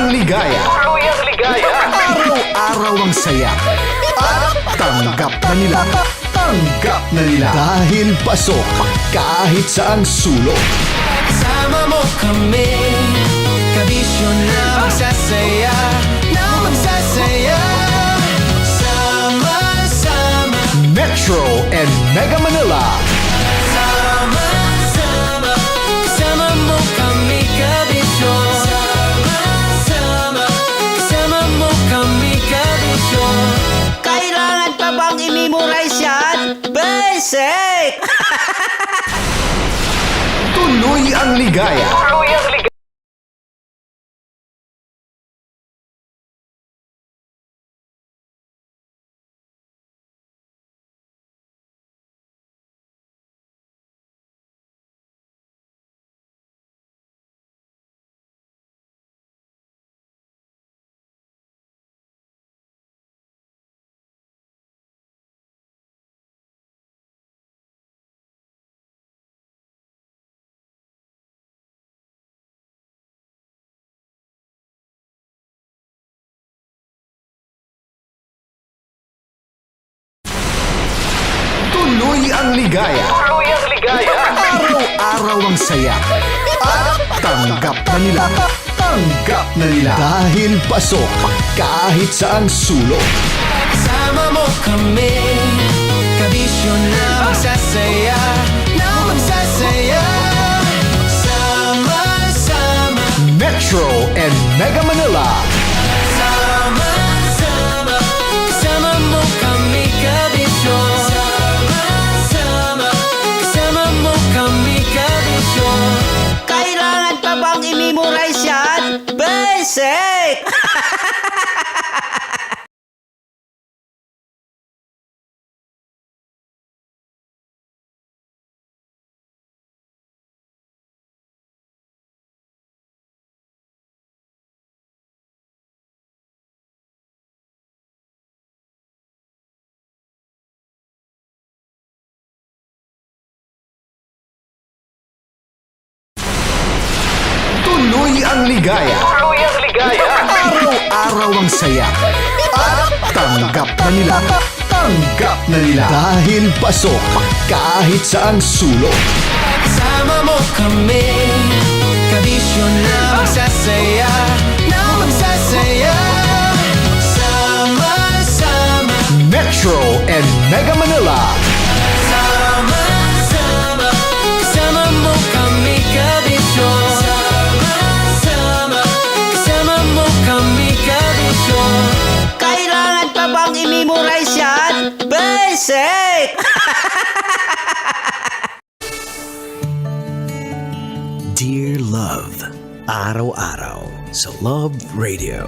ligaya. Araw-araw ang saya. At tanggap na nila. Tanggap na nila. Dahil pasok kahit saang sulok. Sama mo kami, kabisyo na magsasaya, na magsasaya. Sama-sama, Metro and Mega Manila. sama-sama, kasama mo kami, kabisyo. Sama-sama, kasama mo kami, kabisyo. Kailangan pa bang i-memorize yan? Basic! Tuloy ang ligaya. Tuloy ang ligaya. Araw-araw ang saya. At tanggap na nila. Tanggap na nila. Dahil pasok kahit saang sulok. Sama mo kami, kabisyo na magsasaya, na magsasaya. Sama-sama, Metro and Mega Manila. sama-sama, kasama mo kami, kabisyo. Sama-sama, kasama mo kami, kabisyo. Kailangan pa bang i-memorize yan? Basic! Tuloy ang ligaya. Araw-araw ang saya. At tanggap na nila. Tanggap na nila. Dahil pasok kahit saang sulok. Sama mo kami, kabisyo na magsasaya, na magsasaya. Sama-sama, Metro and Mega Manila. sama-sama, kasama mo kami, kabisyo. Sama-sama, kasama mo kami, kabisyo. Kailangan pa bang i-memorize yan? Basic! Dear Love, araw-araw sa Love Radio.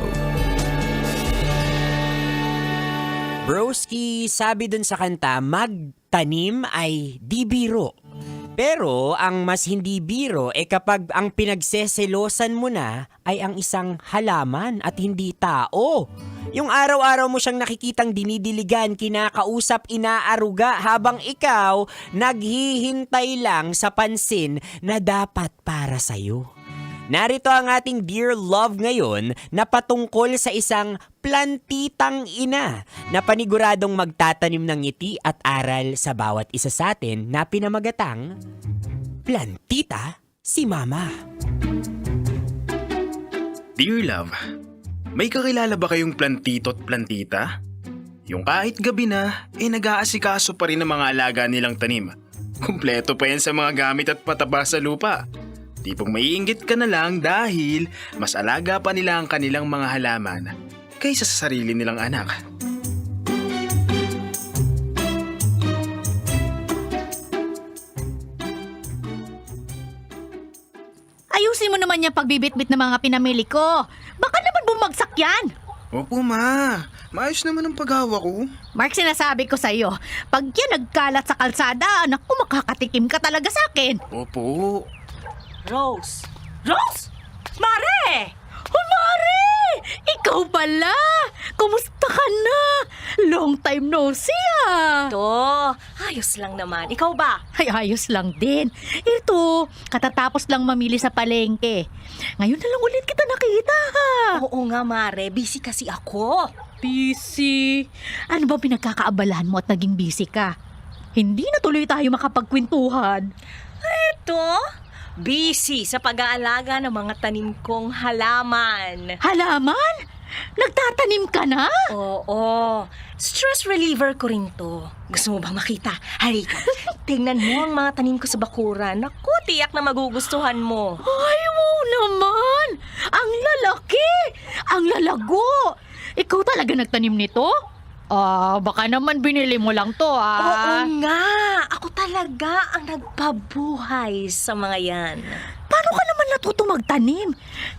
Broski, sabi dun sa kanta, magtanim ay di biro. Pero ang mas hindi biro kapag ang pinagseselosan mo na ay ang isang halaman at hindi tao. Yung araw-araw mo siyang nakikitang dinidiligan, kinakausap, inaaruga habang ikaw naghihintay lang sa pansin na dapat para sa'yo. Narito ang ating Dear Love ngayon na patungkol sa isang plantitang ina na paniguradong magtatanim ng ngiti at aral sa bawat isa sa atin na pinamagatang Plantita si Mama. Dear Love, may kakilala ba kayong plantito at plantita? Yung kahit gabi na, nag-aasikaso pa rin ang mga alaga nilang tanim. Kumpleto pa yan sa mga gamit at pataba sa lupa. Tipong maiinggit ka na lang dahil mas alaga pa nila ang kanilang mga halaman kaysa sa sarili nilang anak. Ayusin mo naman yung pagbibitbit ng mga pinamili ko. Baka naman bumagsak yan. Opo ma, maayos naman ang paghawa ko. Mark, sinasabi ko sa'yo, pag yan nagkalat sa kalsada, naku, makakatikim ka talaga sa akin. Opo. Rose! Rose! Mare! Oh, Mare! Ikaw pala! Kumusta ka na? Long time no see ah! To, ayos lang naman. Ikaw ba? Ay, ayos lang din. Ito, katatapos lang mamili sa palengke. Ngayon na lang ulit kita nakita ha. Oo nga, Mare. Busy kasi ako. Busy? Ano ba pinagkakaabalahan mo at naging busy ka? Hindi na tuloy tayo makapagkwentuhan. Ito, busy sa pag-aalaga ng mga tanim kong halaman. Halaman? Nagtatanim ka na? Oo, stress reliever ko rin to. Gusto mo bang makita? Halika, tingnan mo ang mga tanim ko sa bakuran. Naku, tiyak na magugustuhan mo. Ay, wow naman! Ang lalaki! Ang lalago! Ikaw talaga nagtanim nito? Baka naman binili mo lang to Oo nga, ako talaga ang nagpabuhay sa mga yan. Paano ka naman natuto magtanim?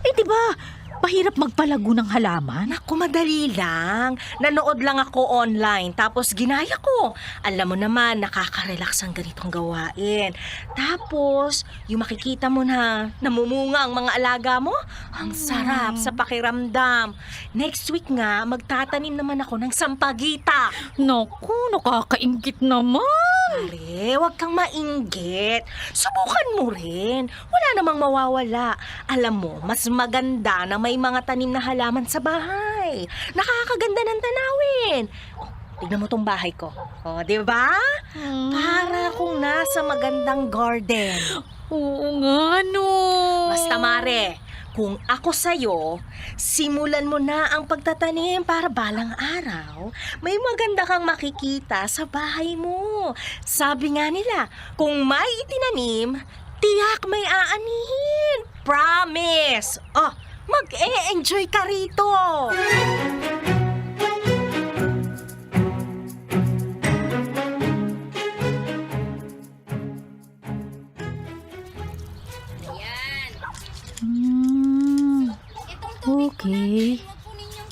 Di ba, mahirap magpalago ng halaman? Naku, madali lang. Nanood lang ako online, tapos ginaya ko. Alam mo naman, nakaka-relax ang ganitong gawain. Tapos, yung makikita mo na namumunga ang mga alaga mo, ang sarap sa pakiramdam. Next week nga, magtatanim naman ako ng sampagita. Naku, nakakaingit naman. Pare, huwag kang mainggit. Subukan mo rin. Wala namang mawawala. Alam mo, mas maganda na may mga tanim na halaman sa bahay. Nakakaganda ng tanawin. Oh, tignan mo tong bahay ko. Oh, di ba? Para akong nasa magandang garden. Oo nga, no. Basta Mare, kung ako sa'yo, simulan mo na ang pagtatanim para balang araw, may maganda kang makikita sa bahay mo. Sabi nga nila, kung may itinanim, tiyak may aanihin. Promise! Oh, mag-e-enjoy ka rito. Okay.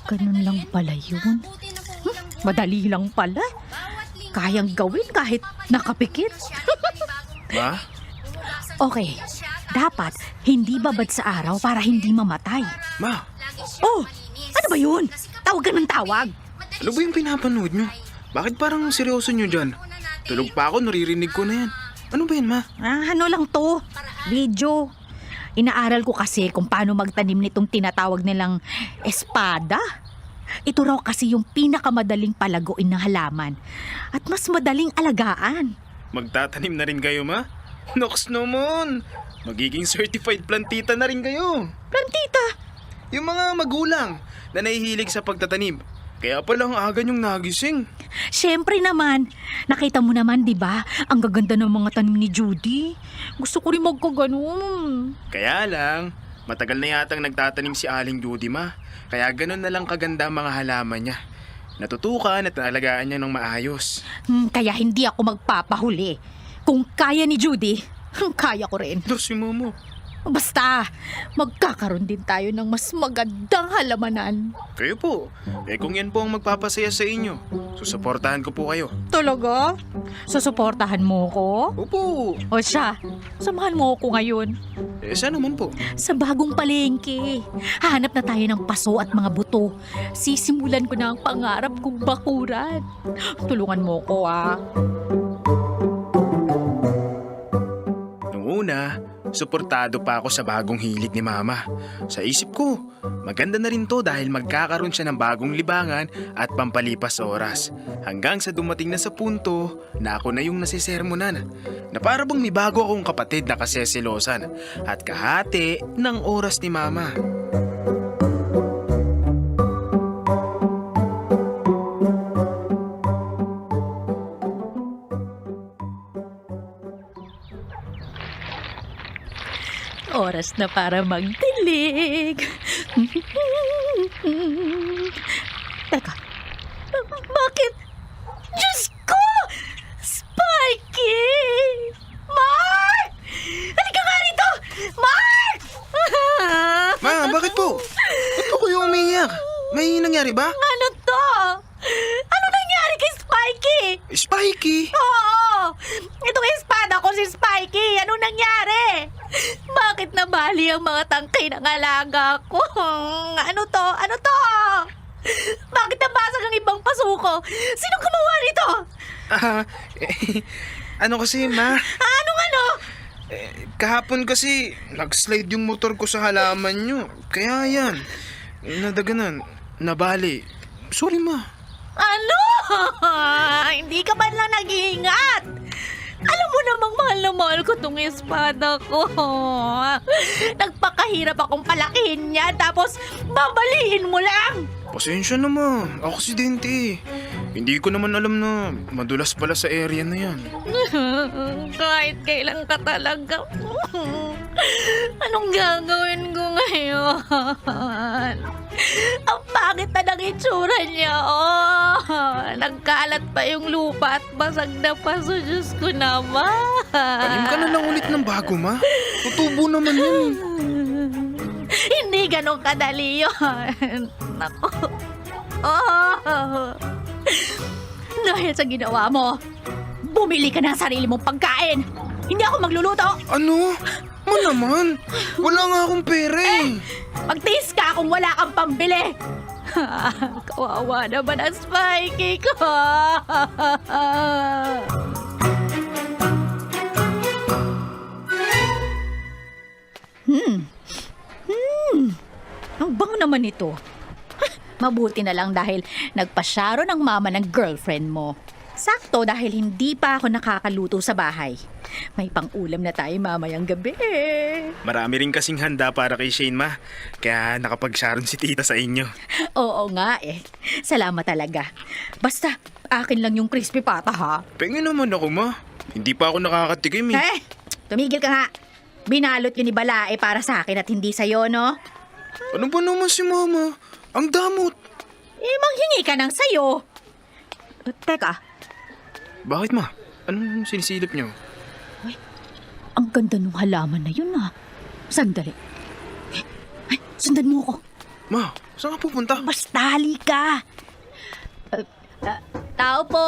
Ganun lang pala yun. Madali lang pala. Kayang gawin kahit nakapikit. Ma? Okay. Dapat hindi babad sa araw para hindi mamatay. Ma, Oh! Ano ba yun? Tawag ka ng tawag. ano ba yung pinapanood nyo? Bakit parang seryoso nyo dyan? Tulog pa ako, naririnig ko na yan. Ano ba yan, Ma? Ano lang to? Video. Inaaral ko kasi kung paano magtanim nitong tinatawag nilang espada. Ito raw kasi yung pinakamadaling palaguin ng halaman at mas madaling alagaan. Magtatanim na rin kayo, Ma? Noks naman! Magiging certified plantita na rin kayo. Plantita! Yung mga magulang na nahihilig sa pagtatanim. Kaya palang aga nyong nagising. Siyempre naman, nakita mo naman, di ba? Ang gaganda ng mga tanim ni Judy. Gusto ko rin magkaganon. Kaya lang, matagal na yatang nagtatanim si Aling Judy, Ma. Kaya ganun na lang kaganda ang mga halaman niya. Natutukan at naalagaan niya ng maayos. Kaya hindi ako magpapahuli. Kung kaya ni Judy, kaya ko rin. Si Momo. Basta, magkakaroon din tayo ng mas magandang halamanan. Kayo po. Kung yan po ang magpapasaya sa inyo, susuportahan ko po kayo. Talaga? Susuportahan mo ko? Opo. O siya, samahan mo ko ngayon. Saan naman po? Sa bagong palengke. Hahanap na tayo ng paso at mga buto. Sisimulan ko na ang pangarap kong bakuran. Tulungan mo ko Nung una, suportado pa ako sa bagong hilig ni Mama. Sa isip ko, maganda na rin to dahil magkakaroon siya ng bagong libangan at pampalipas oras. Hanggang sa dumating na sa punto na ako na yung nasisermonan. Na para bang may bago akong kapatid na kaseselosan at kahati ng oras ni Mama. Oras na para magdilig. Teka, bakit? Diyos ko! Spikey! Mark! Halika nga rito! Mark! Ma, bakit po? Ba't po kayo umiiyak? May nangyari ba? Ano to? Ano nangyari kay Spikey? Spikey! Oo! Itong espada ko si Spikey! Ano nangyari? Bakit Bakit nabali ang mga tangkay ng alaga ko? Ano to? Ano to? Bakit nabasag ang ibang pasuko? Sino gumawa nito? Ano kasi, ma? Anong ano? Kahapon kasi, nag-slide yung motor ko sa halaman nyo. Kaya yan, nadaganan, nabali. Sorry, ma. Ano? Hindi ka man lang nag-iingat. Alam mo namang mahal na mahal ko tong espada ko. Nagpakahirap akong palakihin niya tapos babaliin mo lang. Pasensya na, ma. Aksidente. Hindi ko naman alam na madulas pala sa area na yan. Kahit kailan ka talaga. Anong gagawin ko ngayon? Ang pangit na ng itsura niya, nagkalat pa yung lupa at basag na paso. Diyos ko naman. Tanim ka na lang ulit ng bago, ma. Tutubo naman yun. Hindi ganun kadali yun. Naku. Dahil sa ginawa mo, bumili ka ng sarili mong pagkain. Hindi ako magluluto. Ano? Ma naman. Wala nga akong pera eh. Magtiis ka kung wala kang pambili. Kawawa naman ang Spikey ko. Ang bango naman ito. Mabuti na lang dahil nagpasyaro ng mama ng girlfriend mo. Sakto dahil hindi pa ako nakakaluto sa bahay. May pang-ulam na tayo mamayang gabi. Marami rin kasing handa para kay Shane, ma. Kaya nakapag-sharon si tita sa inyo. Oo nga eh. Salamat talaga. Basta, akin lang yung crispy pata ha. Pengen naman ako, ma. Hindi pa ako nakakatikim eh. Tumigil ka nga. Binalot yun ni Balae para sa akin at hindi sa'yo, no? Ano ba naman si mama? Ang damot. Manghingi ka ng sayo. Teka, Bakit, ma? Anong sinisilip niyo? ang ganda ng halaman na yun ah. Sandali. Sundan mo ako. Ma, saan ka pupunta? Basta halika. Tao po.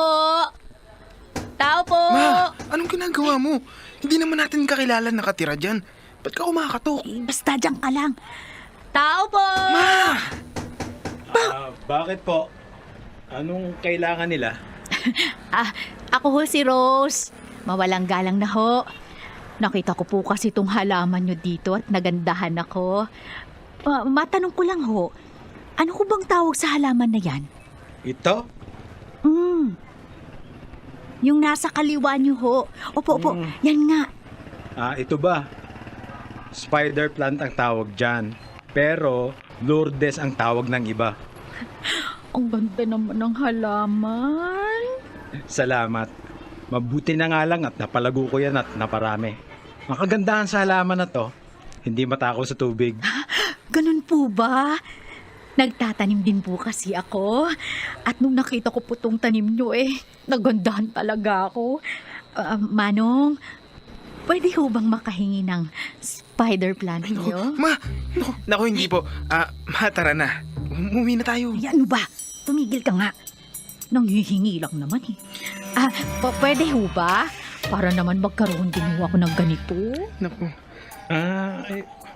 Tao po. Ma, anong ginagawa mo? Hindi naman natin kakilala nakatira dyan. Ba't ka kumakatok? Basta dyan ka lang. Tao po. Ma! Bakit po? Anong kailangan nila? Ako ho si Rose. Mawalang galang na ho. Nakita ko po kasi itong halaman nyo dito at nagandahan ako. Matanong ko lang ho, ano ko bang tawag sa halaman na yan? Ito? Yung nasa kaliwa nyo ho. Opo, yan nga. Ito ba? Spider plant ang tawag dyan. Pero Lourdes ang tawag ng iba. Ang ganda naman ng halaman. Salamat. Mabuti na nga lang at napalago ko yan at naparami. Ang kagandahan sa halaman na to, hindi matakaw sa tubig. Ganun po ba? Nagtatanim din po kasi ako. At nung nakita ko po tong tanim nyo nagandahan talaga ako. Manong, pwede ho bang makahingi ng spider plant nyo? Ma! Naku, hindi po. Ma, tara na. Umuwi na tayo. Ay, ano ba? Tumigil ka nga. Nanghihingi lang naman pwede ho ba? Para naman magkaroon din ho ako ng ganito. Naku.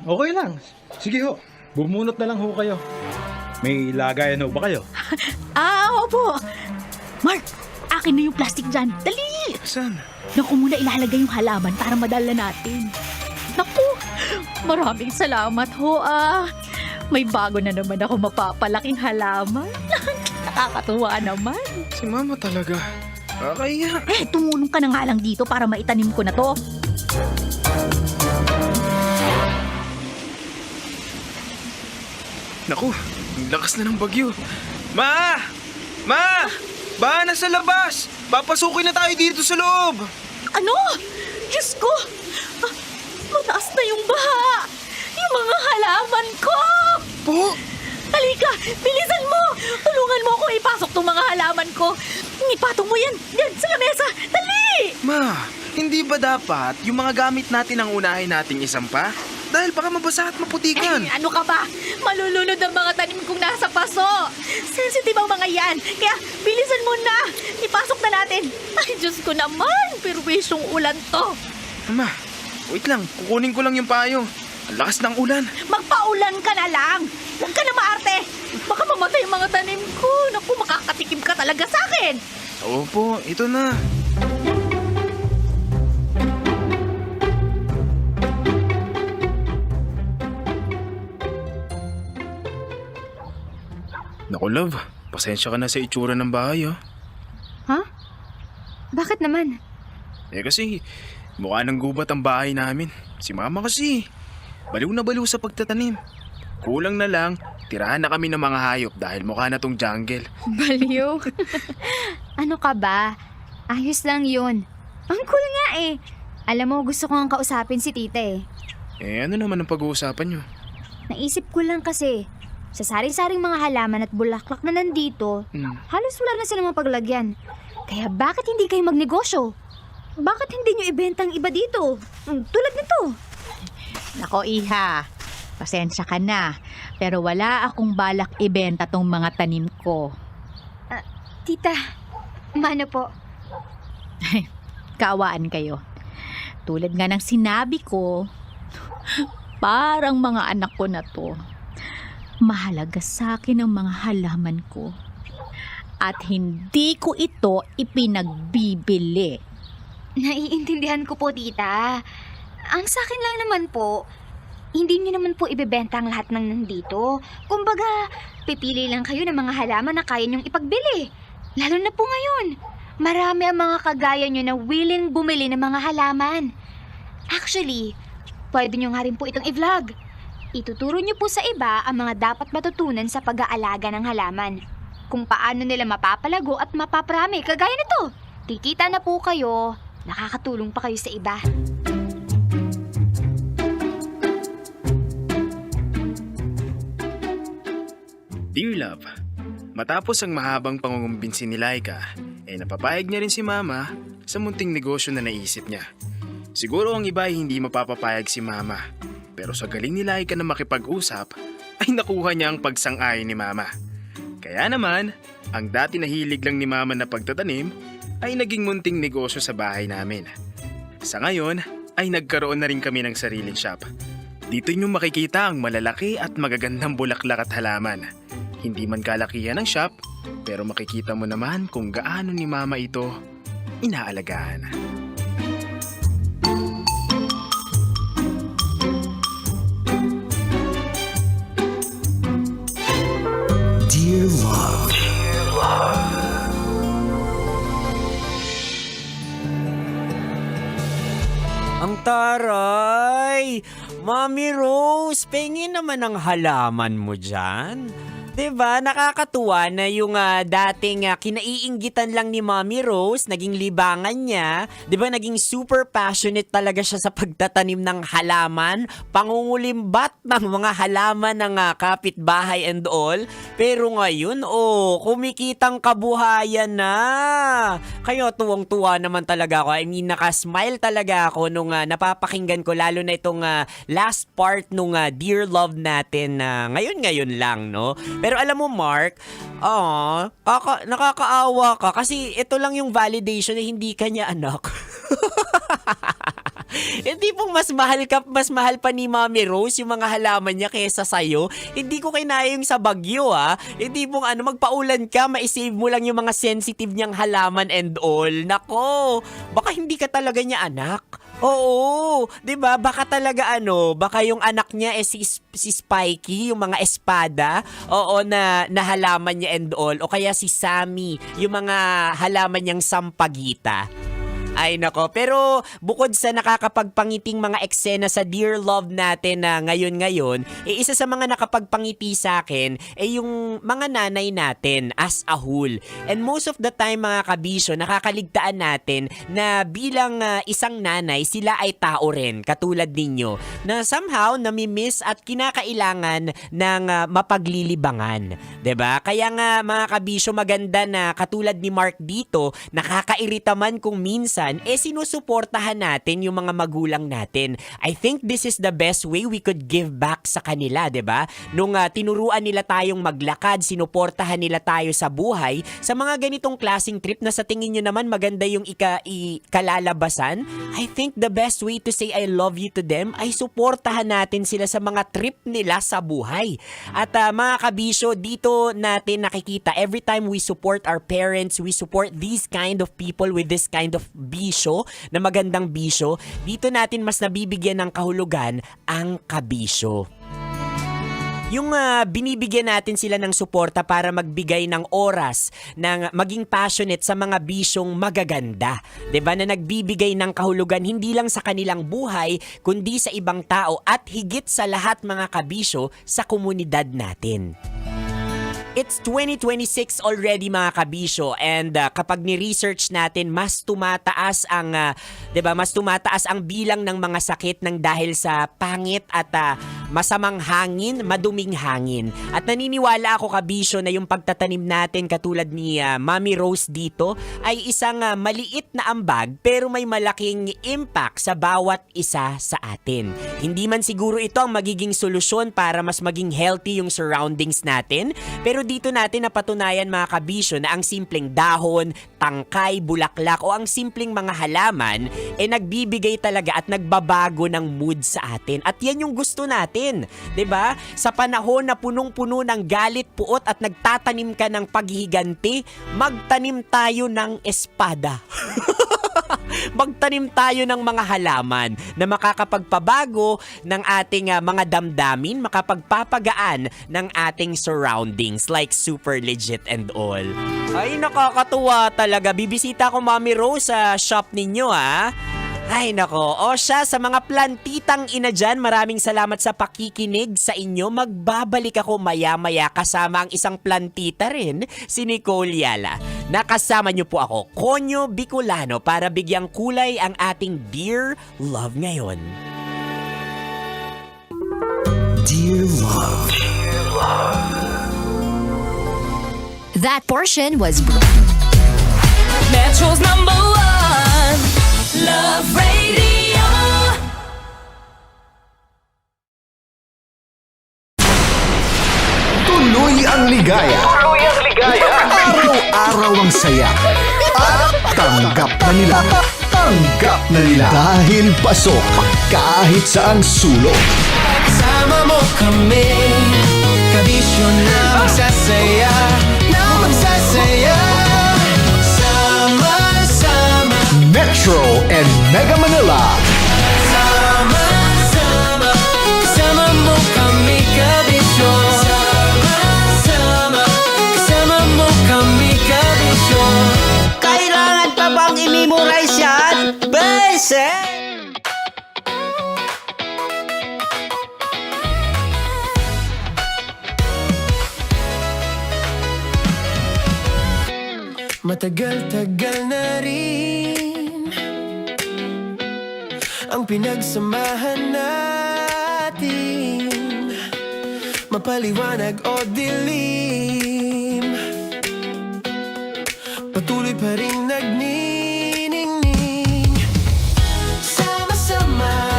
Okay lang. Sige ho. Bumunot na lang ho kayo. May lagayan ho ba kayo? Opo. Mark, akin na yung plastic dyan. Dali! Saan? Naku, muna ilalagay yung halaman para madala natin. Naku, maraming salamat ho May bago na naman ako mapapalaking halaman. Nakakatuwa naman. Si mama talaga. Kaya. Tumulong ka na nga lang dito para maitanim ko na to. Naku, ang lakas na ng bagyo. Ma! Ma! Ba, nasa labas! Papasukin na tayo dito sa loob! Ano? Diyos ko! Mataas na yung baha! Yung mga halaman ko! Po! Halika! Bilisan mo! Tulungan mo ako ipasok tong mga halaman ko! Ipatong mo yan! Yan! Sa lamesa! Dali! Ma, hindi ba dapat yung mga gamit natin ang unahin nating isampa? Dahil baka mabasa at maputikan. Ano ka ba? Malulunod ang mga tanim kong nasa paso! Sensitive ang mga yan! Kaya bilisan mo na! Ipasok na natin! Ay, Diyos ko naman! Perwisyong ulan to! Ma, wait lang. Kukunin ko lang yung payo. Ang lakas ng ulan. Magpaulan ka na lang! Huwag ka na maarte! Baka mamatay yung mga tanim ko! Naku, makakatikim ka talaga sa akin! Opo, ito na. Naku, love. Pasensya ka na sa itsura ng bahay, ah. Ha? Bakit naman? Kasi mukha ng gubat ang bahay namin. Si mama kasi, baliw na baliw sa pagtatanim. Kulang na lang, tirahan na kami ng mga hayop dahil mukha na tong jungle. Baliw? Ano ka ba? Ayos lang yun. Ang cool nga eh. Alam mo, gusto ko nga kausapin si tita eh. Ano naman ang pag-uusapan nyo? Naisip ko lang kasi, sa saring-saring mga halaman at bulaklak na nandito, halos wala na silang mapaglagyan. Kaya bakit hindi kayo magnegosyo? Bakit hindi nyo ibenta ang iba dito? Tulad nito. Nako, iha. Pasensya ka na. Pero wala akong balak ibenta tong mga tanim ko. Tita, mano po? Kaawaan kayo. Tulad nga ng sinabi ko, parang mga anak ko na to. Mahalaga sa akin ang mga halaman ko. At hindi ko ito ipinagbibili. Naiintindihan ko po, tita. Ang sa akin lang naman po, hindi niyo naman po ibebenta ang lahat ng nandito. Kumbaga, pipili lang kayo ng mga halaman na kaya niyong ipagbili. Lalo na po ngayon. Marami ang mga kagaya niyo na willing bumili ng mga halaman. Actually, pwede niyo nga rin po itong i-vlog. Ituturo niyo po sa iba ang mga dapat matutunan sa pag-aalaga ng halaman. Kung paano nila mapapalago at mapaprami, kagaya nito. Kikita na po kayo, nakakatulong pa kayo sa iba. Dear Love, matapos ang mahabang pangungumbinsi ni Laika, napapayag niya rin si Mama sa munting negosyo na naisip niya. Siguro ang iba ay hindi mapapapayag si Mama, pero sa galing ni Laika na makipag-usap, ay nakuha niya ang pagsang-ayon ni Mama. Kaya naman, ang dati na hilig lang ni Mama na pagtatanim, ay naging munting negosyo sa bahay namin. Sa ngayon, ay nagkaroon na rin kami ng sariling shop. Dito niyo makikita ang malalaki at magagandang bulaklak at halaman. Hindi man kalakihan ng shop, pero makikita mo naman kung gaano ni Mama ito inaalagaan. Dear Love. Ang taray! Mommy Rose, pengin naman ang halaman mo dyan. 'Di ba? Nakakatuwa na yung dating kinaiinggitan lang ni Mommy Rose, naging libangan niya. 'Di ba? Naging super passionate talaga siya sa pagtatanim ng halaman, pangungulimbat ng mga halaman ng kapitbahay and all. Pero ngayon, kumikitang kabuhayan na. Kaya tuwang-tuwa naman talaga ako. I mean, nakasmile talaga ako nung napapakinggan ko, lalo na itong last part nung Dear Love natin ngayon lang, no? Pero alam mo, Mark, nakakaawa ka kasi ito lang yung validation na hindi ka niya anak. Hindi pong mas mahal pa ni Mommy Rose yung mga halaman niya kaysa sa'yo. Hindi ko kinaya yung sa bagyo, Hindi pong magpaulan ka, maisave mo lang yung mga sensitive niyang halaman and all. Nako, baka hindi ka talaga niya anak. Oo, 'di ba? Baka talaga baka yung anak niya si Spikey, yung mga espada, na halaman niya and all, o kaya si Sammy, yung mga halaman niyang sampagita. Ay nako, pero bukod sa nakakapagpangiting mga eksena sa Dear Love natin na ngayon, isa sa mga nakapagpangiti sa akin ay yung mga nanay natin as a whole. And most of the time mga kabisyo, nakakaligtaan natin na bilang isang nanay, sila ay tao rin, katulad ninyo, na somehow namimiss at kinakailangan ng mapaglilibangan. 'Di ba? Kaya nga mga kabisyo, maganda na katulad ni Mark dito, nakakairita man kung minsan yan, sinusuportahan natin yung mga magulang natin. I think this is the best way we could give back sa kanila, 'di ba? Nung tinuruan nila tayong maglakad, sinuportahan nila tayo sa buhay, sa mga ganitong klaseng trip na sa tingin nyo naman maganda yung ikalalabasan, I think the best way to say I love you to them ay suportahan natin sila sa mga trip nila sa buhay. At mga kabisyo, dito natin nakikita, every time we support our parents, we support these kind of people with this kind of bisyo, na magandang bisyo, dito natin mas nabibigyan ng kahulugan ang kabisyo. Yung binibigyan natin sila ng suporta para magbigay ng oras, ng maging passionate sa mga bisyong magaganda. 'Di ba, na nagbibigay ng kahulugan hindi lang sa kanilang buhay, kundi sa ibang tao at higit sa lahat mga kabisyo sa komunidad natin. It's 2026 already mga kabisyo, and kapag ni-research natin mas tumataas ang 'di ba, mas tumataas ang bilang ng mga sakit ng dahil sa pangit at masamang hangin, maduming hangin. At naniniwala ako kabisyo na yung pagtatanim natin katulad ni Mami Rose dito ay isang maliit na ambag pero may malaking impact sa bawat isa sa atin. Hindi man siguro ito ang magiging solusyon para mas maging healthy yung surroundings natin, pero dito natin napatunayan mga kabisyo na ang simpleng dahon, tangkay, bulaklak o ang simpleng mga halaman nagbibigay talaga at nagbabago ng mood sa atin. At yan yung gusto natin, 'di ba? Sa panahon na punong-puno ng galit, puot at nagtatanim ka ng paghihiganti, magtanim tayo ng espada. Magtanim tayo ng mga halaman na makakapagpabago ng ating mga damdamin, makapagpapagaan ng ating surroundings like super legit and all. Ay, nakakatuwa talaga. Bibisita ko Mami Rose sa shop ninyo Ay nako, o siya, sa mga plantitang ina dyan, maraming salamat sa pakikinig sa inyo. Magbabalik ako maya-maya kasama ang isang plantita rin, si Nicole Yala. Nakasama niyo po ako, Konyo Bicolano, para bigyang kulay ang ating Dear Love ngayon. Dear Love. That portion was Metro's number one, Love Radio. Tuloy ang ligaya. Araw-araw ang saya. At tanggap na nila. Tanggap na nila. Dahil pasok kahit saang sulok. Kasama mo kami, kabisyo na magsasaya, na magsasaya. Sama-sama, Metro and Mega Manila. sama-sama, kasama mo kami, kabisyo. Sama-sama, kasama mo kami, kabisyo. Kailangan pa bang i-memorize yan? Basic! Matagal-tagal na rin ang pinagsamahan natin, mapaliwanag o dilim, patuloy pa rin nagniningning. Sama-sama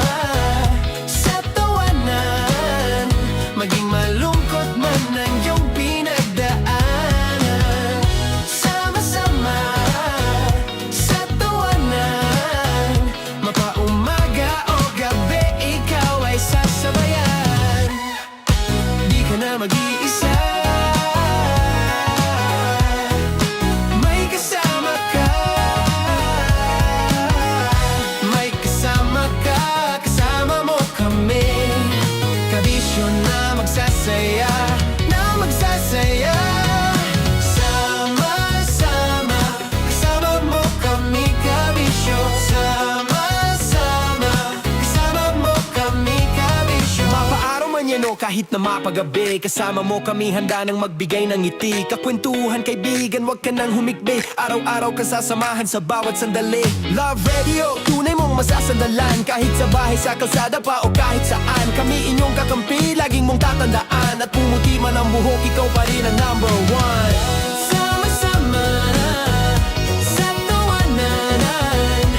sa tawanan, maging malungkot man ang iyong pinagdaanan. Sama-sama sa tawanan, mapaumaga o gabi, ikaw ay sasabayan. Di ka na mag-iisa, may kasama ka. May kasama ka, kasama mo kami, kabisyo na magsasaya, na magsasaya. Sama-sama, kasama mo kami, kabisyo. Sama-sama, kasama mo kami, kabisyo. Mapaaraw man yan o kahit na mapagabi, kasama mo kami, handa nang magbigay ng ngiti. Kakwentuhan kaibigan, wag ka nang humikbi. Araw-araw ka sasamahan sa bawat sandali. Love Radio, tunay mong masasandalan, kahit sa bahay, sa kalsada pa o kahit saan. Kami inyong kakampi, laging mong tatandaan, at pumuti man ang buhok, ikaw pa rin ang number one. Sama-sama sa tawanan,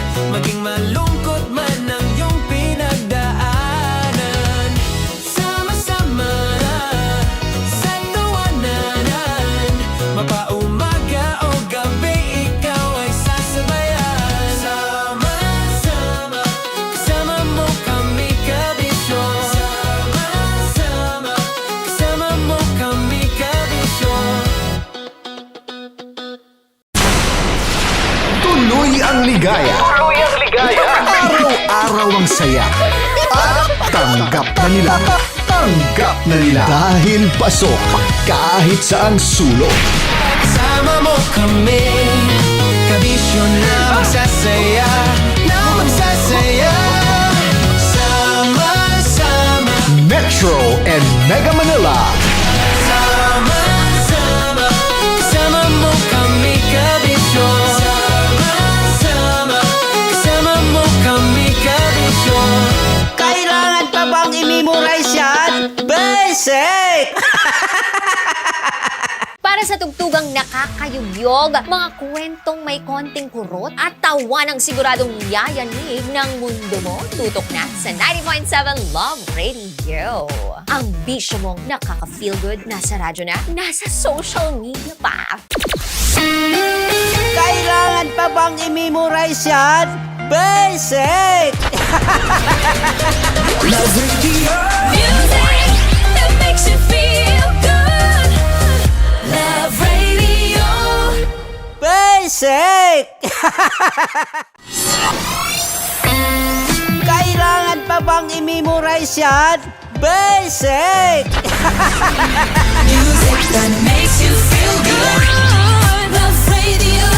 ligaya. Araw-araw ang saya. At tanggap na nila. Tanggap na nila. Dahil pasok kahit saang sulok. Sama mo kami, kabisyo na magsasaya, sama-sama. Metro and Mega Manila. Sama-sama, kasama mo kami, kabisyo. Sama-sama, kasama mo kami, kabisyo. Kailangan pa bang i-memorize yan? Basic! Para sa tugtugang nakakayugyog, mga kwentong may konting kurot at tawa ng siguradong yayanig ng mundo mo, tutok na sa 90.7 Love Radio. Ang bisyo mong nakaka-feel good, nasa radyo na, nasa social media pa. Kailangan pa bang i-memorize yan? Basic! Music that makes you feel good. Love Radio. Basic! Kailangan pa bang i-memorize yan? Basic! Music that makes you feel good. Love Radio.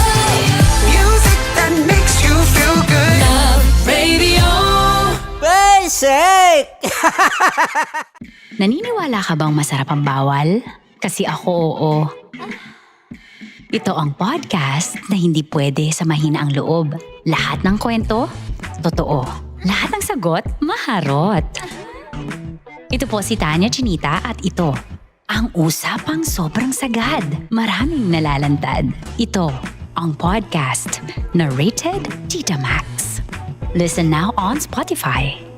Music that makes you feel good. Love Radio. Basic! Naniniwala ka bang masarap ang bawal? Kasi ako oo. Ito ang podcast na hindi pwede sa mahina ang loob. Lahat ng kwento, totoo. Lahat ng sagot, maharot. Ito po si Tanya Chinita at ito, ang usapang sobrang sagad. Maraming nalalantad. Ito, ang podcast na Rated Tita Max. Listen now on Spotify.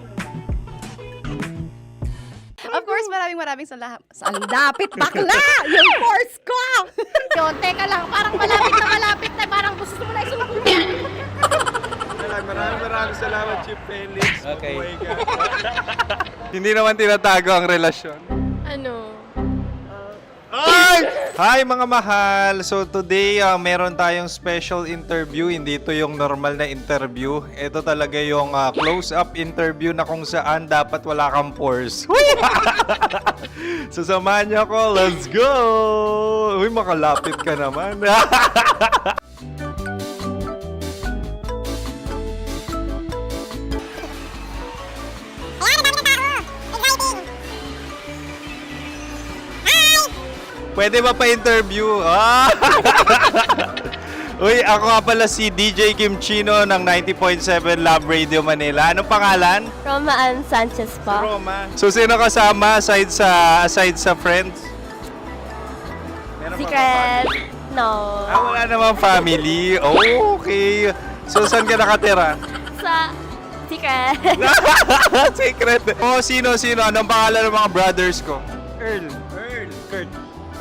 Of course, maraming salamat. Ang lapit bakla! Yung force ko! Yun, teka lang, parang malapit na, parang gusto mo na isulat. Maraming salamat, Chief Felix. Okay. Oh my God. Hindi naman tinatago ang relasyon. Ano? Hi mga mahal! So today, meron tayong special interview. Hindi ito yung normal na interview. Ito talaga yung close-up interview na kung saan dapat wala kang pores. So samahan niyo ako. Let's go! Uy, makalapit ka naman. Pwede ba pa-interview? Uy, ako nga pala si DJ Kim Chino ng 90.7 Love Radio Manila. Anong pangalan? Roma Ann Sanchez po. Roma. So, sino kasama aside sa friends? Meron pa ba Secret. family? No. Wala namang family. Oh, okay. So, saan ka nakatira? Sa secret. Secret. Oh, sino? Anong pangalan ng mga brothers ko? Earl, Kurt.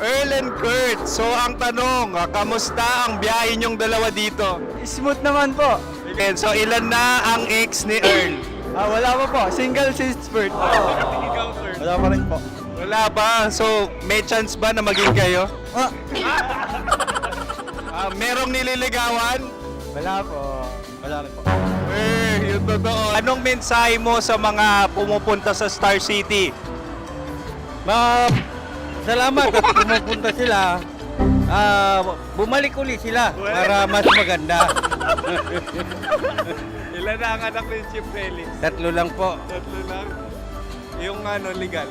Earl and Kurt. So, ang tanong, kamusta ang biyahe niyong dalawa dito? Smooth naman po. Okay, so ilan na ang ex ni Earl? Wala pa po. Single since birth. Wala pa rin po. Wala ba? So, may chance ba na maging kayo? Merong nililigawan? Wala po. Wala rin po. Yung totoo. Anong mensahe mo sa mga pumupunta sa Star City? Salamat at pumupunta sila. Bumalik ulit sila para mas maganda. Ilan na ang anak ni Chief Felix? 3 lang po. 3 lang? Yung legal?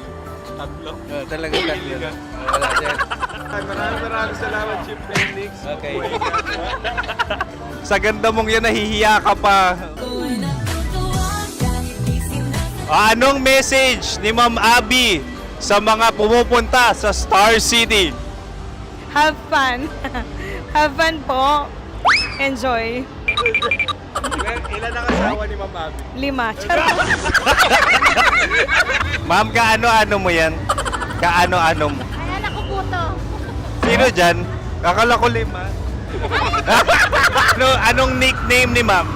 3? Talaga 3 lang. Wala siya. Maraming salamat, Chief Felix. Okay. Sa ganda mong yan, nahihiya ka pa. Anong message ni Ma'am Abby sa mga pumupunta sa Star City? Have fun. Have fun po. Enjoy. Ilan ang asawa ni Ma'am Abby? 5. Ma'am, kaano-ano mo yan? Kaano-ano mo? Ayan ako po to. Sino dyan? Kakala ko 5. Anong nickname ni Ma'am?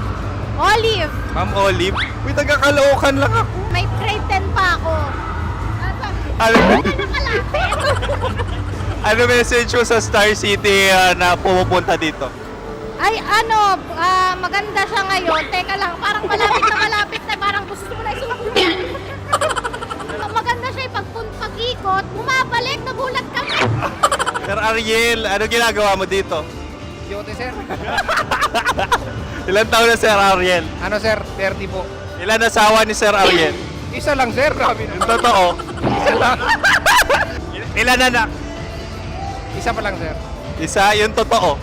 Olive. Ma'am Olive? Uy, taga-Caloocan lang ako. May grade 10 pa ako. Ano message mo sa Star City na pumupunta dito? Ay, ano, maganda siya ngayon. Teka lang, parang malapit na, parang gusto mo na isumunod. Maganda siya pag-ikot, bumabalik, nagulat kami. Sir Ariel, ano ginagawa mo dito? Yote, sir. Ilan taon na Sir Ariel? Ano, sir? 30 po. Ilan asawa ni Sir Ariel? Isa lang, sir. Grabe na. Yung totoo? Isa lang. Ilan anak? Isa pa lang, sir. Isa, yung totoo.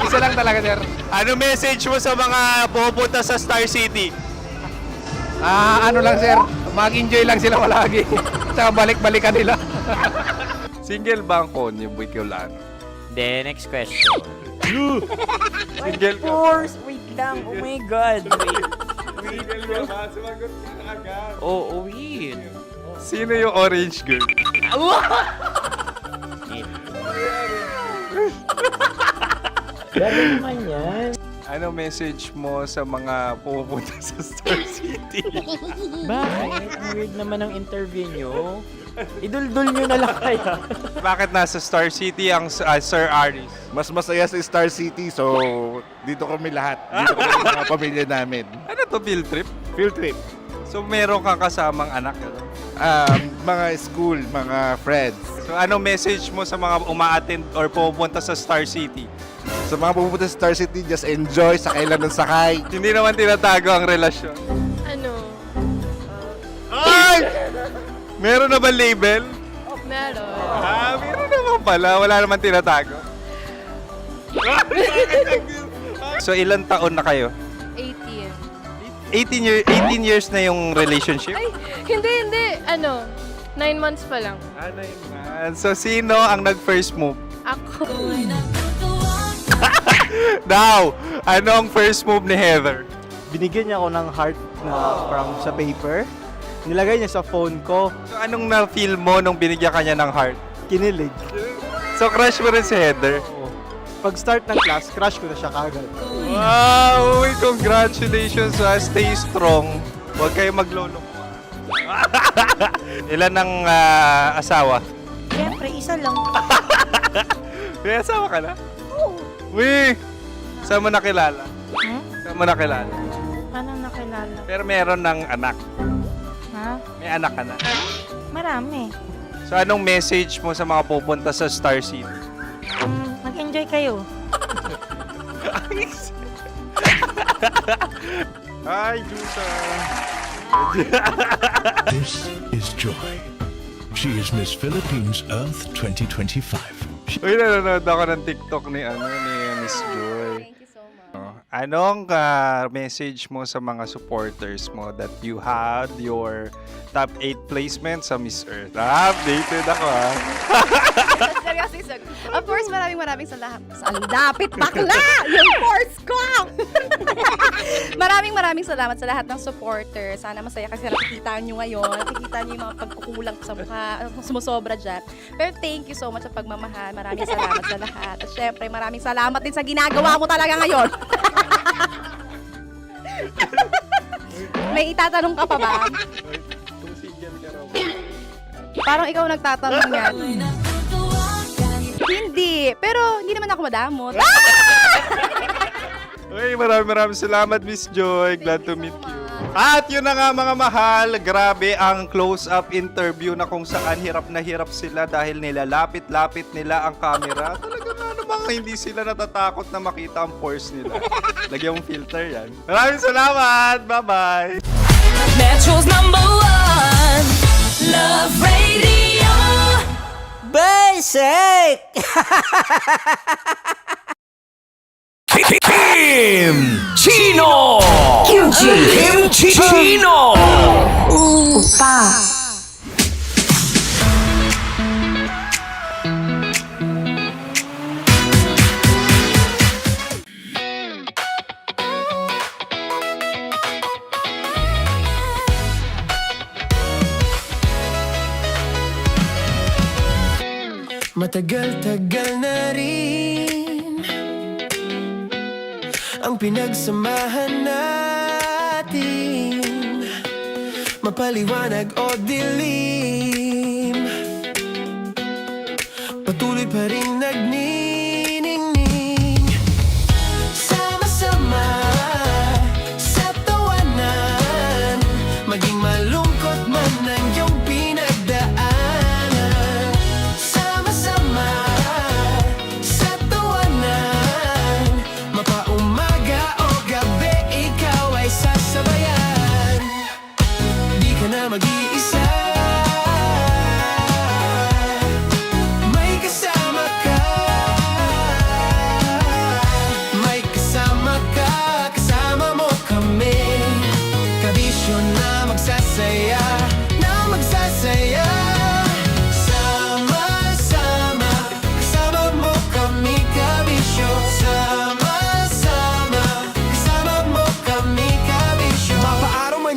Isa lang talaga, sir. Ano message mo sa mga pupunta sa Star City? Ano lang, sir. Mag-enjoy lang sila palagi. Tsaka balik-balikan nila. Single ba ang Konyo, Boy Kiolano? Then, next question. Single ka? Wait lang. Oh my God. Wait. Sumagot ka na agad. Oh, wait. Sino yung orange girl? Grabe naman yan. Ano message mo sa mga pupunta sa Star City? Bakit? Ang weird naman ang interview nyo. Iduldul nyo na lang kaya. Bakit nasa Star City ang Sir Aris? Mas masaya sa Star City, so dito kami lahat. Dito kami mga pamilya namin. Ano to, field trip? Field trip. So meron kang kasamang anak? Ano? Mga school, mga friends. So ano message mo sa mga uma-attend or pupunta sa Star City? Sa mga pupunta sa Star City, just enjoy, sakay lang ng sakay. Hindi naman tinatago ang relasyon. Ano? Ay! Meron na ba label? Meron. Meron naman pala. Wala naman tinatago. So ilan taon na kayo? 18. 18 years na yung relationship? Ay, hindi. Ano, 9 months pa lang. 9 months. So sino ang nag-first move? Ako. Daw, ano ang first move ni Heather? Binigyan niya ako ng heart na from sa paper. Nilagay niya sa phone ko. So anong na-feel mo nung binigyan ka niya ng heart? Kinilig. So crush mo rin si Heather? Pag-start ng class, crush ko na siya kagad. Wow! Uy, congratulations! Stay strong. Huwag kayo maglolo. Ilan ang asawa? Siyempre, isa lang. May asawa ka na? Oo. Uy! Saan mo nakilala? Saan mo nakilala? Paano nakilala? Pero meron ng anak. Ha? May anak ka na. Marami. So anong message mo sa mga pupunta sa Star City? Mag-enjoy kayo. Hi, Jusa! This is Joy. She is Miss Philippines Earth 2025. Uy, nanonood ako ng TikTok ni Miss Joy. Thank you so much. Anong message mo sa mga supporters mo that you had your top 8 placement sa Miss Earth? Updated ako Seryoso. Of course, maraming salamat. Ang lapit bakla! Yung course ko! maraming salamat sa lahat ng supporters. Sana masaya kasi nakikita nyo ngayon. Nakikita nyo yung mga pagkukulang sa mukha, sumusobra dyan. Pero thank you so much sa pagmamahal. Maraming salamat sa lahat. At syempre, maraming salamat din sa ginagawa mo talaga ngayon. May itatanong ka pa ba? Parang ikaw nagtatanong yan. Hindi. Pero hindi naman ako madamot. Uy, maraming salamat, Miss Joy. Glad to meet you. At yun na nga mga mahal, grabe ang close-up interview na kung saan hirap na hirap sila dahil nilalapit-lapit nila ang camera. Talaga na namang hindi sila natatakot na makita ang pores nila. Lagyan mong filter yan. Maraming salamat! Bye-bye! Metro's #1 Love Radio. Basic! Kim Chino! Kim Chino! Upa. Matagal-tagal na rin ang pinagsamahan natin, mapaliwanag o dilim, patuloy pa rin nagniningning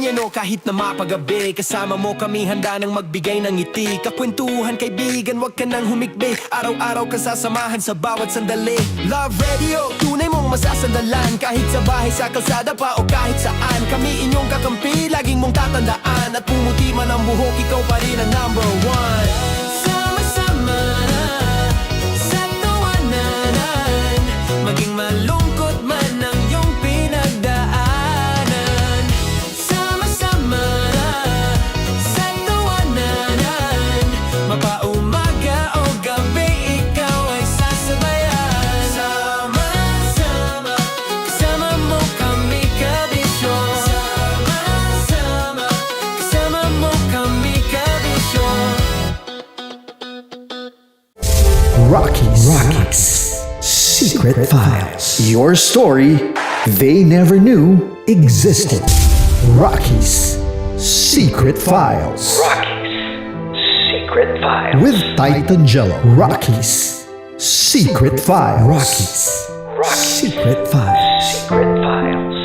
manyano kahit na mapagabi. Kasama mo kami handa nang magbigay ng ngiti. Kakwentuhan kaibigan, wag ka nang humikbi. Araw-araw kasasamahan sa bawat sandali. Love Radio, tunay mong masasandalan. Kahit sa bahay, sa kalsada pa o kahit saan. Kami inyong kakampi, laging mong tatandaan. At pumuti man ang buhok, ikaw pa rin ang number one. Sama-sama na sa tawanan, maging malungkot man ang iyong pinagdaanan. Sama-sama na sa tawanan, mapaumaga o gabi, ikaw ay sasabayan. Sama-sama, kasama mo kami kabisyo. Sama-sama, kasama mo kami kabisyo. Rockies. Secret Files. Your story they never knew existed. Rockies. Secret Files. Secret Files. With Titan Jello. Rockies. Secret Files. Rockies. Secret Files. Secret Files.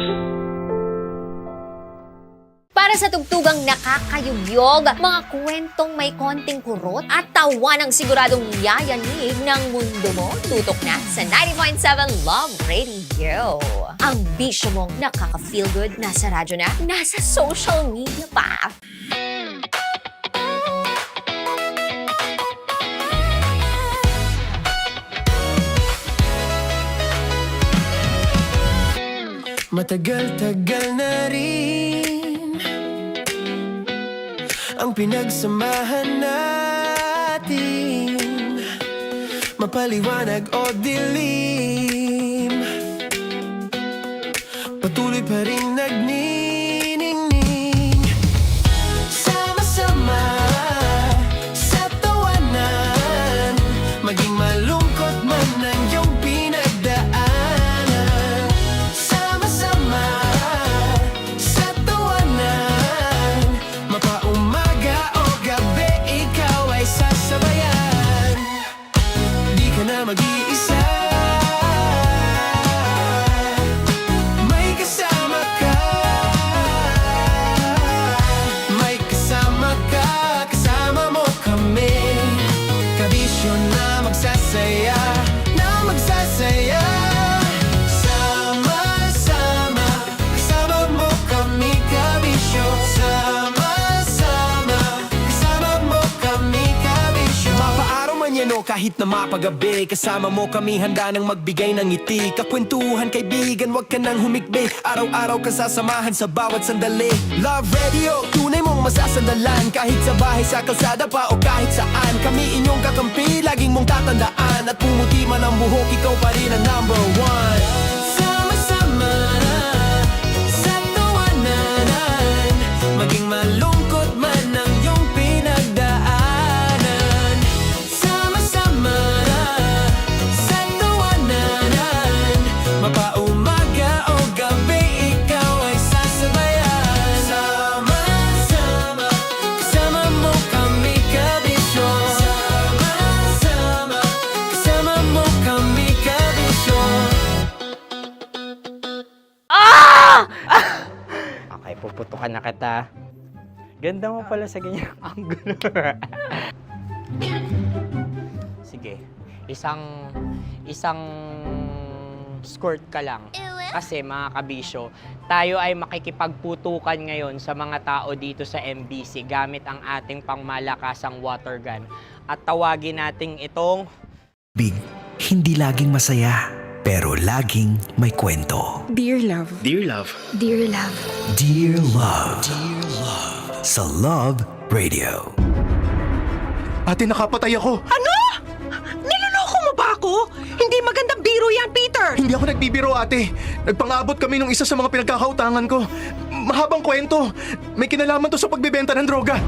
Para sa tugtugang nakakayugyog, mga kwentong may konting kurot at tawa ng siguradong yayanig ng mundo mo, tutok na sa 90.7 Love Radio. Ang bisyo mong nakaka-feel good, nasa radyo na, nasa social media pa. Matagal-tagal na rin ang pinagsamahan natin, mapaliwanag o dilim, patuloy pa rin nagniningning. Sama-sama sa tawanan, maging malungkot man ang iyong pinagdaanan. Sama-sama sa tawanan, mapaumaga o gabi, ikaw ay sasabayan. Di ka na mag-iisa, may kasama ka. May kasama ka, kasama mo kami. Kabisyo na magsasaya, na magsasaya. Sama-sama, kasama mo kami, kabisyo. Sama-sama, kasama mo kami, kabisyo. Mapaaraw man yan o kahit na mapagabi, kasama mo kami handa nang magbigay ng ngiti. Kakwentuhan kaibigan, wag ka nang humikbi. Araw-araw kasasamahan sa bawat sandali. Love Radio, tunay mong masasandalan. Kahit sa bahay, sa kalsada pa o kahit saan. Kami inyong kakampi, laging mong tatandaan. At pumuti man ang buhok, ikaw pa rin ang number one. Sama-sama na sa tawanan, maging malungkot man ang iyong pinagdaanan. Sama-sama na sa tawanan, mapaumaga o gabi, ikaw ay sasabayan. Sama-sama, kasama mo kami kabisyo. Sama-sama, kasama mo kami kabisyo. Okay, puputukan na kita. Ganda mo pala sa ganyang angulo. Sige, isang skirt ka lang. Kasi mga kabisyo, tayo ay makikipagputukan ngayon sa mga tao dito sa MBC gamit ang ating pangmalakasang water gun. At tawagin natin itong Big, hindi laging masaya, pero laging may kwento. Dear Love. Dear Love. Dear Love. Dear Love. Sa Love Radio. Ate, nakapatay ako. Ano? Niloloko mo ba ako? Hindi magandang biro yan, Peter! Hindi ako nagbibiro, ate. Nagpang-abot kami nung isa sa mga pinagkakautangan ko. Mahabang kwento. May kinalaman to sa pagbibenta ng droga.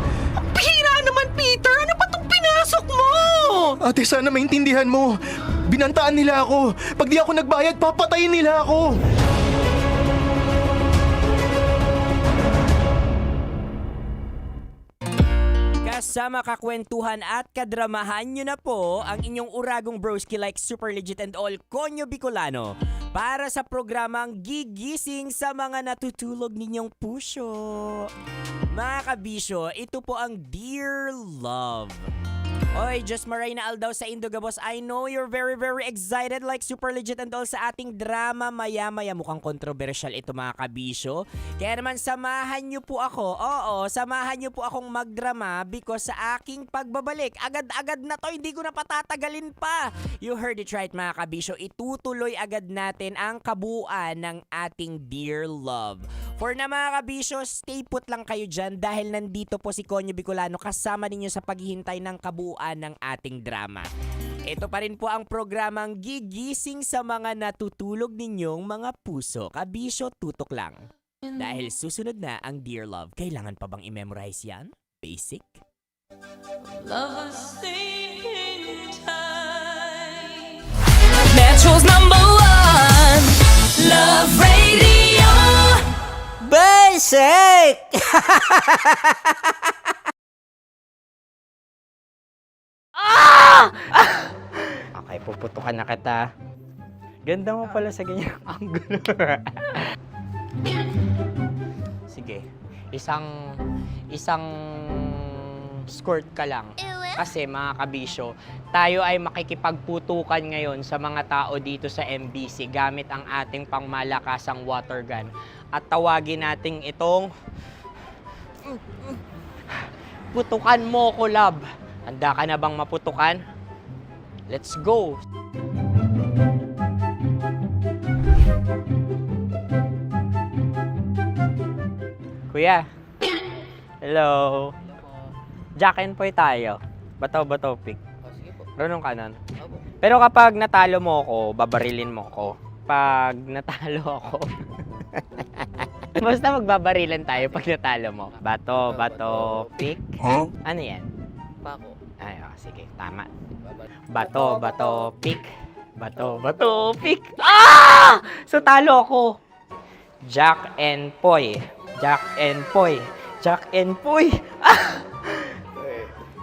Bihira naman, Peter! Ano pa itong pinasok mo? Ate, sana maintindihan mo. Binantaan nila ako. Pag di ako nagbayad, papatayin nila ako. Kasi sa makakwentuhan at kadramahan nyo na po ang inyong uragong broski like Super Legit and all Konyo Bicolano para sa programang gigising sa mga natutulog ninyong puso. Mga kabisyo, ito po ang Dear Love. Oy, Just Marina Aldaw sa Indogabos, I know you're very excited like Super Legit and all sa ating drama maya-maya. Mukhang kontrobersyal ito mga kabisyo. Kaya naman samahan nyo po ako. Oo, samahan nyo po akong magdrama because sa aking pagbabalik, agad-agad na to, hindi ko na patatagalin pa. You heard it right mga kabisyo, itutuloy agad natin ang kabuuan ng ating Dear Love. For na mga kabisyo, stay put lang kayo dyan dahil nandito po si Konyo Bicolano kasama ninyo sa paghihintay ng kabuuan ng ating drama. Ito pa rin po ang programang gigising sa mga natutulog ninyong mga puso. Kabisyo, tutok lang. Dahil susunod na ang Dear Love. Kailangan pa bang i-memorize yan? Basic? Lovers sing time. Metro's #1 Love Radio. Basic! Okay, puputukan na kita. Ganda mo pala sa ganyang angulo. Sige, isang skirt ka lang. Kasi mga kabisyo, tayo ay makikipagputukan ngayon sa mga tao dito sa MBC gamit ang ating pangmalakasang water gun. At tawagin natin itong putukan mo ko, love. Handa ka na bang maputukan? Let's go! Kuya. Hello. Jack and Poy tayo. Bato-bato pick. Runong kanan. Pero kapag natalo mo ako, babarilin mo ako. Pag natalo ako, basta magbabarilan tayo pag natalo mo. Bato, pick. Huh? Ano yan? Bako. Ay, sige, tama. Bato, pick. Bato, pick. Ah! So talo ako. Jack and Poy. Jack and Poy. Jack and Poy. Ah!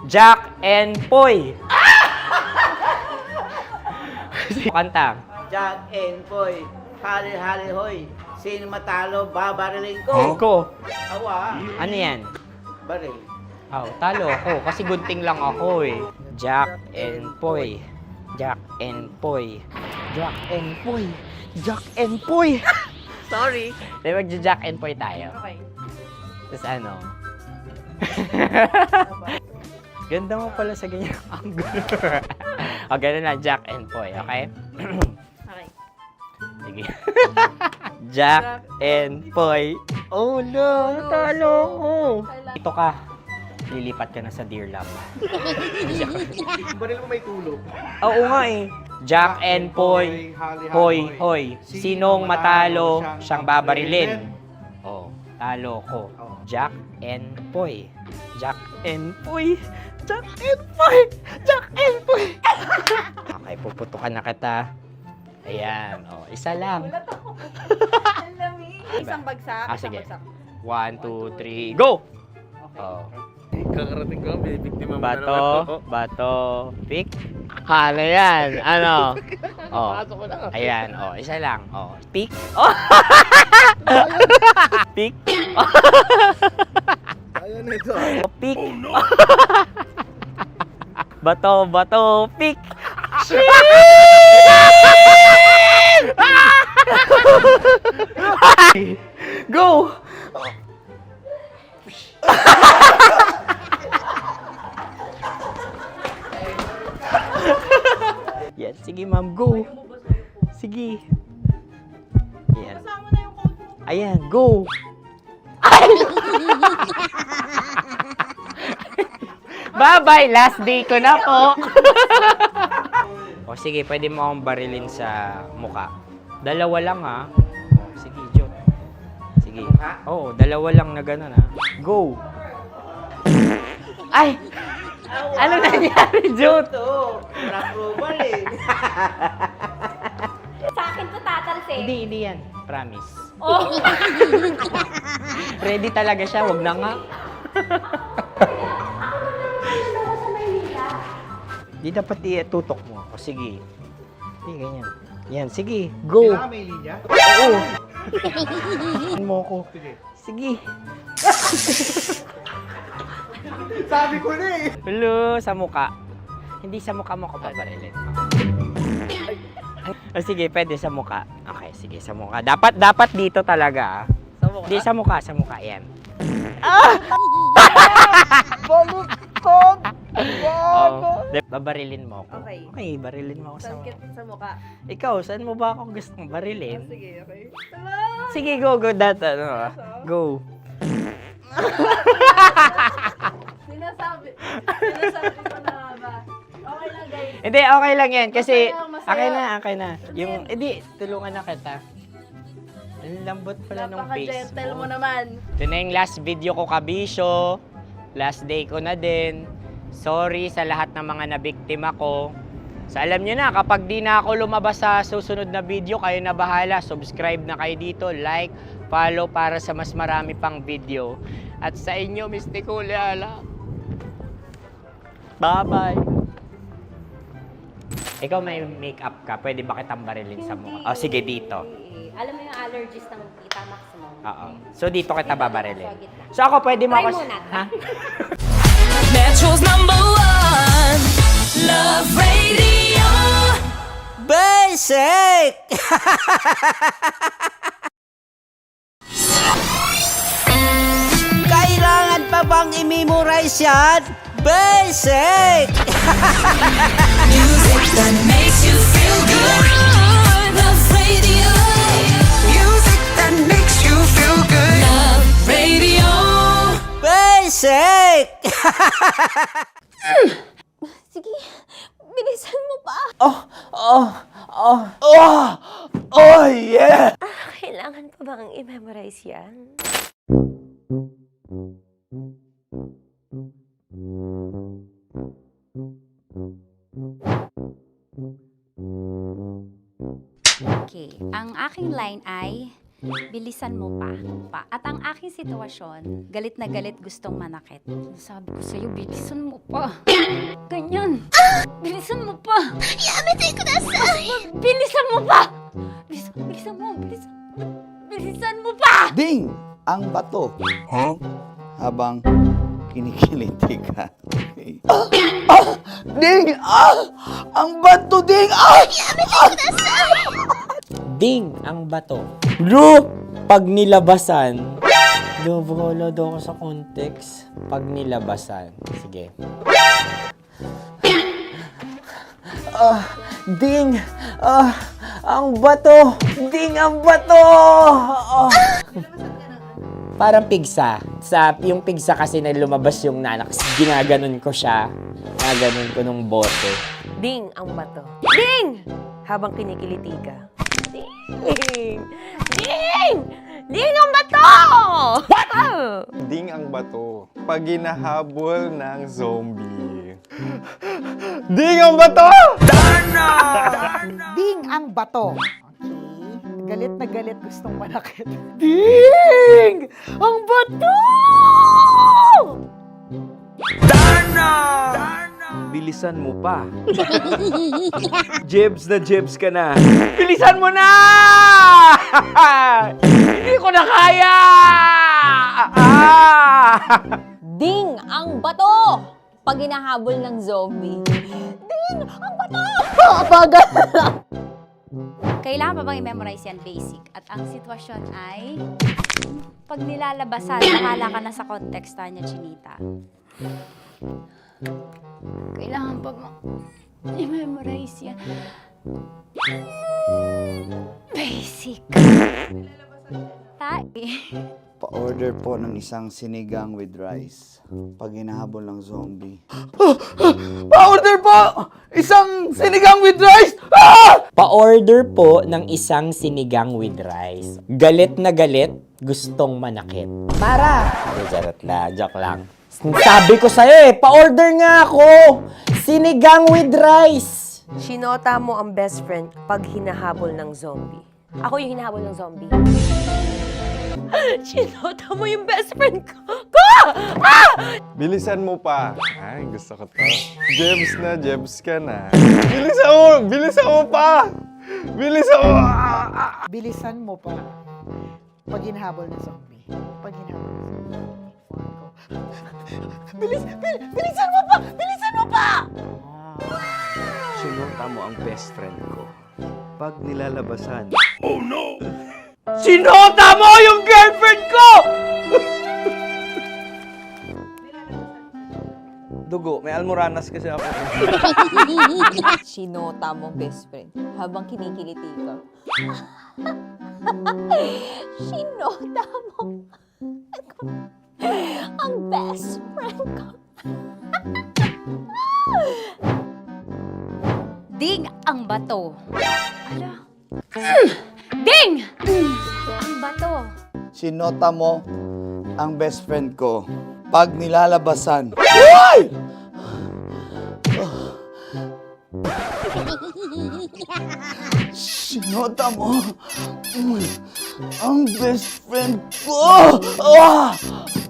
Jack and Poy. Kanta. Jack and Poy, hali hoy. Sino matalo, babariling ko. Ko. Awa. Ano yan? Baril. Oh, talo ako kasi gunting lang ako eh. Jack and Poy. Jack and Poy. Jack and Poy. Jack and Poy. Sorry. Di magja-Jack and Poy tayo. Okay. Tapos ano? Ganda mo pala sa ganyang angulo. O, ganun na, Jack and Poy, okay? Okay. Sige. Jack and Poy. Oh no, natalo ko. Ito ka. Lilipat ka na sa Dear Love. Baril mo may tulog. Oo nga eh. Jack and Poy. Hoy. Sinong matalo, siyang babarilin. Oh, talo ko. Jack and Poy. Jack and Poy. Jack and Poy. Jack and Poy. Okay, puputukan na kita. Ayan. Oh, isa lang. Isang bagsak. Ah, sige. 1, 2, 3, go! Oh. Kakarating ko, may biktima mo na naman. Bato, pick. Ano yan? Ano? Oh. Ayan, oh, isa lang. Oh, pick. Oh. Pick. Ayan ito. Pick. Bato, pick. Go! Yan, sige ma'am, go. Sige. Yan. Ayan, go. Bye-bye, last day ko na po. O sige, pwede mo akong barilin sa muka. Dalawa lang ha. O, sige, Jot. Sige. Oo, dalawa lang na gano'n ha. Go. Ay! Ano nangyari, Jot? Approval eh. Sa akin to tatalse. Hindi yan. Promise. Oh. Ready talaga siya, wag na nga. Di dapat tutok mo. O sige. Hindi, ganyan. Yan, sige. Go. Kailangan may linya? Oo. mo ko. Sige. Sabi ko na eh. Hello, sa muka. Hindi sa muka mo ko babarilin. O sige, pwede sa muka. Okay, sige, sa muka. Dapat dito talaga. Sa muka? Hindi, sa muka. Yan. Ah! Baluktot! Babarilin mo ako. Okay. Okay, barilin mo ako sa muka. Sa mukha. Ikaw, saan mo ba ako gustong barilin? Sige, okay. Sige, go. Go. Sinasabi ko na ba? Okay lang, guys. Hindi, okay lang yan. Kasi, Okay lang, masaya. okay na. Yung, hindi, tulungan na kita. Ang lambot pala ng face Napaka-gentle mo. mo naman. Ito na yung last video ko, kabisyo. Last day ko na din. Sorry sa lahat ng mga nabiktima ko. So alam nyo na, kapag di na ako lumabas sa susunod na video, kayo na bahala. Subscribe na kayo dito, like, follow para sa mas marami pang video. At sa inyo, Mistiko Leala. Bye-bye. Ikaw may makeup ka, pwede ba kitang barilin sa mukha? Oh, sige, dito. Alam mo yung allergies ng tita maximum. Oo. So dito kita babarilin. So ako, pwede mo Try ako... muna. Ha? Metro's #1 Love Radio. Basic! Kailangan pa bang i-memorize yan? Basic! Music that makes you feel good. Love Radio. Music that makes you feel good. Love Radio. Basic! Sige, bilisan mo pa. Oh, yeah! Kailangan pa bang i-memorize yan? Okay, ang aking line ay, bilisan mo pa. At ang aking sitwasyon, galit na galit gustong manakit. Sabi ko sa'yo, bilisan mo pa. Ganyan. Bilisan mo pa. Yamete kudasai. Bilisan mo pa. Bilisan mo pa. Ding! Ang bato. Habang kinikiliti ka. Ding! Ang bato, Ding! Ding ang bato. Bro! Pag nilabasan. Wala daw ako sa context. Pag nilabasan. Sige. Ding! Ang bato! Ding ang bato! Parang pigsa. Yung pigsa kasi na lumabas yung nanak. Ginaganon ko siya. Ginaganon ko nung bote. Ding ang bato. Ding! Habang kinikiliti ka. Ding! Ding! Ding ang bato! Ding ang bato. Pag hinahabol ng zombie. Ding ang bato! Ding ang bato. Okay. Galit na galit gustong manakit. Ding! Ang bato! Bilisan mo pa. Jebs na jebs ka na. Bilisan mo na! Hindi ko na kaya! Ding ang bato! Pag hinahabol ng zombie. Ding ang bato! Bagal! Kailangan pa bang i-memorize yan basic? At ang sitwasyon ay, pag nilalabasan, bahala ka na sa konteksta niya, Chinita. Kailangan pa bang i-memorize yan? Basic. Pa-order po ng isang sinigang with rice. Pag hinahabol ng zombie. Pa-order po! Isang sinigang with rice! Pa-order po ng isang sinigang with rice. Galit na galit, gustong manakit. Para! Joke lang. Sabi ko sa'yo pa-order nga ako! Sinigang with rice! Sinota mo ang best friend pag hinahabol ng zombie. Ako yung hinahabol ng zombie. Sinota mo yung best friend ko! Bilisan mo pa. Ha? Ay, gusto ko to. Jebs ka na. Bilisan mo pa! Bilisan mo! Bilisan mo pa. Pag hinahabol ng zombie. Bilisan mo pa! Bilisan mo pa! Sinunta mo ang best friend ko. Pag nilalabasan. Oh no! Sinota mo yung girlfriend ko! Dugo, may almoranas kasi ako. Sinota mong best friend habang kinikiliti ka. Sinota mo ang best friend ko. Ding ang bato. Ala. Ding! Ang bato. Sinota mo ang best friend ko pag nilalabasan. Uy! Sinota mo ang best friend ko.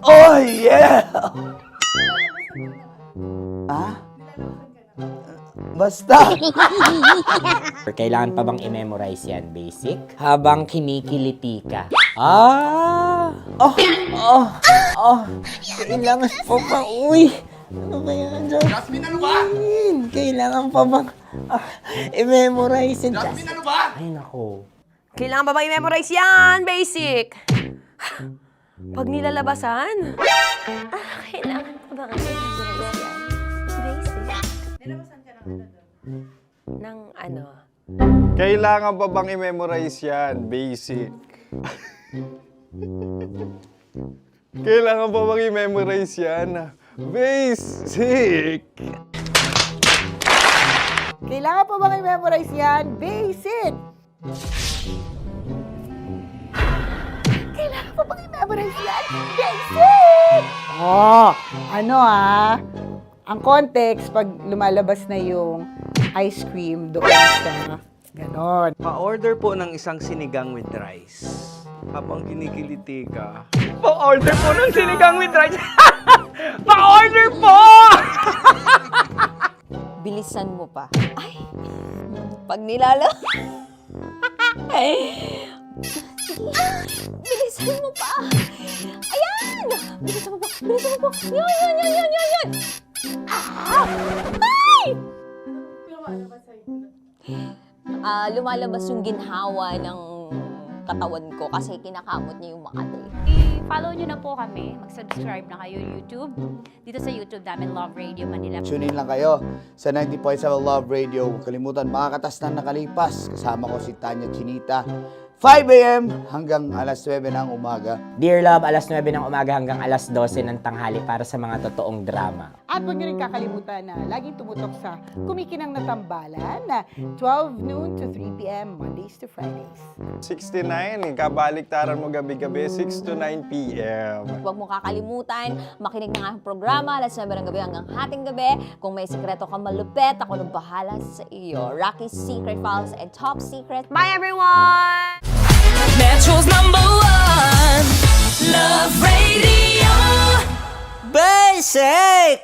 Oh yeah! Basta! Kailangan pa bang i-memorize yan, basic? Habang kinikiliti ka. Kailangan pa ba? Uy! Ano ba yan, Jasmine, ano ba? Kailangan pa bang i-memorize yan? Jasmine, ano ba? Ay, nako. Kailangan ba i-memorize yan? Basic! Pag nilalabasan? Kailangan ba i-memorize yan? Basic? Nilalabasan ka ng ano? Kailangan pa bang i-memorize yan? Basic. Kailangan pa bang i-memorize yan? Basic! Kailangan pa bang i-memorize yan? Basic! Kailangan pa bang i-memorize yan? Basic! Ang context, pag lumalabas na yung ice cream doon sa ganon. Pa-order po ng isang sinigang with rice. Habang kinikiliti ka. Pa-order po ng sinigang with rice! Pa-order po! Bilisan mo pa. Ay! Pag nilala... Bilisan mo pa! Ayan! Bilisan mo pa! Bilisan mo pa! Yan! Ay! Lumalabas yung ginhawa ng katawan ko kasi kinakamot niya yung Makati. I-follow nyo na po kami. Mag-subscribe na kayo YouTube. Dito sa YouTube namin, Love Radio Manila. Tune in lang kayo sa 90.7 Love Radio. Huwag kalimutan, makakatas na nakalipas. Kasama ko si Tanya Chinita. 5 a.m. hanggang alas 9 ng umaga. Dear Love, alas 9 ng umaga hanggang alas 12 ng tanghali para sa mga totoong drama. At huwag niyo rin kakalimutan na laging tumutok sa Kumikinang na Tambalan na 12 noon to 3 p.m. Mondays to Fridays. 69, kabaliktaran mo gabi-gabi, 6 to 9 p.m. Huwag mo kakalimutan, makinig ng aking programa, alas 9 ng gabi hanggang hating gabi. Kung may sikreto kang malupet, ako nang bahala sa iyo. Rocky's Secret Files and Top Secret. Bye everyone! Metro's #1 Love Radio. Basic!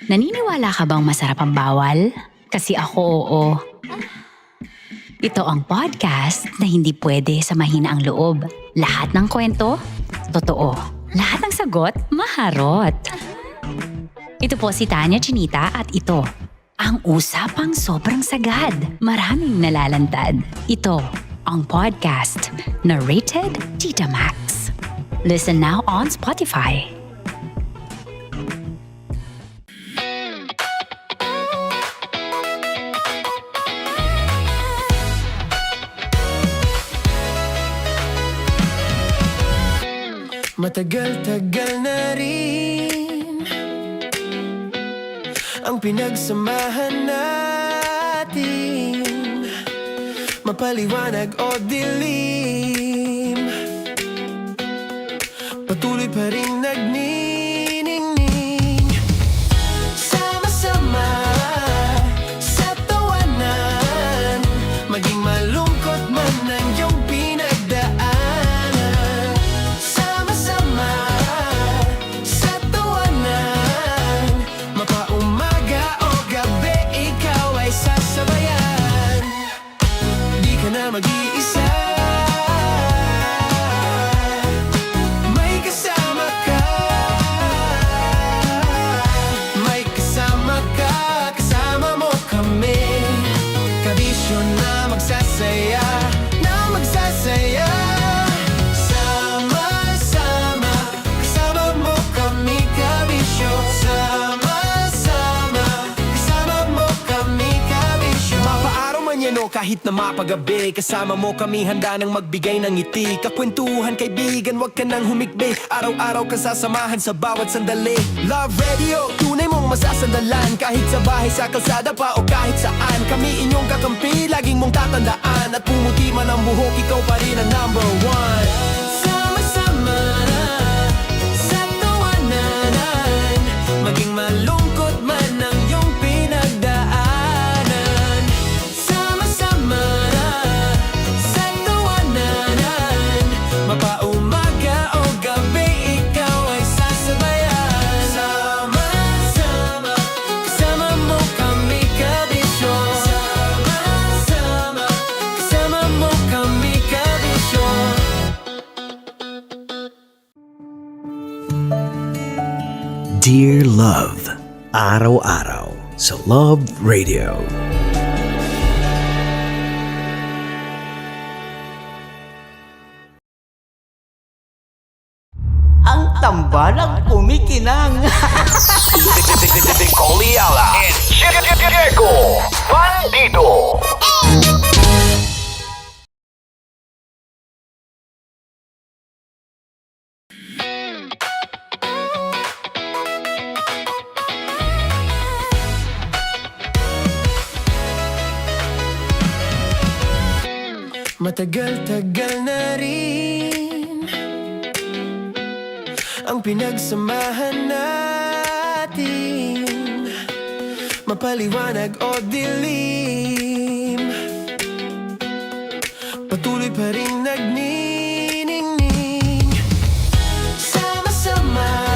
Naniniwala ka bang masarap ang bawal? Kasi ako oo. Ito ang podcast na hindi pwede sa mahina ang loob. Lahat ng kwento, totoo. Lahat ng sagot, maharot. Ito po si Tanya Chinita at ito, ang usapang sobrang sagad. Maraming nalalantad. Ito, ang podcast na rated Tita Max. Listen now on Spotify. Matagal-tagal na rin ang pinagsamahan natin, mapaliwanag o dilim, patuloy pa rin nagniningning. Sama-sama sa tawanan, maging malungkot man ang iyong pinagdaanan. Sama-sama kahit na mapagabi. Kasama mo kami handa nang magbigay ng ngiti. Kakwentuhan kaibigan, wag ka nang humikbi. Araw-araw ka sasamahan sa bawat sandali. Love Radio, tunay mong masasandalan. Kahit sa bahay, sa kalsada pa o kahit saan. Kami inyong kakampi, laging mong tatandaan. At pumuti man ang buhok, ikaw pa rin ang number one. Sama-sama na sa tawanan, maging malungkot man ang iyong pinagdaanan. Sama-sama na sa tawanan, mapaumaga o gabi, ikaw ay sasabayan. Sama-sama, kasama mo kami kabisyo. Sama-sama, kasama mo kami kabisyo. Dear Love, araw-araw sa Love Radio. Ang tambalang kumikinang. Coliala and Diego Bandido. Matagal-tagal na rin ang pinagsamahan natin, mapaliwanag o dilim, patuloy pa rin nagniningning. Sama-sama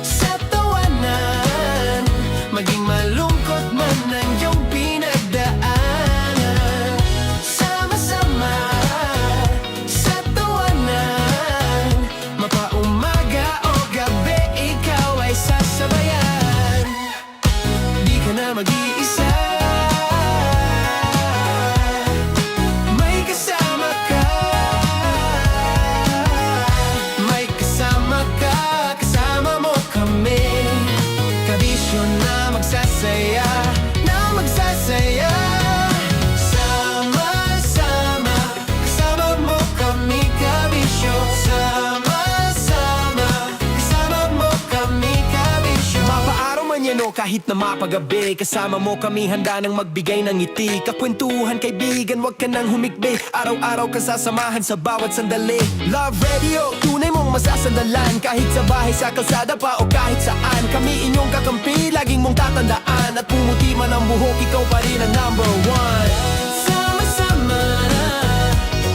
sa tawanan, maging malungkot man ang iyong pinagdaanan. Sama-sama sa tawanan, mapaumaga o gabi, ikaw ay sasabayan. Di ka na mag-iisa, may kasama ka. May kasama ka, kasama mo kami. Kabisyo na magsasaya, na magsasaya. Sama-sama, kasama mo kami kabisyo. Sama-sama, kasama mo kami kabisyo. Mapaaraw man yan o kahit na mapagabi, kasama mo kami handa nang magbigay ng ngiti. Kakwentuhan kaibigan, wag ka nang humikbi. Araw-araw ka sasamahan sa bawat sandali. Love Radio, tunay mong masasandalan. Kahit sa bahay, sa kalsada pa o kahit saan. Kami inyong kakampi, laging mong tatandaan. At pumuti man ang buhok, ikaw pa rin ang number one. Sama-sama na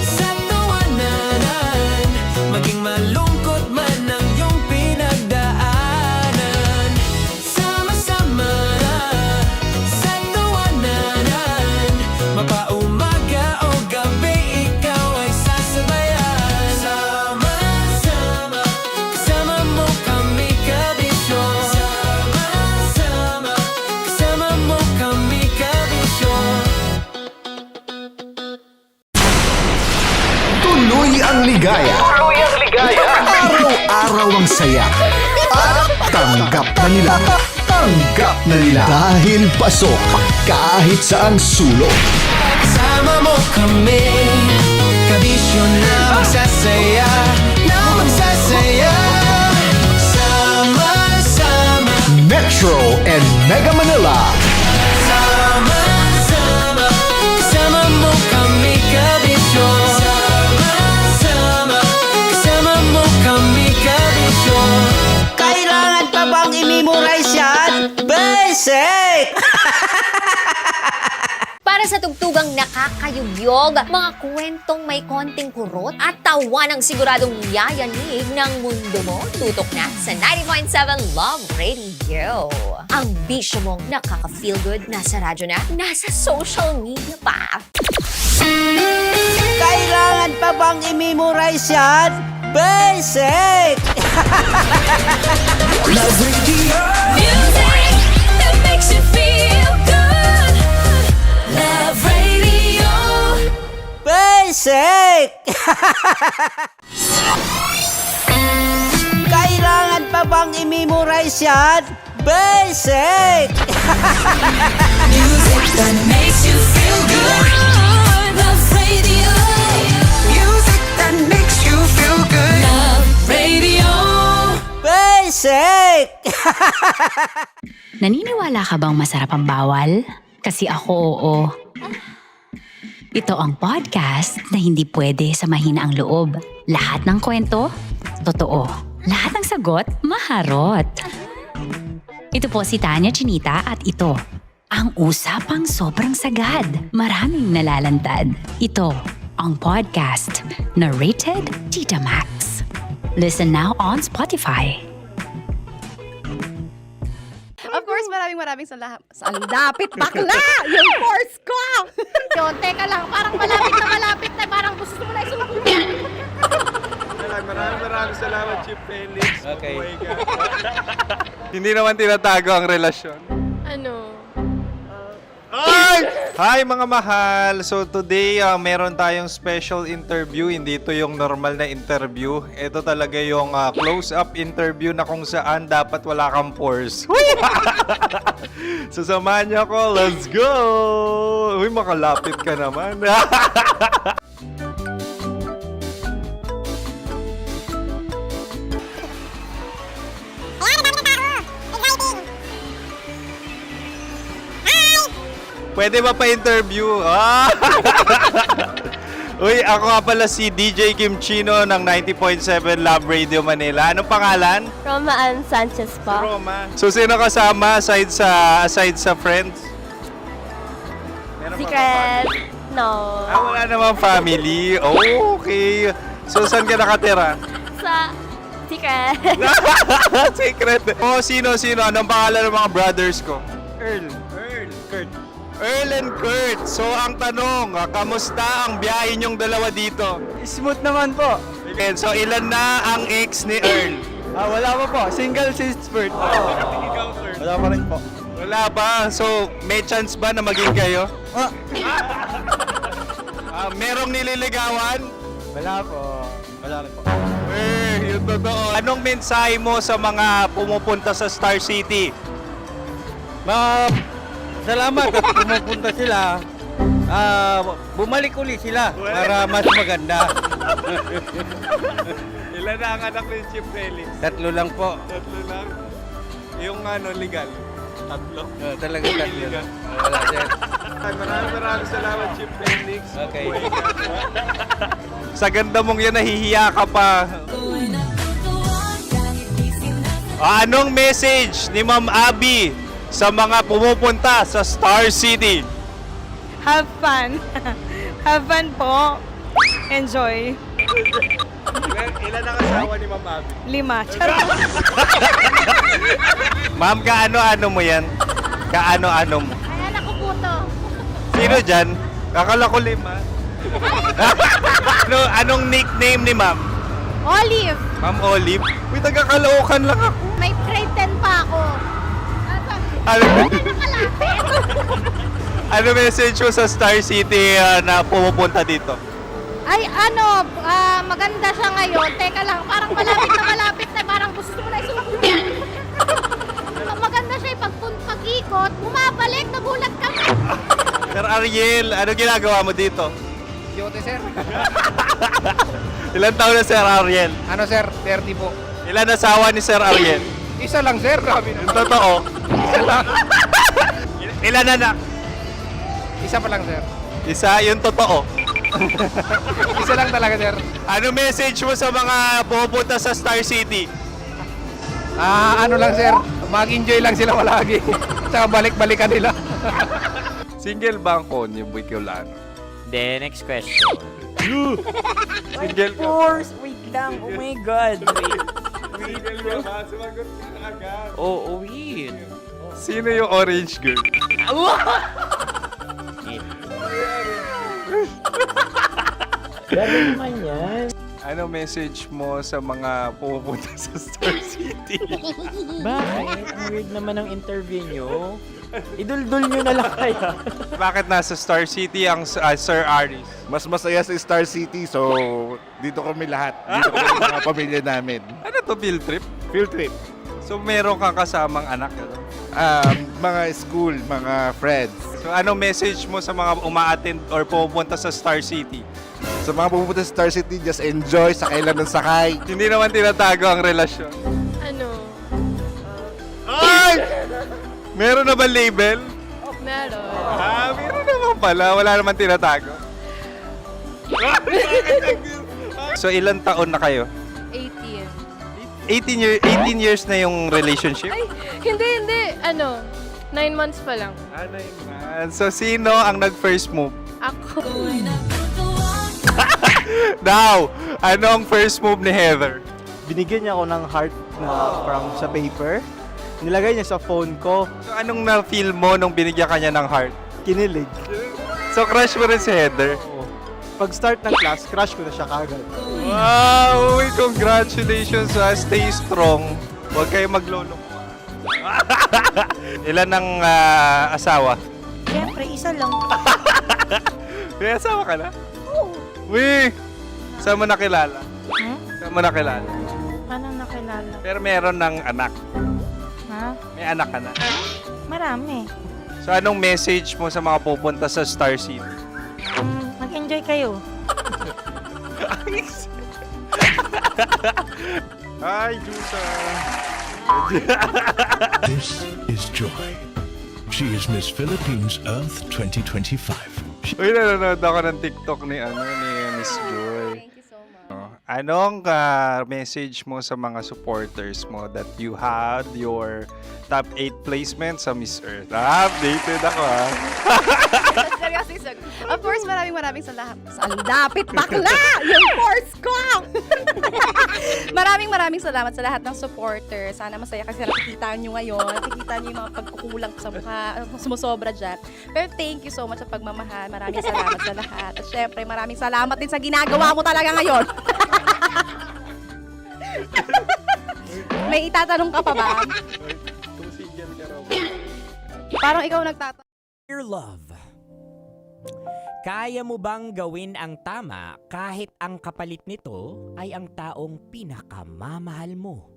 sa tawanan, maging malungkot man ang iyong pinagdaanan. Sama-sama na sa tawanan, mapaumaga o gabi, ikaw ay sasabayan. Sama-sama, kasama mo kami kabisyo. Sama-sama, kasama mo kami kabisyo. Tuloy ang ligaya. Tuloy ang ligaya. Araw-araw ang saya. At tanggap na nila. Tanggap na nila. Dahil pasok kahit saang sulok. Kasama mo kami, kabisyo na magsasaya, na magsasaya. Sama-sama, Metro and Mega Manila. sama-sama, kasama mo kami kabisyo. Sama-sama, kasama mo kami kabisyo. Kailangan pa bang i-memorize yan? Basic! Para sa tugtugang nakakayugyog, mga kwentong may konting kurot at tawa ng siguradong yayanig ng mundo mo, tutok na sa 90.7 Love Radio. Ang bisyo mong nakaka-feel good, nasa radyo na, nasa social media pa. Kailangan pa bang i-memorize yan? Basic! Love Radio. Music that makes you feel good. Love Radio. Basic! Kailangan pa bang i-memorize yan? Basic! Music that makes you feel good. Basic! Naniniwala ka bang masarap ang bawal? Kasi ako oo. Ito ang podcast na hindi pwede sa mahina ang loob. Lahat ng kwento, totoo. Lahat ng sagot, maharot. Ito po si Tanya Chinita at ito, ang usapang sobrang sagad. Maraming nalalantad. Ito, ang podcast na Rated Tita Max. Listen now on Spotify. Of course, maraming salamat. Ang lapit bakla! Yung course ko! Yun, teka lang, parang malapit na, parang gusto mo na isulat. Maraming salamat, Chief Felix. Okay. Oh my God. Hindi naman tinatago ang relasyon. Ano? Hi mga mahal! So today, meron tayong special interview. Hindi ito yung normal na interview. Ito talaga yung close-up interview na kung saan dapat wala kang pores. So samahan niyo ako. Let's go! Uy, makalapit ka naman. Pwede ba pa-interview? Uy, ako nga pala si DJ Kim Chino ng 90.7 Love Radio Manila. Anong pangalan? Roma Ann Sanchez po. Roma. So, sino kasama aside sa friends? Meron pa ba Secret. family? No. Wala namang family. Oh, okay. So, saan ka nakatira? Sa secret. Secret. Oh, sino? Anong pangalan ng mga brothers ko? Earl and Kurt. So, ang tanong, kamusta ang biyahe niyong dalawa dito? Smooth naman po. Okay, so ilan na ang ex ni Earl? Wala pa po. Single since birth. Wala pa rin po. Wala ba? So, may chance ba na maging kayo? Merong nililigawan? Wala po. Wala rin po. Yung totoo. Anong mensahe mo sa mga pumupunta sa Star City? Salamat at pumupunta sila. Bumalik uli sila para mas maganda. Ilan na ang anak ni Chief Felix? 3 lang po. 3 lang? Yung legal? 3? Talaga 3 lang. Wala sir. Maraming salamat, Chief Felix. Okay. Oh my God. Sa ganda mong yan, nahihiya ka pa. Anong message ni Ma'am Abby sa mga pumupunta sa Star City? Have fun. Have fun po. Enjoy. Ilan ang asawa ni Ma'am Abby? 5. Charot. Ma'am, kaano-ano mo yan? Kaano-ano mo? Ay, anak ko po to. Sino dyan? Kakala ko 5. Anong nickname ni Ma'am? Olive. Ma'am Olive? Uy, taga-Caloocan lang ako. May grade 10 pa ako. Ano message mo sa Star City na pumupunta dito? Ay, maganda siya ngayon. Teka lang, parang malapit na, parang gusto mo na isulat. Maganda siya pag-ikot, bumabalik, nagulat ka. Sir Ariel, ano ginagawa mo dito? Yote, sir. Ilan taon na Sir Ariel? Ano, sir? 30 po. Ilan asawa ni Sir Ariel? Isa lang, sir. Grabe na. Yung totoo? Isa lang. Ilan anak? Isa pa lang, sir. Isa, yung totoo. Isa lang talaga, sir. Ano message mo sa mga pumupunta sa Star City? Ano lang, sir. Mag-enjoy lang sila palagi. Tsaka balik-balikan nila. Single ba ang Konyo, Boy Kiolano? Then, next question. Single Of course! Wait lang. Oh my God. Wait. Sumagot ka na agad. Oh, wait. Sino yung orange girl? Grabe naman yan. Ano message mo sa mga pumupunta sa Star City? Bakit? Ang weird naman ang interview nyo. Iduldul nyo na lang kaya. Bakit nasa Star City ang Sir Aris? Mas masaya sa Star City, so dito kami lahat. Dito kami mga pamilya namin. Ano to, field trip? Field trip. So meron kang kasamang anak? Mga school, mga friends. So anong message mo sa mga uma-attend or pumupunta sa Star City? Sa mga pupunta sa Star City, just enjoy, sakay lang ng sakay. Hindi naman tinatago ang relasyon. Ano? Meron na ba label? Meron. Meron naman pala. Wala naman tinatago. So, ilang taon na kayo? 18. 18 years na yung relationship? Ay, hindi. 9 months pa lang. 9 months. So, sino ang nag-first move? Ako. Now, ano ang first move ni Heather? Binigyan niya ako ng heart na from sa paper. Nilagay niya sa phone ko. So, anong na-feel mo nung binigyan ka niya ng heart? Kinilig. So, crush mo rin si Heather? Pag-start ng class, crush ko na siya kagad. Wow! Uy, congratulations ha. Stay strong. Huwag kayo maglolo. Ilan ang asawa? Siyempre, isa lang. May asawa ka na? Oo. Uy! Saan mo nakilala? Saan mo nakilala? Paano nakilala? Pero meron ng anak. Ha? May anak ka na. Marami. So, anong message mo sa mga pupunta sa Star City? Mag-enjoy kayo. Hi, Jusa! This is Joy. She is Miss Philippines Earth 2025. Uy, nanonood ako ng TikTok ni Miss Joy. Thank you so much. Anong message mo sa mga supporters mo that you had your top 8 placement sa Miss Earth? Updated ako Of course, maraming salamat. Lapit bakla! Yung course ko! maraming salamat sa lahat ng supporters. Sana masaya kasi nakikita nyo ngayon. Nakikita nyo yung mga pagkukulang sa mukha. Sumusobra dyan. Pero thank you so much sa pagmamahal. Maraming salamat sa lahat. At syempre, maraming salamat din sa ginagawa mo talaga ngayon. May itatanong ka pa ba? Parang ikaw nagtatanong. Dear love, kaya mo bang gawin ang tama kahit ang kapalit nito ay ang taong pinakamamahal mo?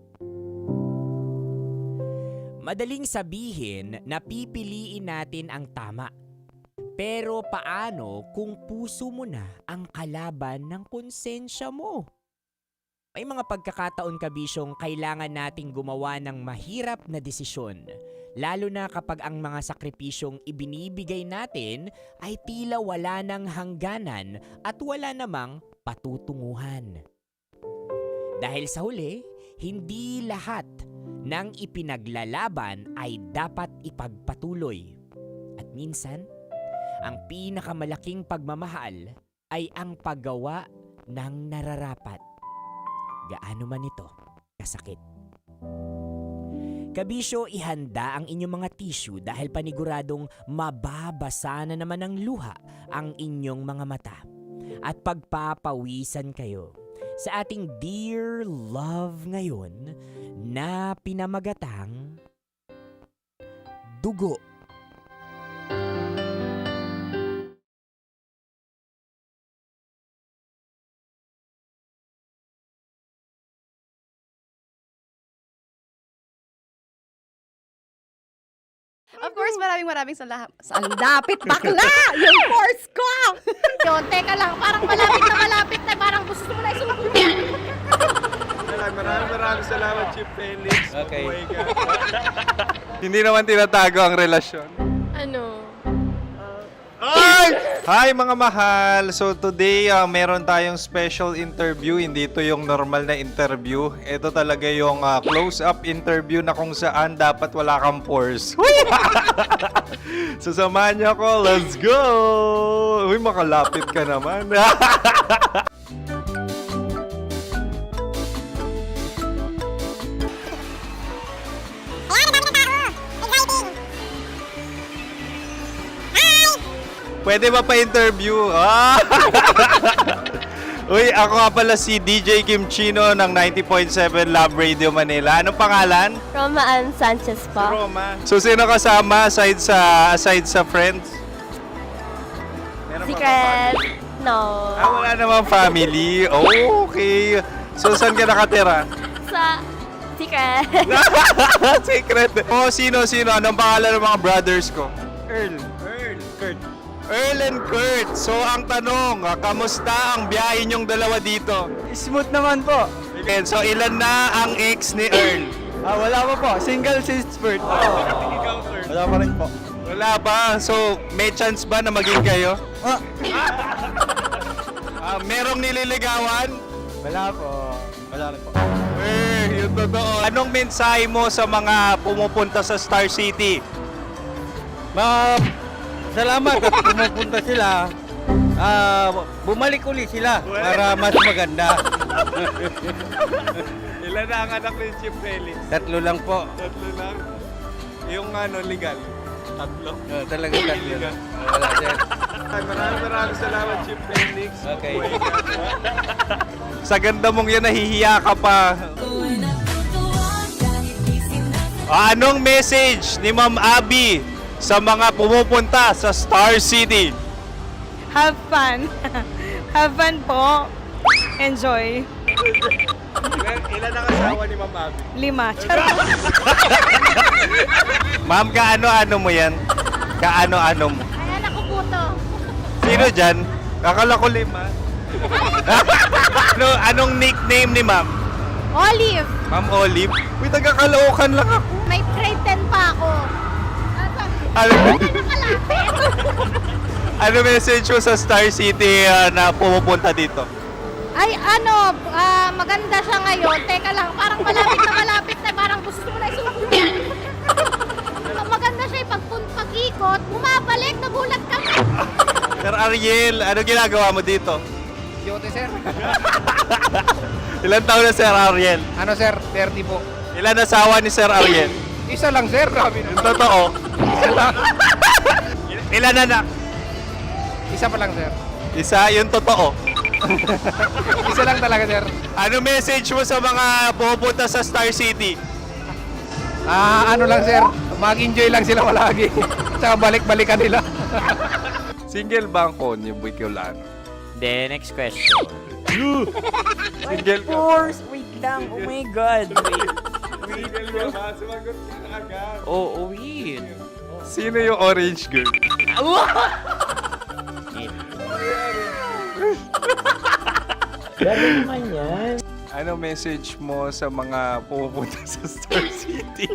Madaling sabihin na pipiliin natin ang tama. Pero paano kung puso mo na ang kalaban ng konsensya mo? May mga pagkakataon kabisyong kailangan nating gumawa ng mahirap na desisyon. Lalo na kapag ang mga sakripisyong ibinibigay natin ay tila wala ng hangganan at wala namang patutunguhan. Dahil sa huli, hindi lahat ng ipinaglalaban ay dapat ipagpatuloy. At minsan, ang pinakamalaking pagmamahal ay ang paggawa ng nararapat. Gaano man ito kasakit. Kabisyo, ihanda ang inyong mga tissue dahil paniguradong mababasa na naman ng luha ang inyong mga mata. At pagpapawisan kayo sa ating dear love ngayon na pinamagatang dugo. Of course, maraming salamat. Lapit bakla! Yung course ko! Yun, teka lang. Parang malapit na. Parang gusto mo na isumpin. Maraming salamat, Chief Felix. Okay. Hindi naman tinatago ang relasyon. Ano? Hi mga mahal! So today, meron tayong special interview. Hindi ito yung normal na interview. Ito talaga yung close-up interview na kung saan dapat wala kang pores. So samahan niyo ako. Let's go! Uy, makalapit ka naman. Pwede ba pa-interview? Uy, ako nga pala si DJ Kim Chino ng 90.7 Love Radio Manila. Anong pangalan? Roma Ann Sanchez po. Roma. So, sino kasama aside sa friends? Meron ba Secret. No. wala namang family. Oh, okay. So, saan ka nakatira? Sa Secret. Secret. Oh, sino? Anong pangalan ng mga brothers ko? Earl. Kurt. Earl and Kurt. So, ang tanong, kamusta ang biyahe niyong dalawa dito? Smooth naman po. Okay, so, ilan na ang ex ni Earl? Wala pa po. Single since birth. Wala pa rin po. Wala ba? So, may chance ba na maging kayo? Merong nililigawan? Wala po. Wala rin po. Yun totoo. Anong mensahe mo sa mga pumupunta sa Star City? Salamat at pumupunta sila. Bumalik uli sila para mas maganda. Ilan na ang anak ni Chief Felix? 3 lang po. 3 lang? Yung legal? 3? Talaga 3. Wala sir. Maraming salamat, Chief Felix. Okay. Sa ganda mong yan, nahihiya ka pa. Anong message ni Ma'am Abby sa mga pumupunta sa Star City? Have fun. Have fun po. Enjoy. Ilan ang asawa ni Ma'am Abby? 5. Charot. Ma'am, kaano-ano mo yan? Kaano-ano mo? Ay, anak ko po to. Sino dyan? Akala ko 5. Anong nickname ni Ma'am? Olive. Ma'am Olive? Uy, taga-Caloocan lang ako. May grade 10 pa ako. Ano message mo sa Star City na pumupunta dito? Ay, maganda siya ngayon. Teka lang, parang malapit na, parang gusto mo na isuot. Maganda siya pag-ikot, bumabalik, nagulat ka. Sir Ariel, ano ginagawa mo dito? Yote, sir. Ilan taon na Sir Ariel? Ano, sir? 30 po. Ilan asawa ni Sir Ariel? Isa lang, sir. Grabe Yung totoo? Isa lang. Ilan anak? Isa pa lang, sir. Isa, yung totoo. Isa lang talaga, sir. Ano message mo sa mga pumupunta sa Star City? Ano lang, sir. Mag-enjoy lang sila palagi. Tsaka balik-balikan nila. Single ba ang konyo, Bicolano? Then, next question. Single Of course! Wait lang. Oh my God. Wait. Single ba? Sumagot ka na agad. Oh, wait. Sino yung orange girl? Grabe naman yan. Ano message mo sa mga pumupunta sa Star City?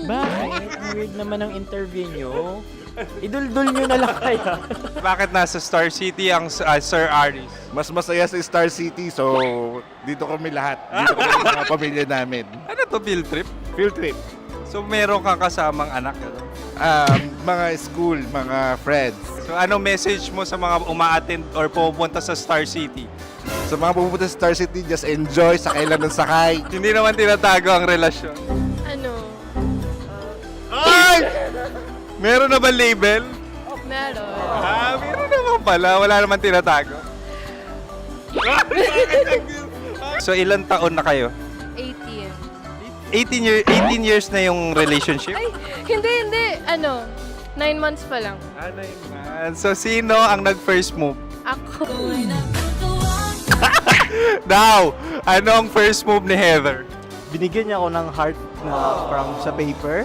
Bakit? Ang weird naman ang interview nyo. Idul-dul nyo na lang kaya. Bakit nasa Star City ang Sir Aris? Mas masaya sa Star City, so dito kami lahat. Dito kami mga pamilya namin. Ano to, field trip? Field trip. So meron kang kasamang anak? Ano? Mga school, mga friends. So ano message mo sa mga uma-attend or pupunta sa Star City? Sa mga pupunta sa Star City, just enjoy, sakay lang ng sakay. Hindi naman tinatago ang relasyon. Ano? Ay! Meron na ba label? Meron. Meron naman pala. Wala naman tinatago. So ilan taon na kayo? 18. 18 years na yung relationship? Ay, hindi. 9 months pa lang. 9 months. So sino ang nag-first move? Ako. Now, anong first move ni Heather? Binigyan niya ako ng heart na from sa paper.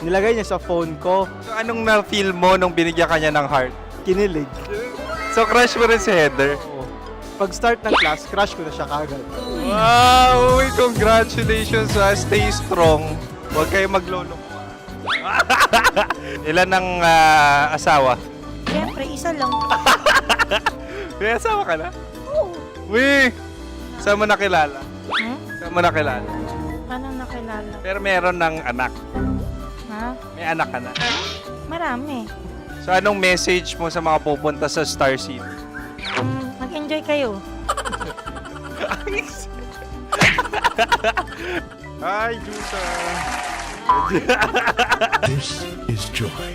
Nilagay niya sa phone ko. So anong na-feel mo nung binigyan ka niya ng heart? Kinilig. So crush mo rin si Heather? Pag start ng class, crush ko na siya kagad. Wow! Uy, congratulations! Stay strong. Huwag kayo maglolo. Ilan ang asawa? Siyempre, isa lang. May asawa ka na? Oo. Uy! Saan mo nakilala? Saan mo nakilala? Paano nakilala? Pero meron ng anak. Ha? May anak ka na. Marami. So anong message mo sa mga pupunta sa Star City? Mag-enjoy kayo. Hi, Jusa! This is Joy.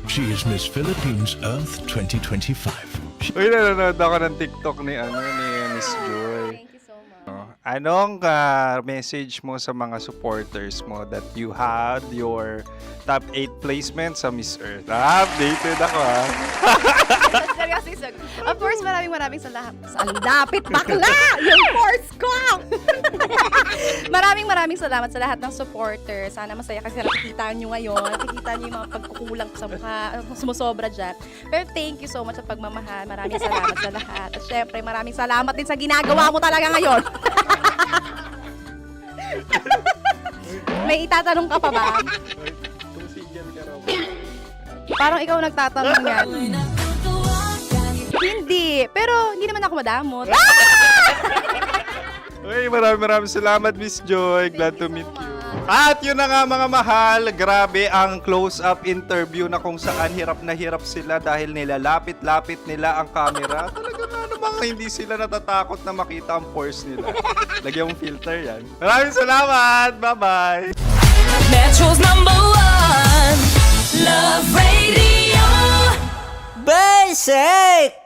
She is Miss Philippines Earth 2025. Uy, nanonood ako ng TikTok ni Miss Joy. Thank you so much. Anong message mo sa mga supporters mo that you had your top 8 placement sa Miss Earth? Updated ako Seryously, of course, maraming salamat. Lapit bakla! Yung course ko! maraming salamat sa lahat ng supporters. Sana masaya kasi nakikita nyo ngayon. Nakikita nyo yung mga pagkukulang sa mukha, sumusobra dyan. Pero thank you so much sa pagmamahal. Maraming salamat sa lahat. At syempre, maraming salamat din sa ginagawa mo talaga ngayon. May itatanong ka pa ba? Kung single ka raw Parang ikaw nagtatanong yan. Hindi. Pero hindi naman ako madamot. Uy, maraming salamat, Miss Joy. Glad to meet you. At yun na nga mga mahal, grabe ang close-up interview na kung saan hirap na hirap sila dahil nilalapit-lapit nila ang camera. Talaga nga namang hindi sila natatakot na makita ang pores nila. Lagyan mong filter yan. Maraming salamat! Bye-bye! Metro's #1 Love Radio. Basic!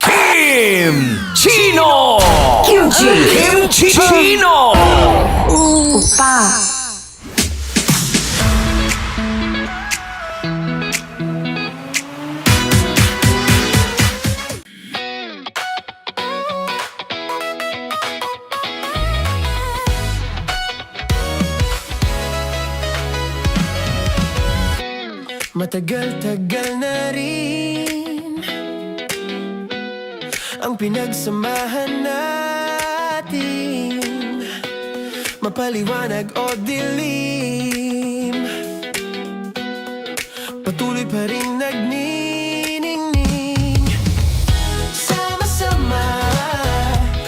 Kim Chino! Kim Chino! Upa! Matagal-tagal na rin ang pinagsamahan natin, mapaliwanag o dilim, patuloy pa rin nagniningning, sama-sama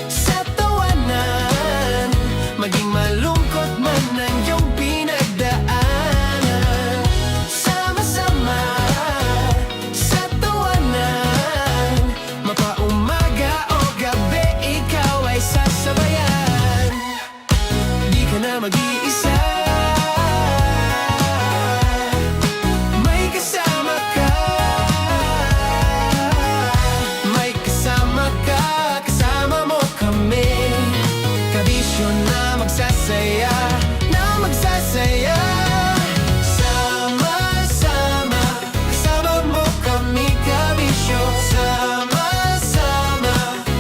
sa tawanan, maging malungkot man ang iyong pinagdaanan. Sama-sama sa tawanan, mapaumaga o gabi, ikaw ay sasabayan. Di ka na mag-iisa, may kasama ka. May kasama ka, kasama mo kami. Kabisyo na magsasaya, na magsasaya. Sama-sama, kasama mo kami, kabisyo. Sama-sama,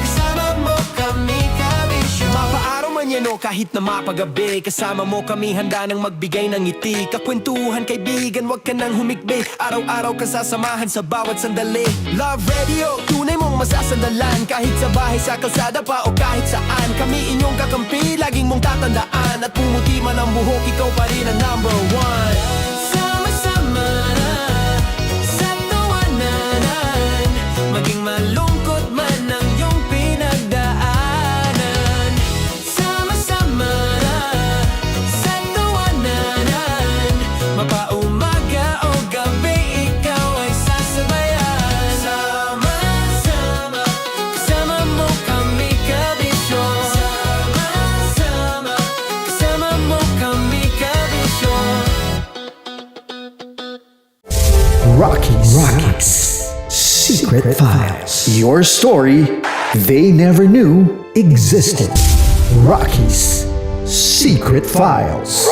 kasama mo kami, kabisyo. Mapaaraw man yan o kahit na mapagabi, kasama mo kami, handa nang magbigay ng ngiti. Kakwentuhan, kaibigan, wag ka nang humikbi. Araw-araw kasasamahan sa bawat sandali. Love Radio, tunay mong masasandalan. Kahit sa bahay, sa kalsada pa o kahit saan, kami inyong kakampi, laging mong tatandaan. At pumuti man ang buhok, ikaw pa rin ang #1. Sama-sama sa tawanan, maging malungkot man ang iyong pinagdaanan. Sama-sama sa tawanan, mapaumaga o gabi, ikaw ay sasabayan. Sama-sama, kasama mo kami, kabisyo. Sama-sama, kasama mo kami, kabisyo. Rockies. Secret Files. Your story they never knew existed. Rockies Secret Files.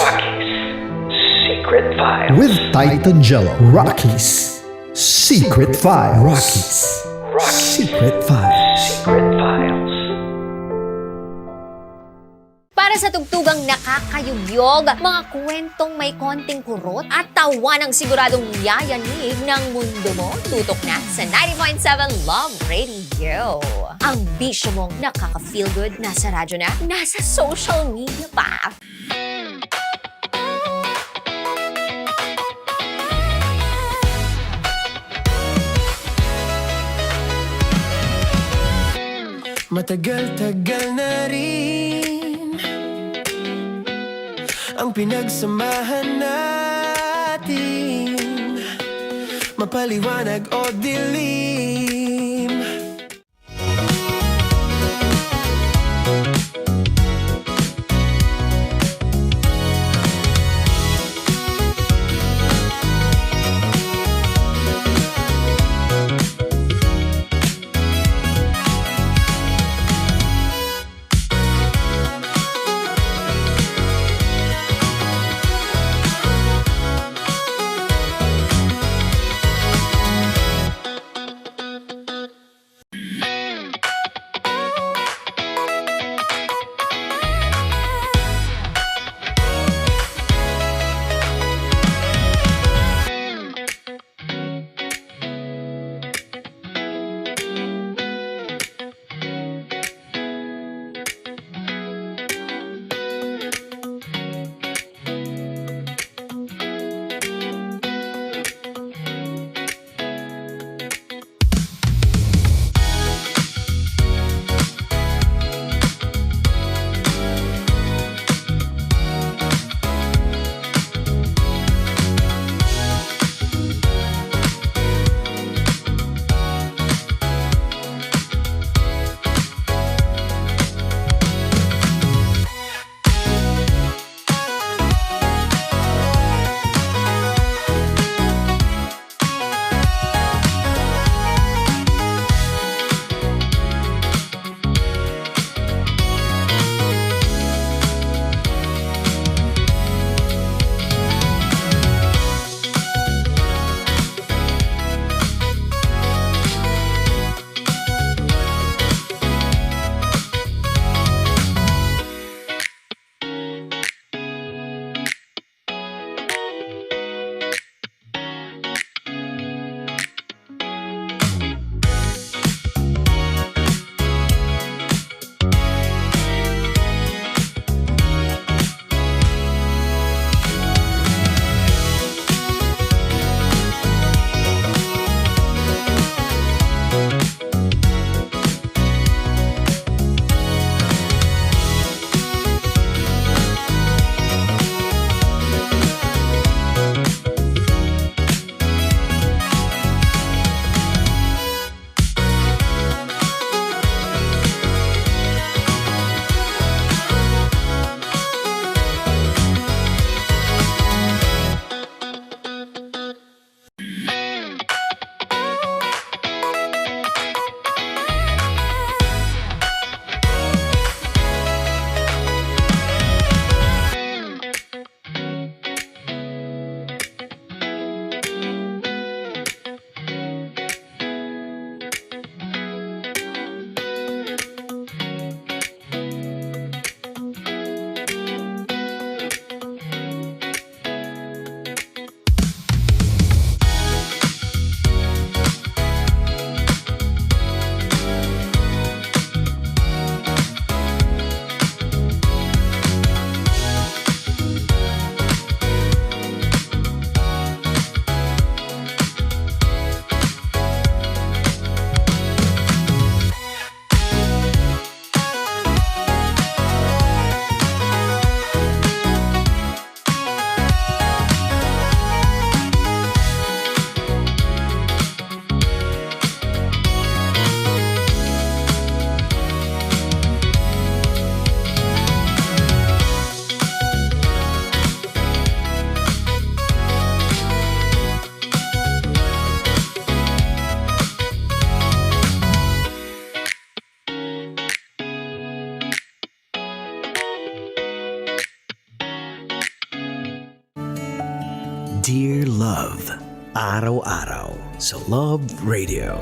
Secret Files. With Titan Jello. Rockies Secret Files. Rockies Secret Files. Secret Files. Para sa tugtugang nakakayugyog, mga kwentong may konting kurot at tawa ng siguradong yayanig ng mundo mo, tutok na sa 90.7 Love Radio. Ang bisyo mong nakaka-feel good, nasa radyo na, nasa social media pa. Matagal-tagal na rin ang pinagsamahan natin, mapaliwanag o dilim. Dear Love, araw-araw sa Love Radio.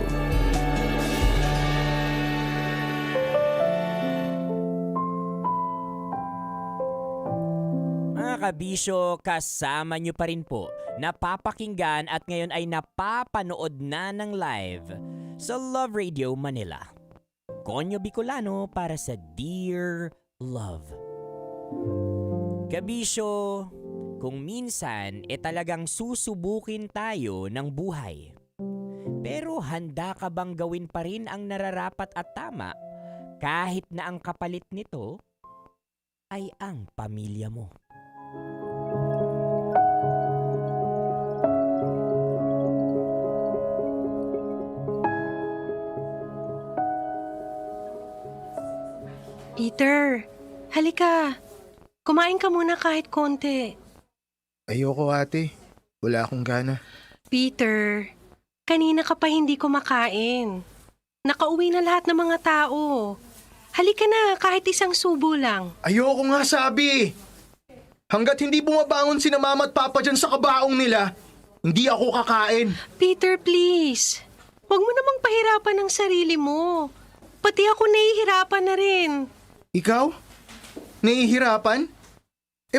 Mga kabisyo, kasama nyo pa rin po, napapakinggan at ngayon ay napapanood na ng live sa Love Radio Manila. Konyo Bicolano para sa Dear Love. Kabisyo, kung minsan talagang susubukin tayo ng buhay. Pero handa ka bang gawin pa rin ang nararapat at tama kahit na ang kapalit nito ay ang pamilya mo? Peter, halika. Kumain ka muna kahit konti. Ayoko ate. Wala akong gana. Peter, kanina ka pa hindi kumakain. Nakauwi na lahat ng mga tao. Halika na, kahit isang subo lang. Ayoko nga sabi. Hanggat hindi bumabangon si mama at papa dyan sa kabaong nila, hindi ako kakain. Peter, please. Huwag mo namang pahirapan ang sarili mo. Pati ako nahihirapan na rin. Ikaw? Nahihirapan?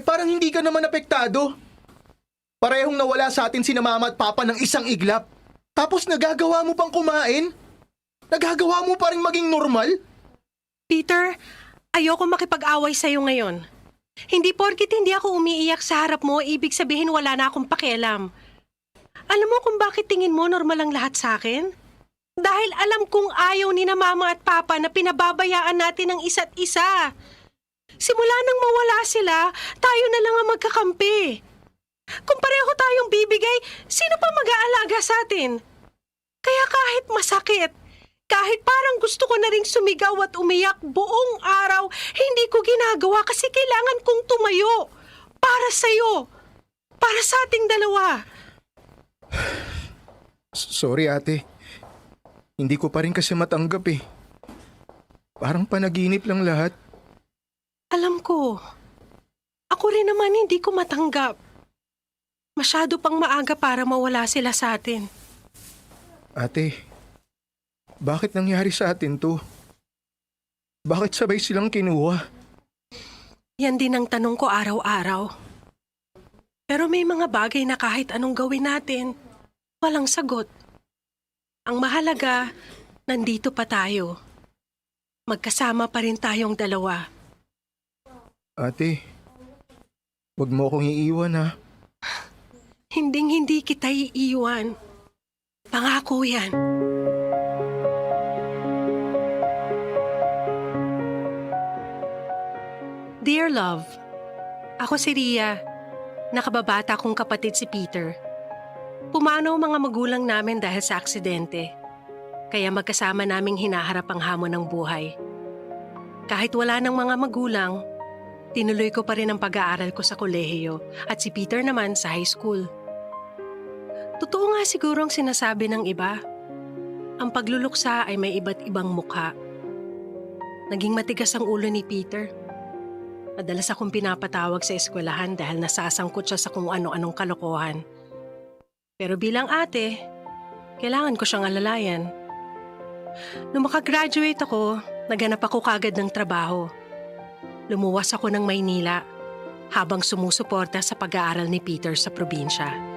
Parang hindi ka naman apektado. Parehong nawala sa atin si mama at papa ng isang iglap. Tapos nagagawa mo pang kumain? Nagagawa mo pa rin maging normal? Peter, ayoko makipag-away sa'yo ngayon. Hindi porkit hindi ako umiiyak sa harap mo, ibig sabihin wala na akong pakialam. Alam mo kung bakit tingin mo normal ang lahat sa akin? Dahil alam kong ayaw ni na mama at papa na pinababayaan natin ang isa't isa. Simula nang mawala sila, tayo na lang ang magkakampi. Kung pareho tayong bibigay, sino pa mag-aalaga sa atin? Kaya kahit masakit, kahit parang gusto ko na ring sumigaw at umiyak buong araw, hindi ko ginagawa kasi kailangan kong tumayo. Para sa'yo. Para sa ating dalawa. Sorry ate. Hindi ko pa rin kasi matanggap eh. Parang panaginip lang lahat. Alam ko. Ako rin naman hindi ko matanggap. Masyado pang maaga para mawala sila sa atin. Ate, bakit nangyari sa atin to? Bakit sabay silang kinuha? Yan din ang tanong ko araw-araw. Pero may mga bagay na kahit anong gawin natin, walang sagot. Ang mahalaga, nandito pa tayo. Magkasama pa rin tayong dalawa. Ate, wag mo akong iiwan ha. Hinding-hindi kita iiwan. Pangako yan. Dear Love, ako si Ria. Nakababata kong kapatid si Peter. Pumanaw mga magulang namin dahil sa aksidente. Kaya magkasama naming hinaharap ang hamon ng buhay. Kahit wala ng mga magulang, tinuloy ko pa rin ang pag-aaral ko sa kolehiyo at si Peter naman sa high school. Totoo nga siguro ang sinasabi ng iba. Ang pagluluksa ay may iba't ibang mukha. Naging matigas ang ulo ni Peter. Madalas akong pinapatawag sa eskwelahan dahil nasasangkot siya sa kung ano-anong kalokohan. Pero bilang ate, kailangan ko siyang alalayan. Nung makagraduate ako, naghanap ako kagad ng trabaho. Lumuwas ako ng Maynila habang sumusuporta sa pag-aaral ni Peter sa probinsya.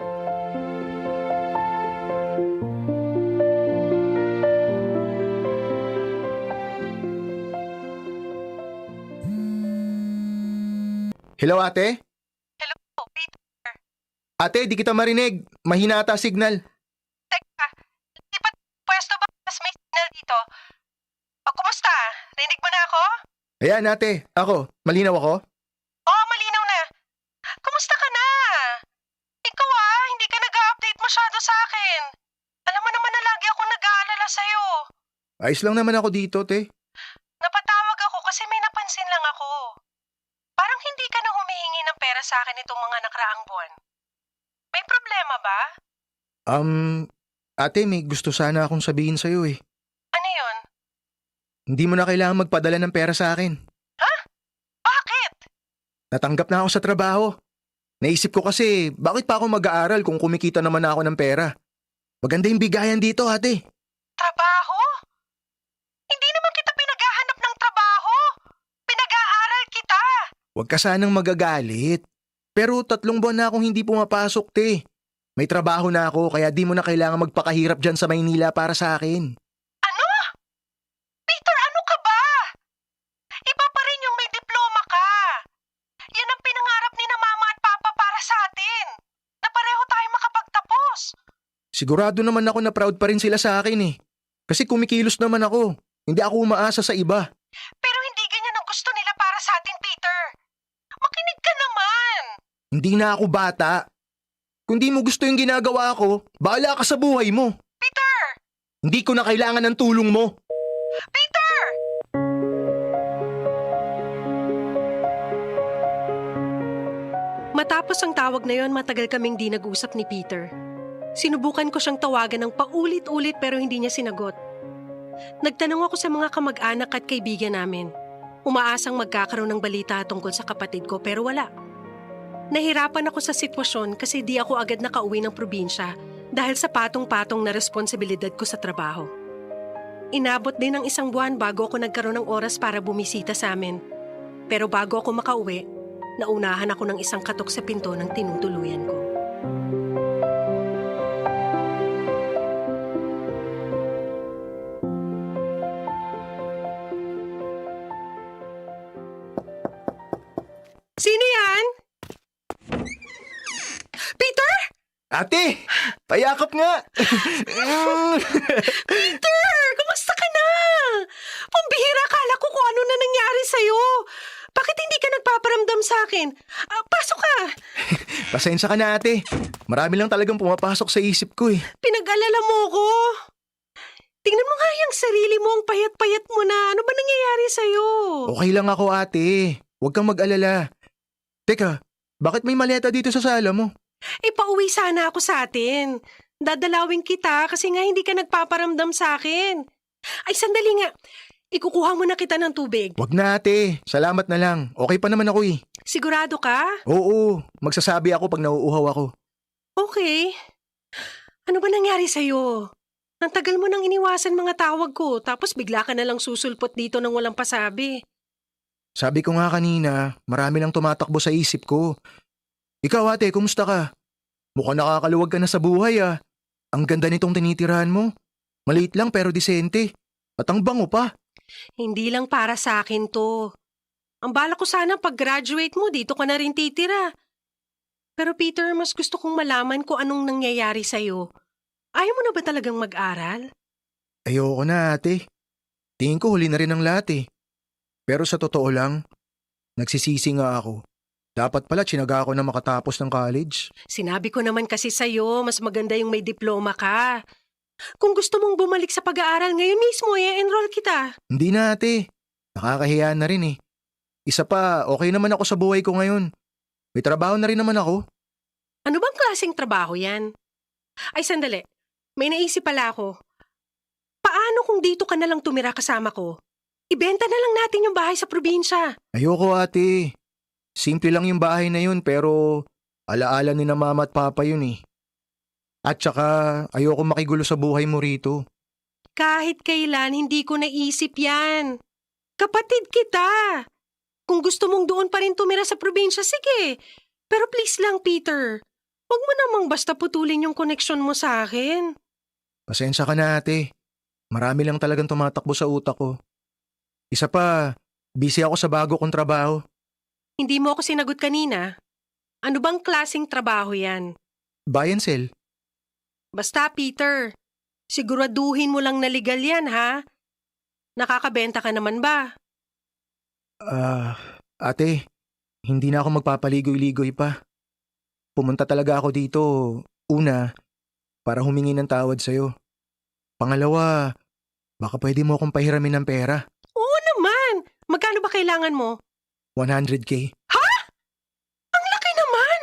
Hello ate? Hello, Peter. Ate, di kita marinig. Mahina ata signal. Teka, di ba pwesto ba mas may signal dito? O, kumusta? Rinig mo na ako? Ayan ate, ako. Malinaw ako? Oo, malinaw na. Kumusta ka na? Ikaw hindi ka nag-update masyado sa akin. Alam mo naman na lagi ako nag-aalala sa'yo. Ayos lang naman ako dito, te. Napatawag ako kasi may napansin lang ako. Parang hindi ka na humihingi ng pera sa akin itong mga nakraang buwan. May problema ba? Ate, may gusto sana akong sabihin sa'yo eh. Ano yun? Hindi mo na kailangan magpadala ng pera sa akin. Ha? Bakit? Natanggap na ako sa trabaho. Naisip ko kasi, bakit pa ako mag-aaral kung kumikita naman ako ng pera? Maganda yung bigayan dito, ate. Trabaho? Hindi naman kita pinaghahanap ng trabaho. Pinag-aaral kita. Huwag ka sanang magagalit. Pero 3 buwan na akong hindi pumapasok, te. May trabaho na ako kaya di mo na kailangan magpakahirap dyan sa Maynila para sa akin. Ano? Peter, ano ka ba? Iba pa rin yung may diploma ka. Yan ang pinangarap ni na mama at papa para sa atin. Na pareho tayo makapagtapos. Sigurado naman ako na proud pa rin sila sa akin eh. Kasi kumikilos naman ako. Hindi ako umaasa sa iba. Pero hindi ganyan ang gusto nila para sa atin, Peter. Makinig ka naman. Hindi na ako bata. Kung di mo gusto yung ginagawa ko, bahala ka sa buhay mo. Peter! Hindi ko na kailangan ng tulong mo. Peter! Matapos ang tawag na yon, matagal kaming di nag-usap ni Peter. Sinubukan ko siyang tawagan ng paulit-ulit pero hindi niya sinagot. Nagtanong ako sa mga kamag-anak at kaibigan namin. Umaasang magkakaroon ng balita tungkol sa kapatid ko pero wala. Nahirapan ako sa sitwasyon kasi di ako agad nakauwi ng probinsya dahil sa patong-patong na responsibilidad ko sa trabaho. Inabot din ng 1 buwan bago ako nagkaroon ng oras para bumisita sa amin. Pero bago ako makauwi, naunahan ako ng isang katok sa pinto ng tinutuluyan ko. Sino yan? Peter? Ate! Payakap nga! Peter! Kumusta ka na? Pambihira, akala ko kung ano na nangyari sa'yo. Bakit hindi ka nagpaparamdam sa akin? Pasok ka! Pasensya ka na, ate. Marami lang talagang pumapasok sa isip ko eh. Pinag-alala mo ko. Tingnan mo nga yung sarili mo, ang payat-payat mo na. Ano ba nangyayari sa'yo? Okay lang ako, ate. Huwag kang mag-alala. Teka, bakit may maleta dito sa sala mo? Pauwi sana ako sa atin. Dadalawin kita kasi nga hindi ka nagpaparamdam sa akin. Ay, sandali nga. Ikukuha mo na kita ng tubig. Wag na, ate. Salamat na lang. Okay pa naman ako eh. Sigurado ka? Oo, magsasabi ako pag nauuhaw ako. Okay. Ano ba nangyari sa'yo? Ang tagal mo nang iniwasan mga tawag ko, tapos bigla ka na lang susulpot dito nang walang pasabi. Sabi ko nga kanina, marami lang tumatakbo sa isip ko. Ikaw, ate, kumusta ka? Mukhang nakakaluwag ka na sa buhay ah. Ang ganda nitong tinitirahan mo. Maliit lang pero disente. At ang bango pa. Hindi lang para sa akin to. Ang bala ko sana pag-graduate mo, dito ka na rin titira. Pero Peter, mas gusto kong malaman kung anong nangyayari sa'yo. Ayaw mo na ba talagang mag-aral? Ayoko na, ate. Tingin ko huli na rin ang lahat eh. Pero sa totoo lang, nagsisisi nga ako. Dapat pala tsinaga ako na makatapos ng college. Sinabi ko naman kasi sa'yo, mas maganda yung may diploma ka. Kung gusto mong bumalik sa pag-aaral ngayon mismo, i-enroll kita. Hindi na, ate. Nakakahiya na rin eh. Isa pa, okay naman ako sa buhay ko ngayon. May trabaho na rin naman ako. Ano bang klaseng trabaho yan? Ay, sandali. May naisip pala ako. Paano kung dito ka na lang tumira kasama ko? Ibenta na lang natin yung bahay sa probinsya. Ayoko, ate. Simple lang yung bahay na yun pero alaala ni na mama at papa yun eh. At saka ayoko makigulo sa buhay mo rito. Kahit kailan, hindi ko naisip yan. Kapatid kita. Kung gusto mong doon pa rin tumira sa probinsya, sige. Pero please lang, Peter. Huwag mo namang basta putulin yung koneksyon mo sa akin. Pasensya ka na, ate. Marami lang talagang tumatakbo sa utak ko. Isa pa, busy ako sa bago kong trabaho. Hindi mo ako sinagot kanina. Ano bang klaseng trabaho yan? Buy and sell. Basta, Peter. Siguraduhin mo lang na legal yan, ha? Nakakabenta ka naman ba? Ate, hindi na ako magpapaligoy-ligoy pa. Pumunta talaga ako dito, una, para humingi ng tawad sa'yo. Pangalawa, baka pwede mo akong pahiramin ng pera. Oo naman! Magkano ba kailangan mo? 100K. Ha? Ang laki naman!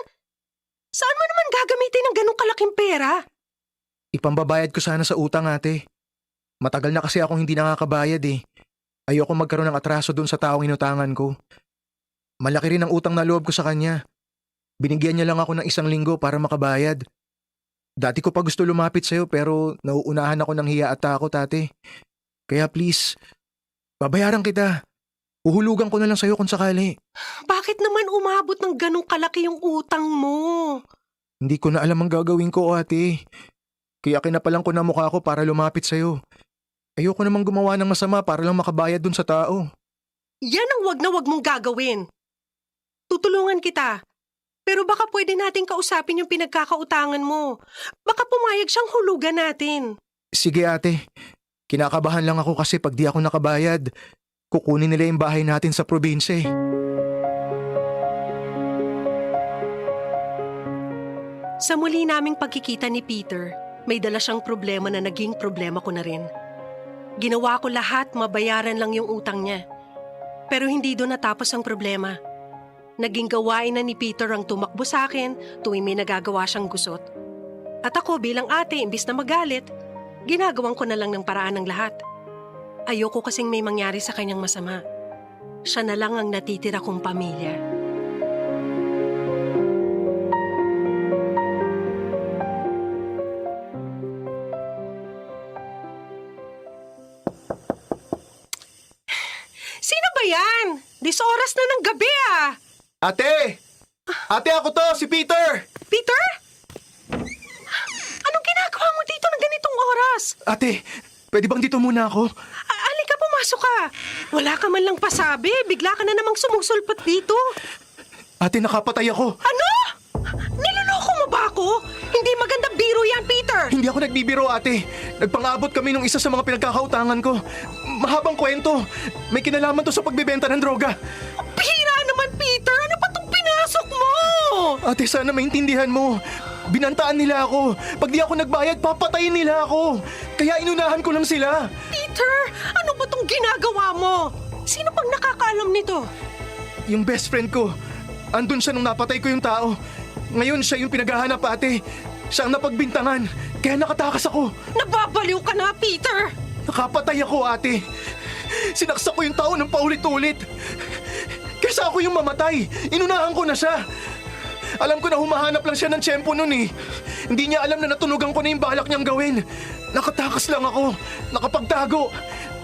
Saan mo naman gagamitin ng ganong kalaking pera? Ipambabayad ko sana sa utang, ate. Matagal na kasi akong hindi nakakabayad eh. Ayoko magkaroon ng atraso dun sa taong inutangan ko. Malaki rin ang utang na loob ko sa kanya. Binigyan niya lang ako ng 1 linggo para makabayad. Dati ko pa gusto lumapit sa'yo pero nauunahan ako ng hiya at takot, ate. Kaya please, babayaran kita. Uhulugan ko na lang sa'yo kung sakali. Bakit naman umabot ng ganong kalaki yung utang mo? Hindi ko na alam ang gagawin ko, ate. Kaya kinapalan ko na mukha ko para lumapit sa'yo. Ayoko namang gumawa ng masama para lang makabayad dun sa tao. Yan ang wag na wag mong gagawin. Tutulungan kita. Pero baka pwede nating kausapin yung pinagkakautangan mo. Baka pumayag siyang hulugan natin. Sige, ate. Kinakabahan lang ako kasi pag di ako nakabayad, kukunin nila yung bahay natin sa probinsya eh. Sa muli naming pagkikita ni Peter, may dala siyang problema na naging problema ko na rin. Ginawa ko lahat mabayaran lang yung utang niya. Pero hindi doon natapos ang problema. Naging gawain na ni Peter ang tumakbo sa akin tuwing may nagagawa siyang gusot. At ako bilang ate, imbis na magalit, ginagawan ko na lang ng paraan ng lahat. Ayoko kasing may mangyari sa kanyang masama. Siya na lang ang natitira kong pamilya. Sino ba yan? 10 oras na ng gabi ah! Ate! Ate, ako to! Si Peter! Peter? Anong ginagawa mo dito ng ganitong oras? Ate, pwede bang dito muna ako? Alika, pumasok ka. Wala ka man lang pasabi. Bigla ka na namang sumusulpat dito. Ate, nakapatay ako. Ano? Niloloko mo ba ako? Hindi magandang biro yan, Peter. Hindi ako nagbibiro, ate. Nagpangabot kami nung isa sa mga pinagkakautangan ko. Mahabang kwento. May kinalaman to sa pagbebenta ng droga. Bihira naman, Peter. Ano pa itong pinasok mo? Ate, sana maintindihan mo. Binantaan nila ako. Pag di ako nagbayad, papatayin nila ako. Kaya inunahan ko lang sila. Peter, ano ba itong ginagawa mo? Sino pang nakakaalam nito? Yung best friend ko. Andun siya nung napatay ko yung tao. Ngayon siya yung pinaghahanap, ate. Siya ang napagbintangan. Kaya nakatakas ako. Nababaliw ka na, Peter. Nakapatay ako, ate. Sinaksak ko yung tao ng paulit-ulit. Kesa ako yung mamatay. Inunahan ko na siya. Alam ko na humahanap lang siya ng tiyempo nun eh. Hindi niya alam na natunugan ko na yung balak niyang gawin. Nakatakas lang ako. Nakapagtago.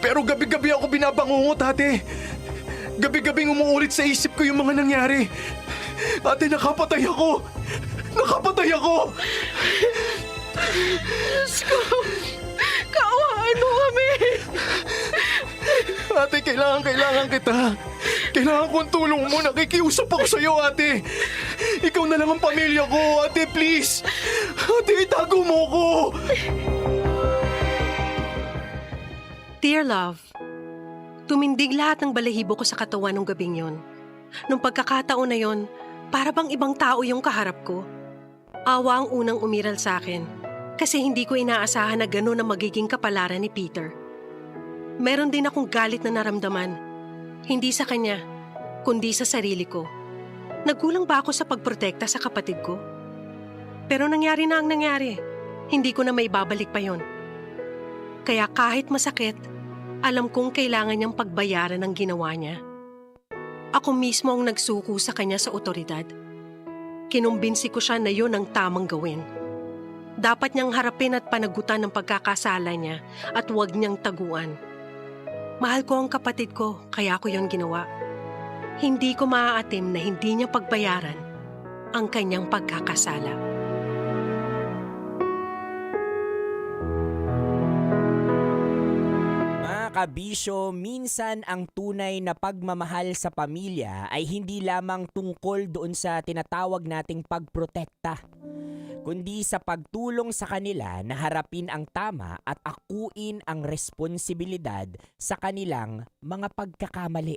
Pero gabi-gabi ako binabangungot, ate. Gabi-gabing umuulit sa isip ko yung mga nangyari. Ate, nakapatay ako. Nakapatay ako. Diyos ko. Kaawaan mo kami. Ate, kailangan kita. Kailangan ko ang tulong mo. Nakikiusap ako sa'yo, ate. Ikaw na lang ang pamilya ko, ate, please. Ate, itago mo ko. Dear love, tumindig lahat ng balahibo ko sa katawan nung gabing yon. Nung pagkakataon na yon, para bang ibang tao yung kaharap ko. Awa ang unang umiral sa akin kasi hindi ko inaasahan na gano'n ang magiging kapalaran ni Peter. Meron din akong galit na naramdaman. Hindi sa kanya, kundi sa sarili ko. Nagkulang ba ako sa pagprotekta sa kapatid ko? Pero nangyari na ang nangyari. Hindi ko na maibabalik pa yon. Kaya kahit masakit, alam kong kailangan niyang pagbayaran ang ginawa niya. Ako mismo ang nagsuko sa kanya sa otoridad. Kinumbinsi ko siya na yun ang tamang gawin. Dapat niyang harapin at panagutan ng pagkakasala niya at huwag niyang taguan. Mahal ko ang kapatid ko, kaya ko yun ginawa. Hindi ko maaatim na hindi niya pagbayaran ang kanyang pagkakasala. Kabisyo, minsan ang tunay na pagmamahal sa pamilya ay hindi lamang tungkol doon sa tinatawag nating pagprotekta, kundi sa pagtulong sa kanila na harapin ang tama at akuin ang responsibilidad sa kanilang mga pagkakamali.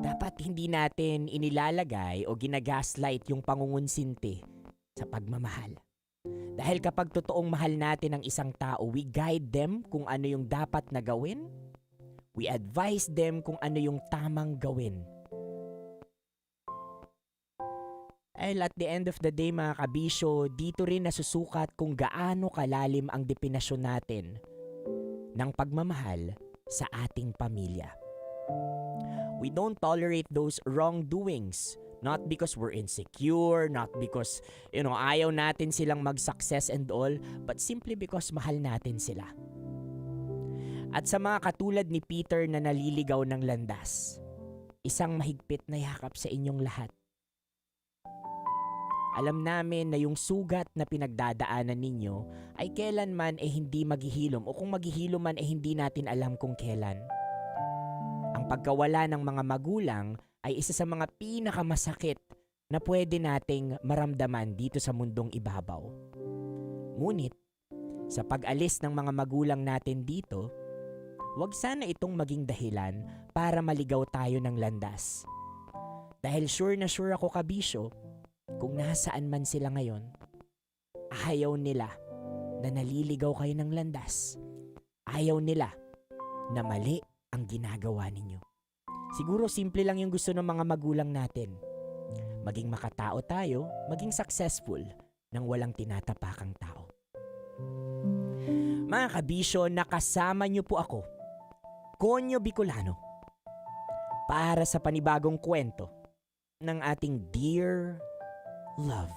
Dapat hindi natin inilalagay o ginagaslight yung pangungunsinti sa pagmamahal. Dahil kapag totoong mahal natin ang isang tao, we guide them kung ano yung dapat na gawin. We advise them kung ano yung tamang gawin. Dahil at the end of the day mga kabisyo, dito rin nasusukat kung gaano kalalim ang definasyon natin ng pagmamahal sa ating pamilya. We don't tolerate those wrongdoings Not because we're insecure, not because, ayaw natin silang mag-success and all, but simply because mahal natin sila. At sa mga katulad ni Peter na naliligaw ng landas, isang mahigpit na yakap sa inyong lahat. Alam namin na yung sugat na pinagdadaanan ninyo ay kailanman hindi maghihilom, o kung maghihilom man hindi natin alam kung kailan. Ang pagkawala ng mga magulang ay isa sa mga pinakamasakit na pwede nating maramdaman dito sa mundong ibabaw. Ngunit, sa pag-alis ng mga magulang natin dito, huwag sana itong maging dahilan para maligaw tayo ng landas. Dahil sure na sure ako, kabisyo, kung nasaan man sila ngayon, ayaw nila na naliligaw kayo ng landas. Ayaw nila na mali ang ginagawa ninyo. Siguro simple lang yung gusto ng mga magulang natin. Maging makatao tayo, maging successful nang walang tinatapakang tao. Mga kabisyo, nakasama niyo po ako, Konyo Bicolano, para sa panibagong kwento ng ating Dear Love.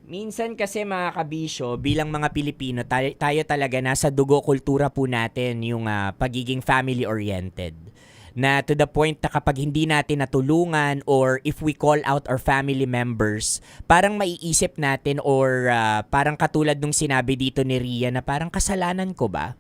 Minsan kasi mga kabisyo, bilang mga Pilipino, tayo talaga nasa dugo kultura po natin yung pagiging family-oriented. Na to the point na kapag hindi natin natulungan or if we call out our family members, parang maiisip natin or parang katulad nung sinabi dito ni Rhea na parang kasalanan ko ba?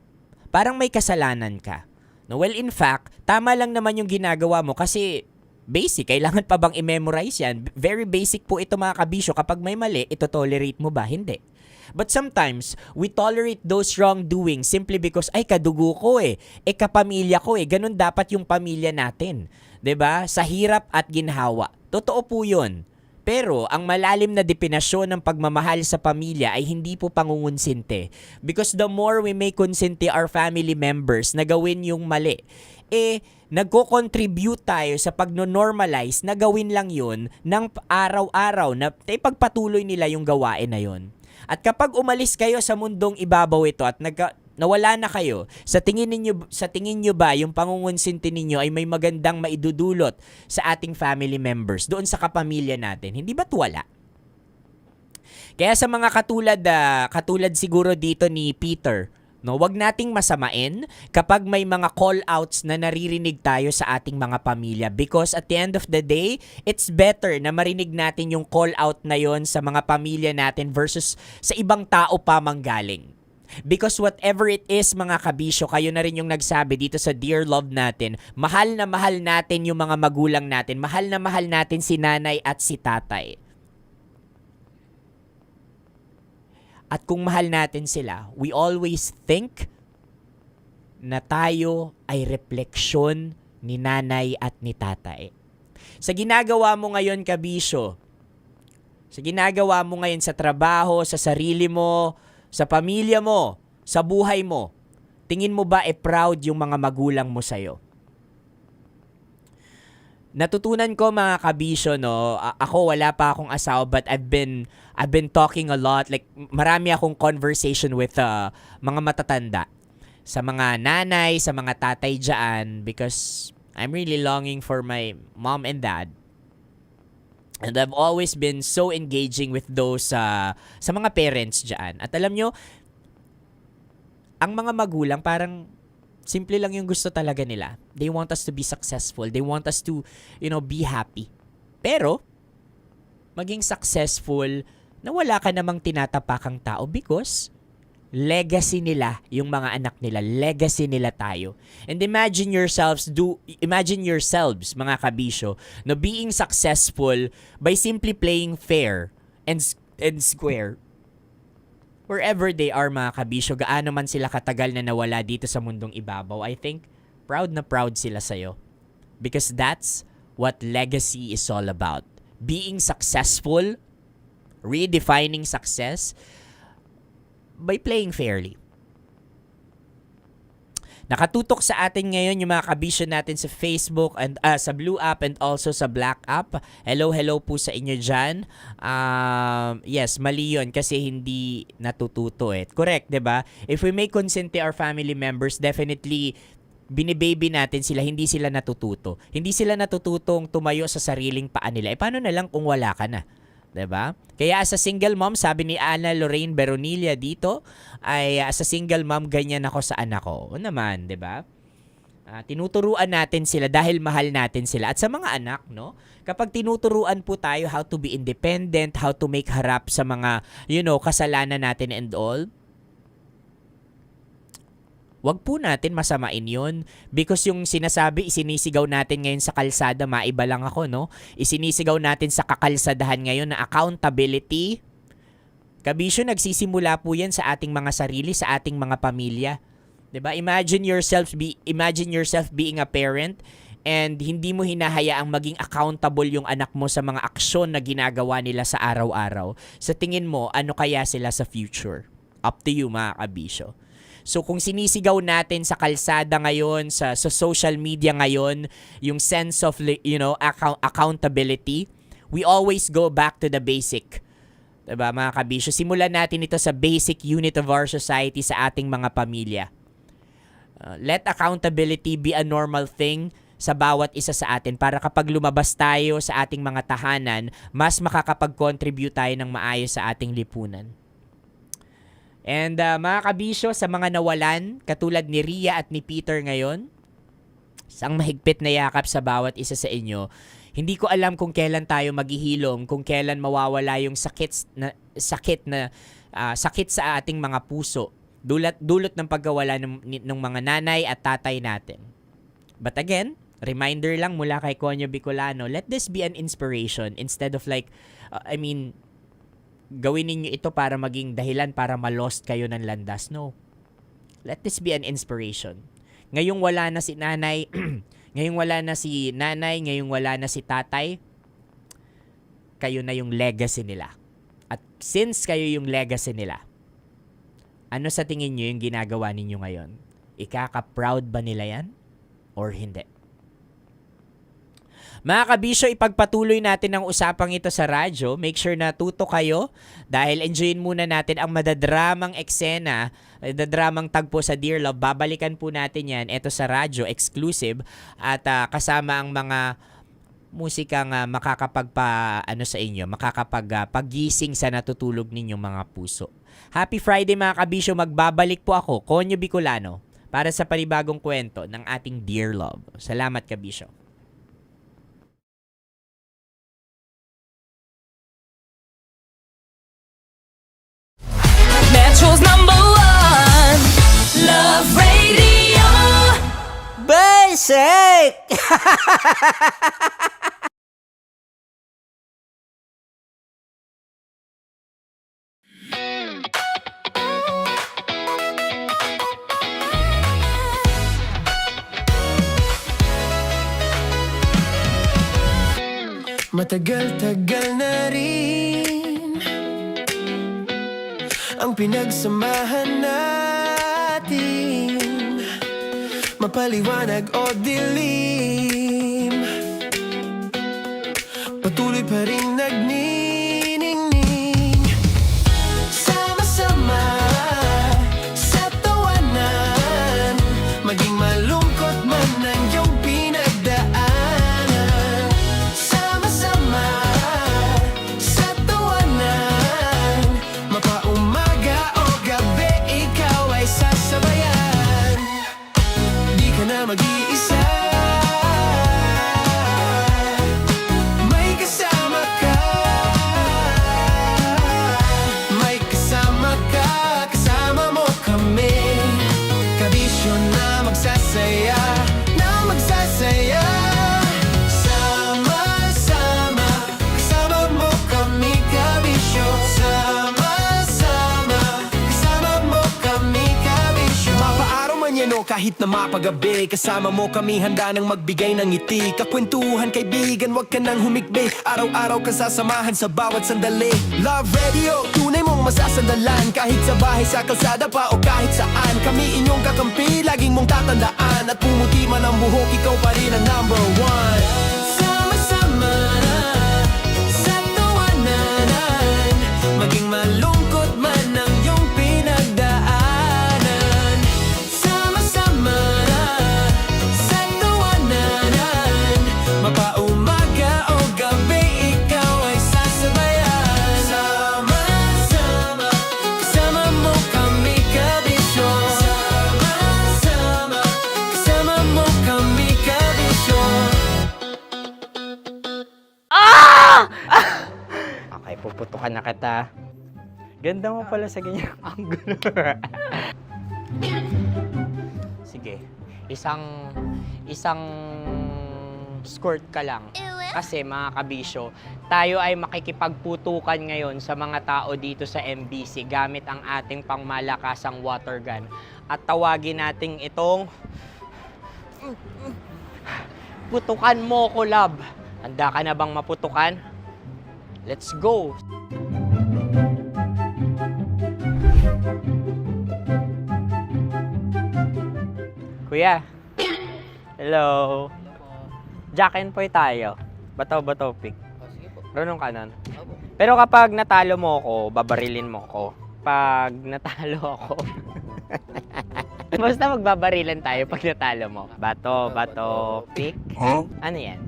Parang may kasalanan ka. No, well, in fact, tama lang naman yung ginagawa mo kasi basic, kailangan pa bang i-memorize yan? Very basic po ito mga kabisyo. Kapag may mali, ito tolerate mo ba? Hindi. But sometimes, we tolerate those wrongdoings simply because, ay, kadugo ko kapamilya ko ganun dapat yung pamilya natin. 'Di ba? Sa hirap at ginhawa. Totoo po yun. Pero, ang malalim na definasyon ng pagmamahal sa pamilya ay hindi po pangungunsinte. Because the more we may consente our family members na gawin yung mali, nagko-contribute tayo sa pagno-normalize na gawin lang yun ng araw-araw na pagpatuloy nila yung gawain na yun. At kapag umalis kayo sa mundong ibabaw ito at nawala na kayo, sa tingin niyo ba yung pangungonsinti ninyo ay may magandang maidudulot sa ating family members doon sa kapamilya natin? Hindi ba't wala? Kaya sa mga katulad siguro dito ni Peter, no, wag nating masamain kapag may mga call-outs na naririnig tayo sa ating mga pamilya because at the end of the day, it's better na marinig natin yung call-out na yon sa mga pamilya natin versus sa ibang tao pa manggaling. Because whatever it is mga kabisyo, kayo na rin yung nagsabi dito sa Dear Love natin, mahal na mahal natin yung mga magulang natin, mahal na mahal natin si nanay at si tatay. At kung mahal natin sila, we always think na tayo ay refleksyon ni nanay at ni tatay. Sa ginagawa mo ngayon, kabisyo, sa ginagawa mo ngayon sa trabaho, sa sarili mo, sa pamilya mo, sa buhay mo, tingin mo ba proud yung mga magulang mo sa'yo? Natutunan ko mga kabisyo, no, ako wala pa akong asawa but I've been talking a lot, like marami akong conversation with mga matatanda, sa mga nanay, sa mga tatay dyan because I'm really longing for my mom and dad. And I've always been so engaging with those sa mga parents dyan. At alam nyo, ang mga magulang parang simple lang yung gusto talaga nila. They want us to be successful. They want us to, be happy. Pero, maging successful na wala ka namang tinatapakang tao because legacy nila yung mga anak nila. Legacy nila tayo. And imagine yourselves, mga kabisyo, na being successful by simply playing fair and square. Wherever they are mga kabisyo, gaano man sila katagal na nawala dito sa mundong ibabaw, I think proud na proud sila sa'yo. Because that's what legacy is all about. Being successful, redefining success by playing fairly. Nakatutok sa atin ngayon yung mga kabisyo natin sa Facebook and sa Blue app and also sa Black app. Hello po sa inyo dyan. Yes, mali yun kasi hindi natututo eh. Correct, 'di ba? If we may consent to our family members, definitely binibaby natin sila, hindi sila natututo. Hindi sila natututong tumayo sa sariling paa nila. Paano na lang kung wala ka na? 'Di ba? Kaya as a single mom, sabi ni Ana Lorraine Beronilla dito, ay as a single mom, ganyan ako sa anak ko. O naman, 'di ba? Tinuturuan natin sila dahil mahal natin sila. At sa mga anak, no? Kapag tinuturuan po tayo how to be independent, how to make harap sa mga, kasalanan natin and all, wag po natin masamain yun. Because yung sinasabi, isinisigaw natin ngayon sa kalsada, maiba lang ako, no? Isinisigaw natin sa kakalsadahan ngayon na accountability. Kabisyo, nagsisimula po yan sa ating mga sarili, sa ating mga pamilya. 'Di ba? Imagine yourself being a parent and hindi mo hinahayaang maging accountable yung anak mo sa mga aksyon na ginagawa nila sa araw-araw. Sa tingin mo, ano kaya sila sa future? Up to you, mga kabisyo. So kung sinisigaw natin sa kalsada ngayon, sa social media ngayon, yung sense of, accountability, we always go back to the basic. 'Di ba, mga kabisyo? Simulan natin ito sa basic unit of our society, sa ating mga pamilya. Let accountability be a normal thing sa bawat isa sa atin para kapag lumabas tayo sa ating mga tahanan, mas makakapag-contribute tayo ng maayos sa ating lipunan. And mga kabisyo, sa mga nawalan, katulad ni Rhea at ni Peter ngayon, isang mahigpit na yakap sa bawat isa sa inyo. Hindi ko alam kung kailan tayo maghihilom, kung kailan mawawala yung sakit sa ating mga puso. Dulot ng pagkawala ng mga nanay at tatay natin. But again, reminder lang mula kay Konyo Bicolano, let this be an inspiration instead of gawin ninyo ito para maging dahilan para ma-lost kayo ng landas. No. Let this be an inspiration. Ngayong wala na si nanay, ngayong wala na si tatay, kayo na yung legacy nila. At since kayo yung legacy nila, ano sa tingin nyo yung ginagawa ninyo ngayon? Ikaka-proud ba nila yan? Or hindi? Mga kabisyo, ipagpatuloy natin ang usapang ito sa radyo. Make sure na tuto kayo dahil enjoyin muna natin ang madadramang eksena, madadramang tagpo sa Dear Love. Babalikan po natin yan. Ito sa radyo, exclusive. At kasama ang mga musikang makakapagpagising sa natutulog ninyong mga puso. Happy Friday mga kabisyo, magbabalik po ako, Konyo Bicolano, para sa panibagong kwento ng ating Dear Love. Salamat kabisyo. Metro's #1 Love Radio. Basic! Matagal-tagal na rin ang pinagsamahan natin, mapaliwanag o dilim, patuloy pa rin nagniningning. Sama-sama sa tawanan, maging malungkot man ang iyong pinagdaanan. Sama-sama sa tawanan, mapaumaga o gabi, ikaw ay sasabayan. Di ka na mag-iisa, may kasama ka. kahit na mapagabi. Kasama mo kami handa nang magbigay ng ngiti. Kakwentuhan kaibigan, wag ka nang humikbi. Araw-araw kasasamahan sa bawat sandali. Love Radio, tunay mong masasandalan. Kahit sa bahay, sa kalsada pa o kahit saan. Kami inyong kakampi, laging mong tatandaan. At pumuti man ang buhok, ikaw pa rin ang number one. Sama-sama na sa tawanan, maging malungkot man ang iyong pinagdaanan. Sama-sama na sa tawanan, mapaumaga o gabi, ikaw ay sasabayan. Sama-sama, kasama mo kami kabisyo. Sama-sama, kasama mo kami kabisyo. Okay, puputukan na kita. Ganda mo pala sa ganyang angulo. Sige, isang skirt ka lang. Kasi mga kabisyo, tayo ay makikipagputukan ngayon sa mga tao dito sa MBC gamit ang ating pangmalakasang water gun. At tawagin natin itong putukan mo ko, love. Handa ka na bang maputukan? Let's go! Kuya. Hello. Jack and Poy tayo. Bato-bato pick. Runong ka nun. Pero kapag natalo mo ako, babarilin mo ako. Pag natalo ako, basta magbabarilan tayo pag natalo mo. Bato, pick. Huh? Ano yan?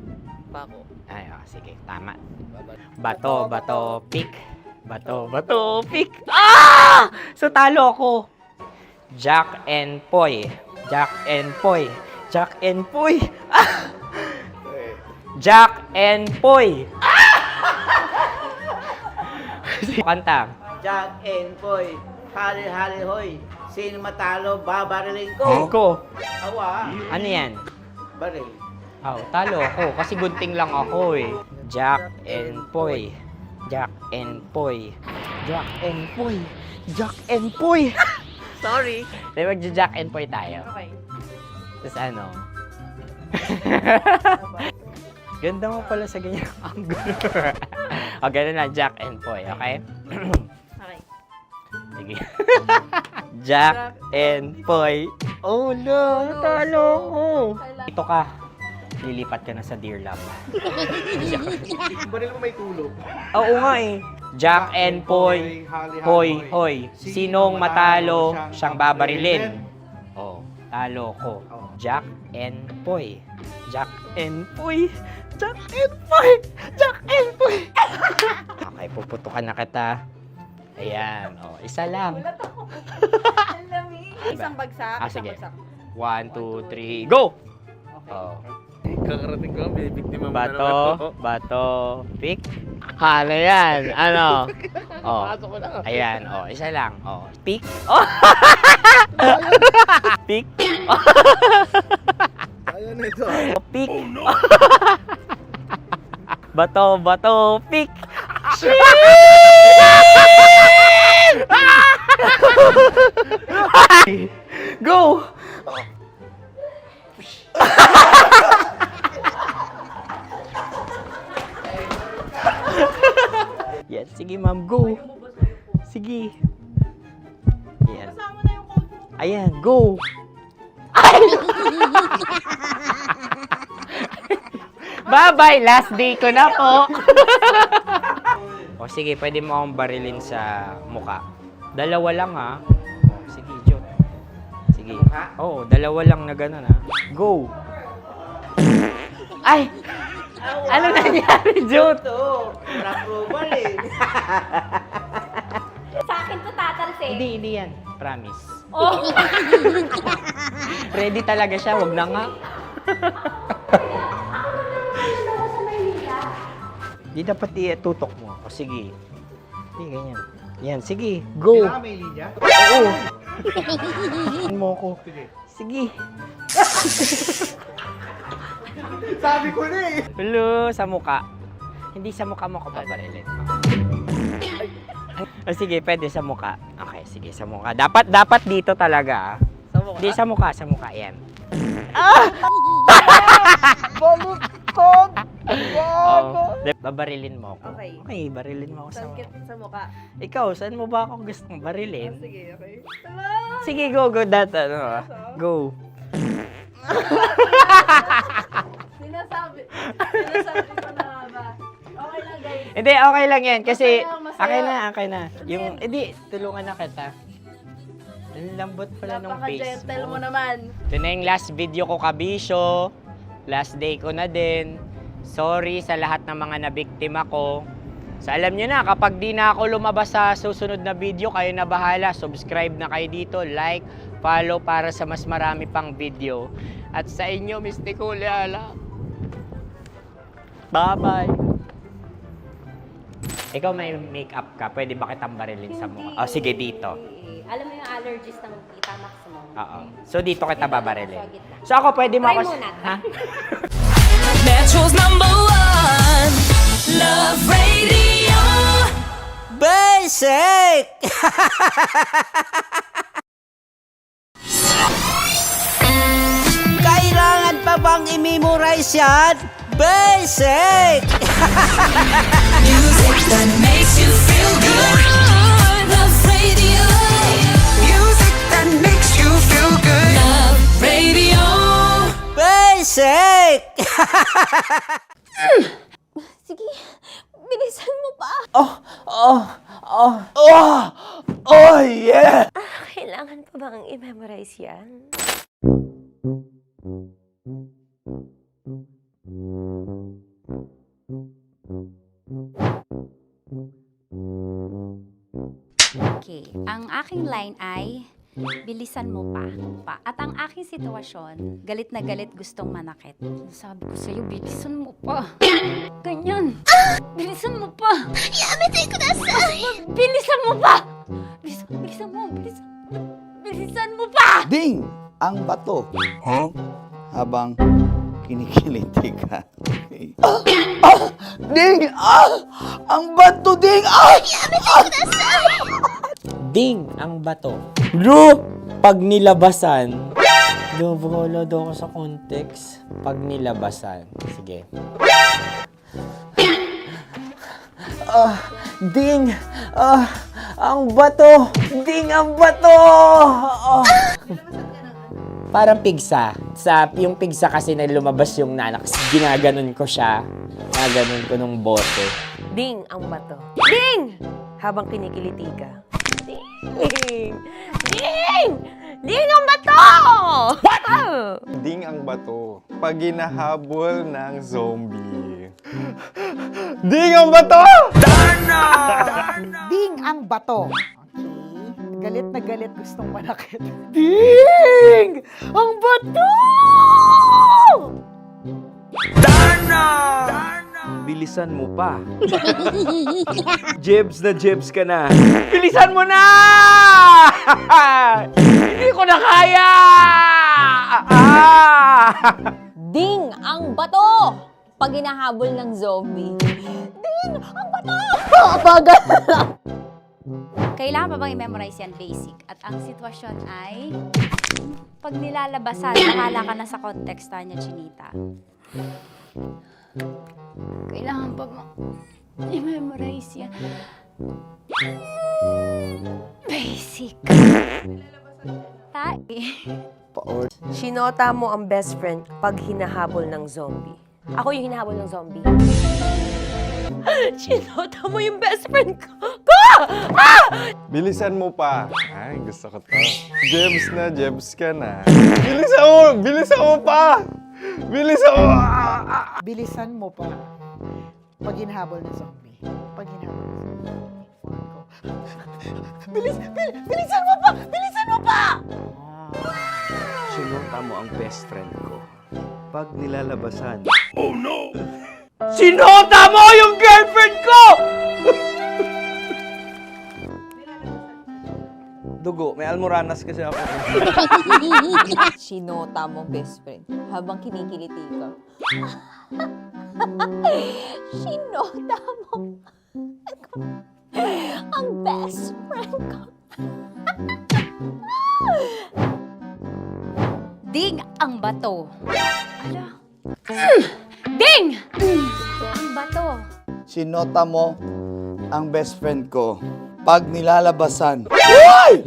Pako. Ay, oh, sige, tama. Bato, pick. Bato, pick. Ah! So, talo ako. Jack and Poy. Jack and Poy. Jack and Poy. Ah! Jack and Poy. Kanta. Jack and Poy, hali-hali hoy. Sino matalo, babariling ko. Ko. Awa. Ano yan? Baril. Oh, talo ako kasi gunting lang ako eh. Jack and Poy. Jack and Poy. Jack and Poy. Jack and Poy. Sorry. Di ba Jack and Poy tayo? Okay. Tapos ano? Ganda mo pala sa ganyang angulo. O, ganun lang, Jack and Poy, okay? Okay. Sige. Jack and Poy. Oh, no, talo ko. Ito ka. Lilipat ka na sa Dear Love. Baril mo may tulog. Oo nga eh. Jack and Poy. Hoy, hoy. Sinong matalo, siyang babarilin. Oh, talo ko. Jack and Poy. Jack and Poy. Jack and Poy. Jack and Poy. Okay, puputukan na kita. Ayan. Oh, isa lang. Isang bagsak. Ah, sige. 1, 2, 3, go! Oh. Kakarating ko, may biktima mo na naman Bato, bato, pick. Ano yan? Ano? Oh. Ayan, oh, isa lang. Oh, pick. Oh. Pick. Ayaw na ito. Oh, pick. Bato, bato, pick. Go! Yan, sige ma'am, go. Sige. Yan. Ayan, go. Bye-bye, last day ko na po. O sige, pwede mo akong barilin sa muka. Dalawa lang ha. O, sige, Jot. Sige. Oo, dalawa lang na gano'n ha. Go. Ay! Ano nangyari, Jot? Approval eh. Sa akin to tatalsin. Hindi yan. Promise. Oh. Ready talaga siya, wag na nga. Di dapat itutok mo. O sige. Hindi, ganyan. Yan, sige. Go. Kailangan may linya? Oo. Mo ko. Sige. Sabi ko na eh. Hello, sa muka. Hindi sa muka mo ko paparilin. O sige, pwede sa muka. Okay, sige, sa muka. Dapat dito talaga. Sa mukha Di, sa mukha, yan. Baluktot! Babarilin mo ako. Okay. Okay, barilin mo ako sa mukha. Sa mukha. Ikaw, saan mo ba ako gustong barilin? Sige, okay. Sige, go, go. Sinasabi ko na nga ba? Okay lang, guys. Hindi, okay lang yan. Kasi, Masaya. okay na. Yung, hindi, tulungan na kita. Ang lambot pala ng face Napaka-gentle mo. mo naman. Ito na yung last video ko, kabisyo. Last day ko na din. Sorry sa lahat ng mga nabiktima ko. So alam nyo na, kapag di na ako lumabas sa susunod na video, kayo na bahala. Subscribe na kayo dito, like, follow para sa mas marami pang video. At sa inyo, Mistiko Leala. Bye-bye. Ikaw may makeup ka, pwede ba kitang barilin sa mukha? Oh, sige, dito. Alam mo yung allergies ng tita Max mo? Oo. So dito kita babarilin. So ako pwede mo Try ako... muna. Ha? Metro's #1 Love Radio. Basic! Kailangan pa bang i-memorize yan? Basic! Music that makes you feel good. Love Radio. Music that makes you feel good. Love Radio. Basic! Sige, bilisan mo pa. Oh, yeah! Kailangan pa bang i-memorize yan? Okay, ang aking line ay, bilisan mo pa. At ang aking sitwasyon, galit na galit gustong manakit. Sabi ko sa'yo, bilisan mo pa. Ganyan. Bilisan mo pa. Yamitay ko na bilisan mo pa. Bilisan mo pa. Ding! Ang bato. Habang kinikiliti ka. Okay. Ding! Ang bato, Ding! Ding ang bato. Bro! Pag nilabasan. Wala daw ako sa context. Pag nilabasan. Sige. Ding! Ang bato! Ding ang bato! Parang pigsa. Yung pigsa kasi na lumabas yung nanak. Ginaganon ko siya. Ginaganon ko nung bote. Ding ang bato. Ding! Habang kinikiliti ka. Ding! Ding! Ding ang bato! What? Ding ang bato. Pag hinahabol ng zombie. Ding ang bato! Ding ang bato. Okay. Galit na galit gustong manakit. Ding! Ang bato! Bilisan mo pa. Jebs ka na. Bilisan mo na! Hindi ko na kaya! Ding ang bato! Pag hinahabol ng zombie. Ding ang bato! Bagal! Kailangan pa bang i-memorize yan basic? At ang sitwasyon ay, pag nilalabasan, bahala ka na sa context niya, Chinita. Kailangan pa bang i-memorize yan? Basic. Sinota mo ang best friend pag hinahabol ng zombie. Ako yung hinahabol ng zombie. Sinota mo yung best friend ko. Bilisan mo pa. Ay, gusto ko to. Jebs ka na. Bilisan mo pa! Bilisan mo pa. Pag hinahabol ng zombie. Pag hinahabol ng zombie. Bilisan mo pa! Bilisan mo pa! Sinota mo ang best friend ko. Pag nilalabasan. Oh no! Sinota mo yung girlfriend ko! Dugo, may almoranas kasi ako. Sinota mo best friend habang kinikiliti ka. Sinota mo ang best friend ko. bato. Ala. Ding! Ang bato. Sinota mo ang best friend ko pag nilalabasan. Uy!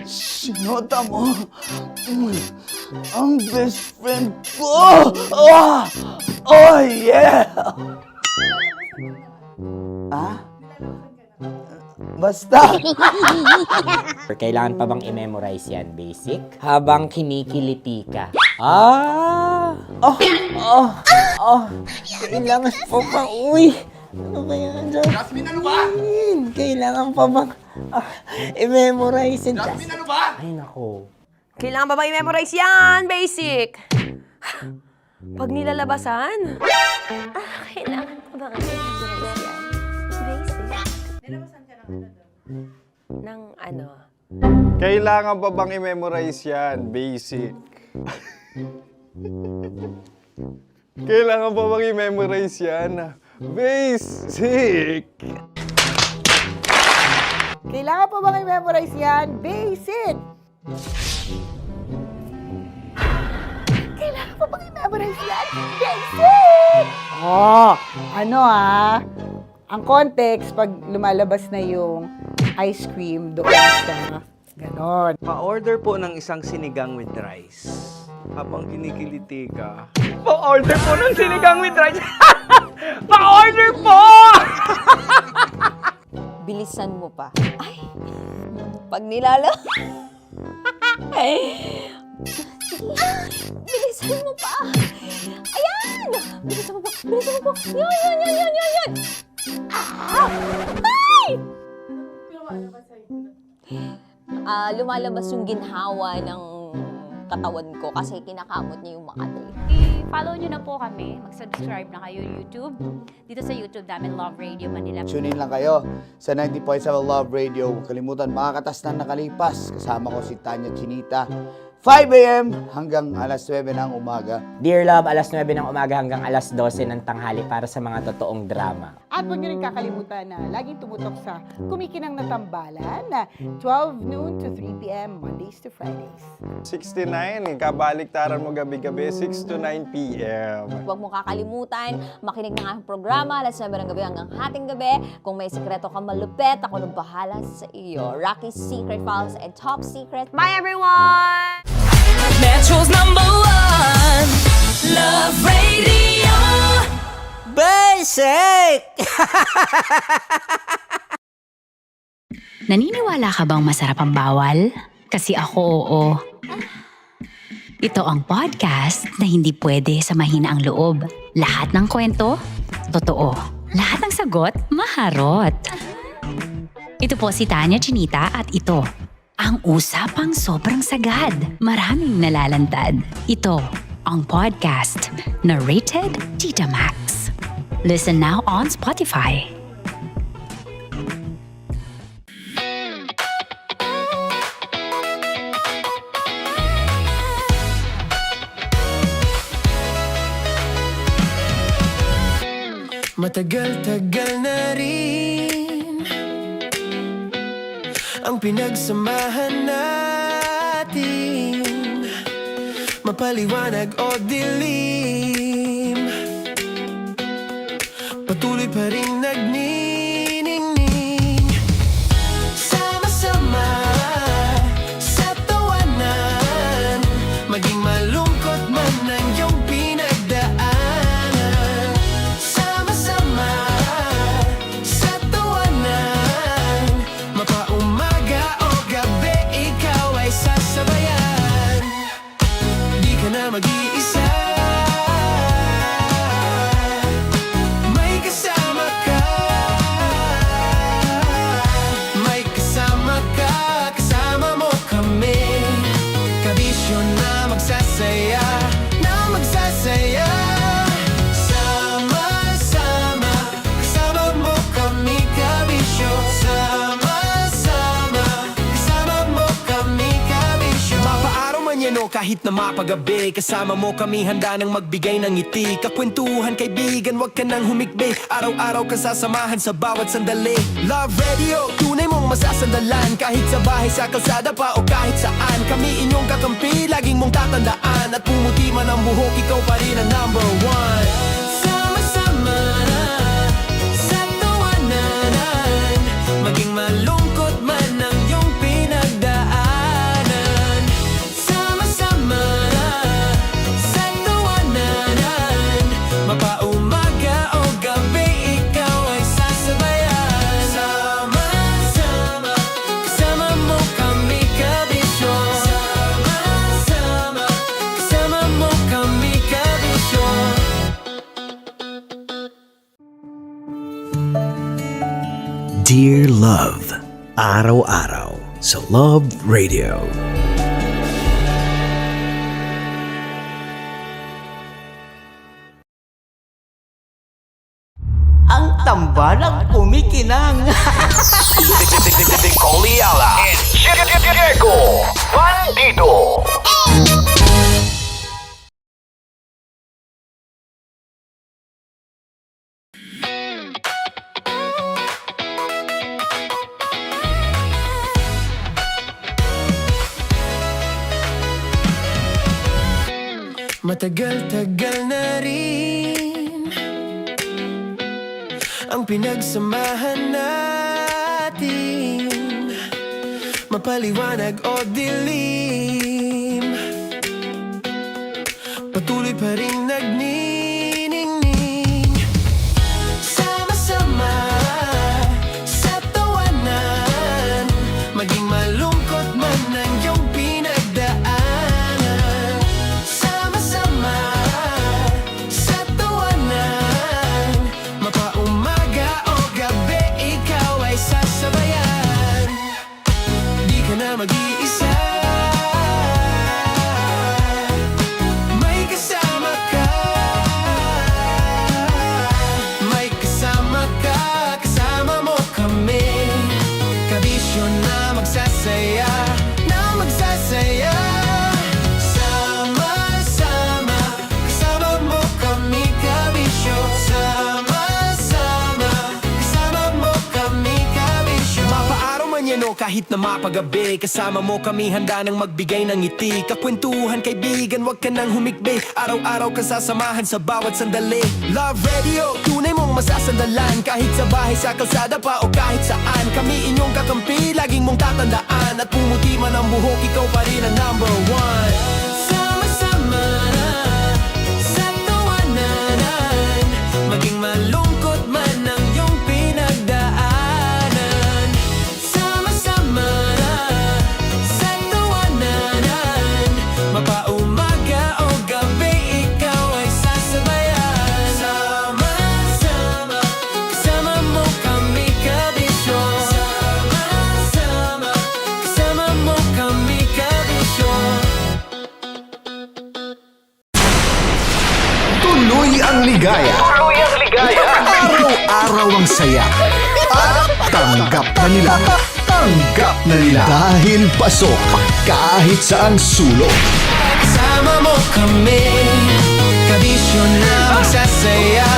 Sinota mo ang best friend ko. Oh yeah! Ah? Basta. Kailangan pa bang i-memorize yan, basic? Habang kinikiliti ka. Ah! Kailangan pa ba? Uy! Ano kaya dyan? Jasmine, ano ba? Kailangan pa bang i-memorize yan? Jasmine, ano ba? Ay, nako. Kailangan ba i-memorize yan? Basic. Pag nilalabasan? Kailangan ko ba i-memorize yan? Basic. Nilabasan ka ng ano? Kailangan pa bang i-memorize yan? Basic. Kailangan pa bang i-memorize yan? Basic. Kailangan pa bang i-memorize yan? Basic! Kailangan pa bang i-memorize yan? Basic! Ang context, pag lumalabas na yung ice cream doon sa ganon. Pa-order po ng isang sinigang with rice. Habang kinikiliti ka. Pa-order po ng sinigang with rice! Pa-order po! Bilisan mo pa. Ay! Pag nilala... Bilisan mo pa! Ayan! Bilisan mo pa! Bilisan mo pa! Yan! Ah! Ay! Lumalabas yung ginhawa ng katawan ko kasi kinakamot niya yung Makati. I-follow nyo na po kami. Mag-subscribe na kayo YouTube. Dito sa YouTube namin, Love Radio Manila. Tune in lang kayo sa 90.7 Love Radio. Huwag kalimutan, makakatas na nakalipas. Kasama ko si Tanya Chinita. 5 a.m. hanggang alas 9 ng umaga. Dear Love, alas 9 ng umaga hanggang alas 12 ng tanghali para sa mga totoong drama. At huwag nyo rin kakalimutan na laging tumutok sa Kumikinang na Tambalan na 12 noon to 3 p.m. Mondays to Fridays. 69, kabaliktaran mo gabi-gabi, 6 to 9 p.m. Huwag mo kakalimutan, makinig ng aking programa, alas 9 ng gabi hanggang hating gabi. Kung may sekreto ka malupet, ako nang bahala sa iyo. Rocky's Secret Files and Top Secret. Bye everyone! Metro's #1 Love Radio. Basic! Naniniwala ka bang masarap ang bawal? Kasi ako oo. Ito ang podcast na hindi pwede sa mahina ang loob. Lahat ng kwento, totoo. Lahat ng sagot, maharot. Ito po si Tanya Chinita at ito, ang usapang sobrang sagad. Maraming nalalantad. Ito, ang podcast na Rated Tita Max. Listen now on Spotify. Matagal-tagal na rin ang pinagsamahan natin, mapaliwanag o dilim, patuloy pa rin nagniningning. Sama-sama sa tawanan, maging malungkot man ang iyong pinagdaanan. Sama-sama sa tawanan, mapaumaga o gabi, ikaw ay sasabayan. Di ka na mag-iisa, may kasama ka. kahit na mapagabi. Kasama mo kami handa nang magbigay ng ngiti. Kakwentuhan kaibigan, wag ka nang humikbi. Araw-araw kasasamahan sa bawat sandali. Love Radio, tunay mong masasandalan. Kahit sa bahay, sa kalsada pa o kahit saan. Kami inyong kakampi, laging mong tatandaan. At pumuti man ang buhok, ikaw pa rin ang number one. Sama-sama na sa tawanan, maging malungkot man ang iyong pinagdaanan. Sama-sama na sa tawanan, mapaumaga o gabi, ikaw ay sasabayan. Sama-sama, kasama mo kami kabisyo. Sama-sama, kasama mo kami kabisyo. Dear Love, araw-araw sa Love Radio. Ang tambalang kumikinang. Nicole Ayala and Diego Bandido. Matagal-tagal na rin ang pinagsamahan natin, mapaliwanag o dilim, patuloy pa rin nagniningning. Sama-sama sa tawanan, maging malungkot man ang iyong pinagdaanan. Sama-sama sa tawanan, mapaumaga o gabi, ikaw ay sasabayan. Di ka na mag-iisa, may kasama ka. May kasama ka, kasama mo kami. Kabisyo na magsasaya, na magsasaya. Sama-sama, kasama mo kami kabisyo. Sama-sama, kasama mo kami kabisyo. Mapaaraw man yan o kahit na mapagabi, kasama mo kami handa nang magbigay ng ngiti. Kakwentuhan kaibigan, wag ka nang humikbi. Araw-araw kasasamahan sa bawat sandali. Love Radio, tunay mong masasandalan. Kahit sa bahay, sa kalsada pa o kahit saan. Kami inyong kakampi, laging mong tatandaan. At pumuti man ang buhok, ikaw pa rin ang number one. Sama-sama na sa tawanan, maging malungkot man ang iyong pinagdaanan. Sama-sama na sa tawanan, mapaumaga o gabi, ikaw ay sasabayan. Sama-sama, kasama mo kami kabisyo. Sama-sama, kasama mo kami kabisyo. Tuloy ang ligaya. Tuloy ang ligaya. Araw-araw ang saya. At tanggap na nila. Tanggap na nila. Dahil pasok kahit saan sulok. Kasama mo kami, kabisyo na magsasaya,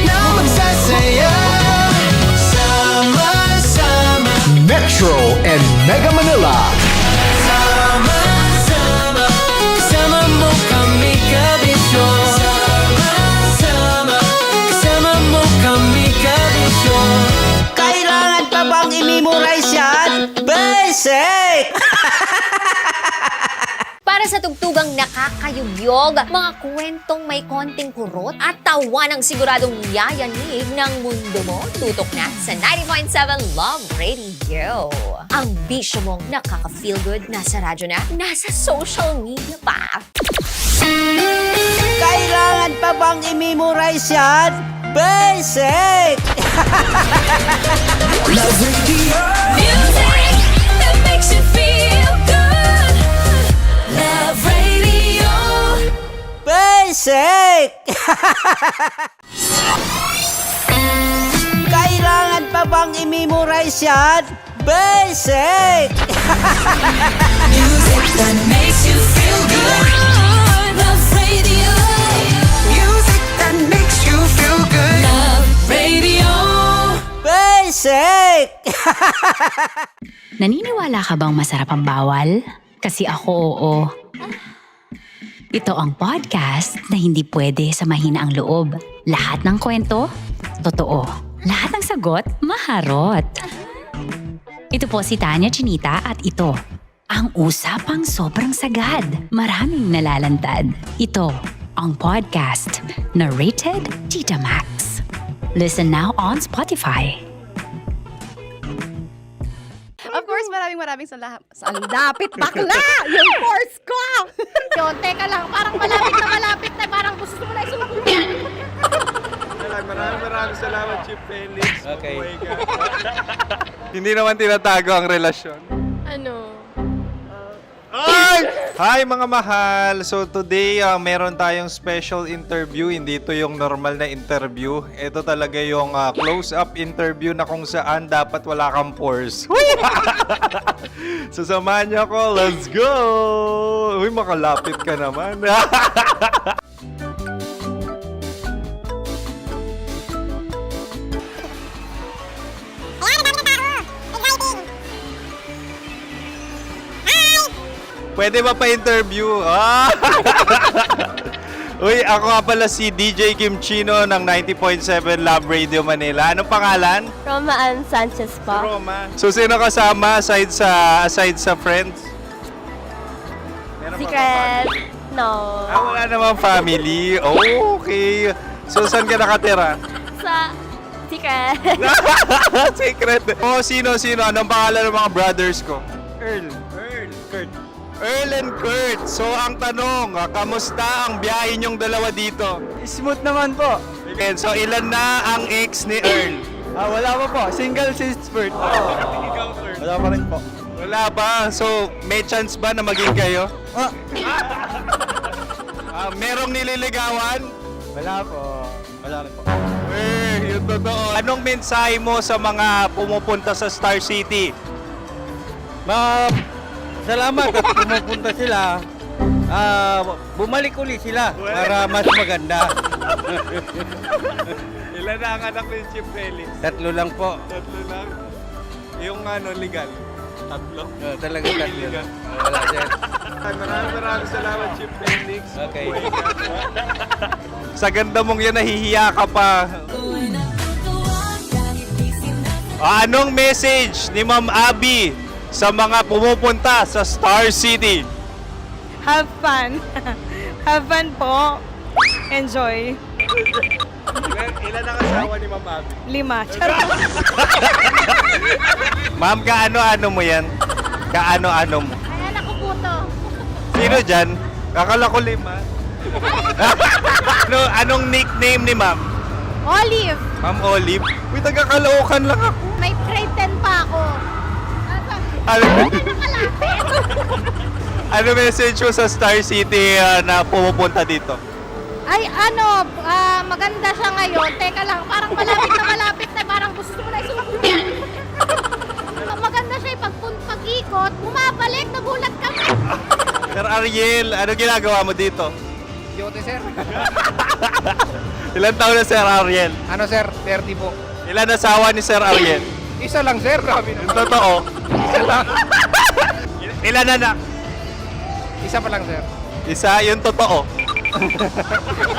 na magsasaya. Sama-sama, Metro and Mega Manila. sama-sama, kasama mo kami kabisyo. Sama-sama, kasama mo kami kabisyo. Kailangan pa bang i-memorize yan? Basic! Para sa tugtugang nakakayugyog, mga kwentong may konting kurot at tawa ng siguradong yayanig ng mundo mo, tutok na sa 90.7 Love Radio. Ang bisyo mong nakaka-feel good, nasa radyo na, nasa social media pa. Kailangan pa bang i-memorize yan? Basic! Love Radio. Music that makes you feel good. Love Radio. Basic! Kailangan pa bang i-memorize yan? Basic! Music that makes you feel good. sake! Naniniwala ka bang masarap ang bawal? Kasi ako oo. Ito ang podcast na hindi pwede sa mahina ang loob. Lahat ng kwento, totoo. Lahat ng sagot, maharot. Ito po si Tanya Chinita at ito, ang usapang sobrang sagad. Maraming nalalantad. Ito, ang podcast na rated Tita Max. Listen now on Spotify. Of course, maraming salamat. Ang lapit bakla! Yung force ko! Yun, teka lang, parang malapit na, parang gusto mo na isulat. Maraming salamat, Chief Felix. Okay. Oh my God. Hindi naman tinatago ang relasyon. Ano? Hi mga mahal! So today, meron tayong special interview. Hindi ito yung normal na interview. Ito talaga yung close-up interview na kung saan dapat wala kang pores. So samahan niyo ako. Let's go! Uy, makalapit ka naman. Pwede ba pa-interview? Uy, ako nga pala si DJ Kim Chino ng 90.7 Love Radio Manila. Anong pangalan? Roma Ann Sanchez po. Roma. So, sino kasama aside sa friends? Meron ba Secret. No. wala namang family. Oh, okay. So, saan ka nakatira? Sa secret. Secret. Oh, sino? Anong pangalan ng mga brothers ko? Earl, Kurt. Earl and Kurt. So, ang tanong, kamusta ang biyahe niyong dalawa dito? Smooth naman po. And so, ilan na ang ex ni Earl? Wala pa po. Single since birth. Wala pa rin po. Wala ba? So, may chance ba na maging kayo? Merong nililigawan? Wala po. Wala rin po. Yung totoo. Anong mensahe mo sa mga pumupunta sa Star City? Salamat at pumupunta sila. Bumalik uli sila para mas maganda. Ilan na ang anak ni Chief Felix? 3 lang po. 3 lang? Yung legal? 3? Talagang 3 lang. Wala sir. Maraming salamat, Chief Felix. Okay. Sa ganda mong yan, nahihiya ka pa. Anong message ni Ma'am Abby sa mga pumupunta sa Star City? Have fun. Have fun po. Enjoy. Ilan ang asawa ni Ma'am Abby? 5. Charot. Ma'am, kaano-ano mo yan? Kaano-ano mo? Ay, anak ko po to. Sino dyan? Akala ko 5. Anong nickname ni Ma'am? Olive, Ma'am Olive? Uy, taga-Caloocan lang ako. may grade 10 pa ako. Ano message mo sa Star City na pumupunta dito? Ay, maganda siya ngayon. Teka lang, parang malapit na, parang gusto mo na isulat. Maganda siya, pag-ikot, bumabalik, nagulat kami. Sir Ariel, ano ginagawa mo dito? Yote sir. Ilan taon na Sir Ariel? Ano sir? 30 po. Ilan asawa ni Sir Ariel? Isa lang sir. Yung totoo? Isa lang. Ilan anak? Isa pa lang sir. Isa, yung totoo.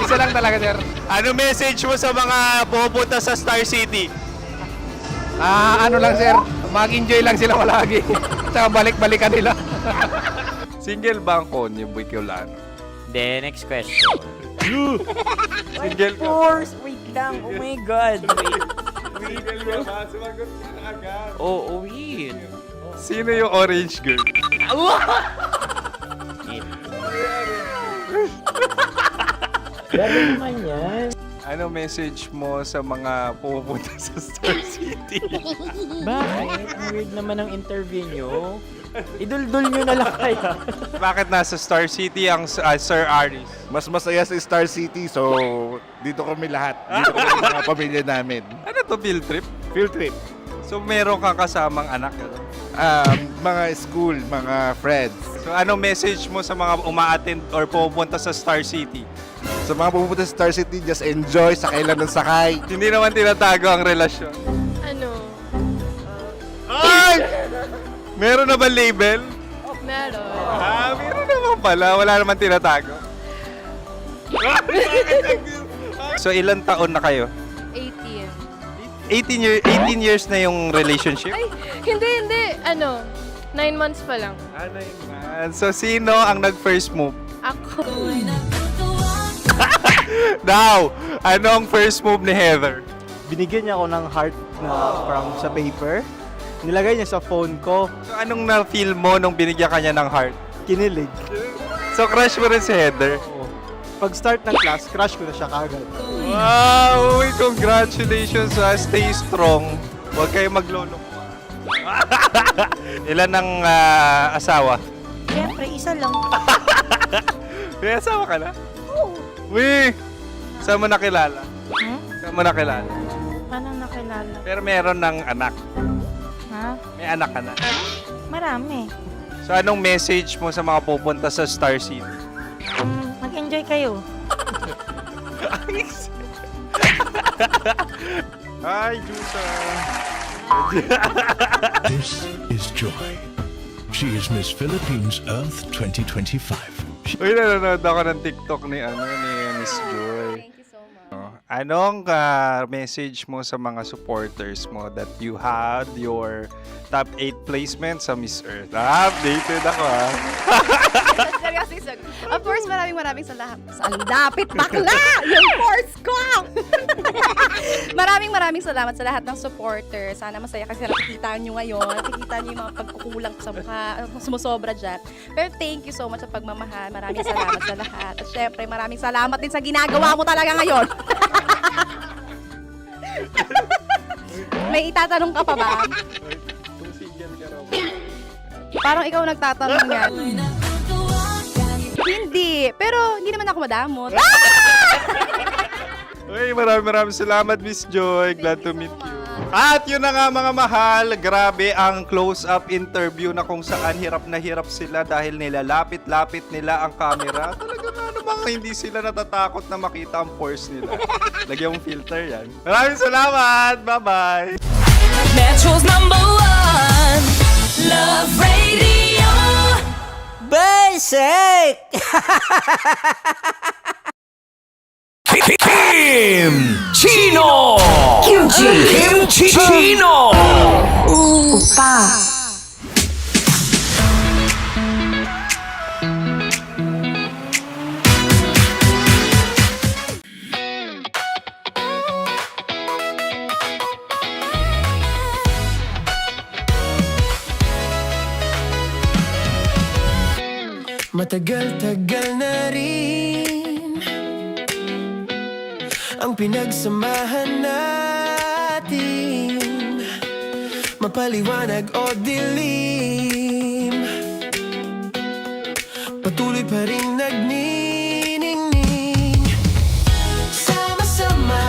Isa lang talaga sir. Ano message mo sa mga pumupunta sa Star City? Ano lang sir. Mag-enjoy lang sila palagi. Tsaka balik-balikan nila. Single ba ang konyo, Boy Kiolano? Then, next question. Single ka? Wait lang. Oh my God. Single ka ba? Sumagot ka na agad. Oh, wait. Sino yung orange girl? Grabe naman yan. Ano message mo sa mga pumupunta sa Star City? Bakit? Ang weird naman ang interview nyo. Idul-dul nyo na lang kaya. Bakit nasa Star City ang Sir Aris? Mas masaya sa Star City, so dito kami lahat. Dito kami sa mga pamilya namin. Ano to, field trip? Field trip. So meron kang kasamang anak? Mga school, mga friends. So ano message mo sa mga uma-attend or pumupunta sa Star City? Sa mga pupunta sa Star City, just enjoy, sakay lang ng sakay. Hindi naman tinatago ang relasyon. Ano? Meron na ba label? Meron. Meron naman pala. Wala naman tinatago. So, ilan taon na kayo? 18. 18 years na yung relationship? Ay, hindi. 9 months pa lang. 9 months. So, sino ang nag-first move? Ako. Now, anong first move ni Heather? Binigyan niya ako ng heart na from sa paper. Nilagay niya sa phone ko. So, anong na-feel mo nung binigyan ka niya ng heart? Kinilig. So, crush mo rin si Heather? Pag-start ng class, crush ko na siya kagad. Wow! Uy, congratulations ha. Stay strong. Huwag kayo maglolo. Ilan ang asawa? Siyempre, isa lang. May asawa ka na? Oo. Uy! Saan mo nakilala? Saan mo nakilala? Paano nakilala? Pero meron ng anak. Ha? May anak ka na. Marami. So, anong message mo sa mga pupunta sa Star City? Mag-enjoy kayo. Hi, Juta! This is Joy. She is Miss Philippines Earth 2025. Uy, nanonood ako ng TikTok ni Miss Joy. Thank you so much. Anong message mo sa mga supporters mo that you had your top 8 placement sa Miss Earth? Updated ako ha. Of course, maraming salamat. Ang dapit bakla! Yung course ko! maraming salamat sa lahat ng supporter. Sana masaya kasi nakikita nyo ngayon. Nakikita nyo yung mga pagkukulang sa mukha, sumusobra dyan. Pero thank you so much sa pagmamahal. Maraming salamat sa lahat. At syempre, maraming salamat din sa ginagawa mo talaga ngayon. May itatanong ka pa ba? Parang ikaw nagtatanong yan. Hindi. Pero hindi naman ako madamot. Uy, maraming salamat, Miss Joy. Glad to meet you. At yun na nga mga mahal, grabe ang close-up interview na kung saan hirap na hirap sila dahil nilalapit-lapit nila ang camera. Talaga nga namang hindi sila natatakot na makita ang pores nila. Lagyan mong filter yan. Maraming salamat! Bye-bye! Metro's #1 Love Radio. Basic! Kim Chino! Kim Chino! Opa! Matagal-tagal na rin ang pinagsamahan natin, mapaliwanag o dilim, patuloy pa rin nagniningning. Sama-sama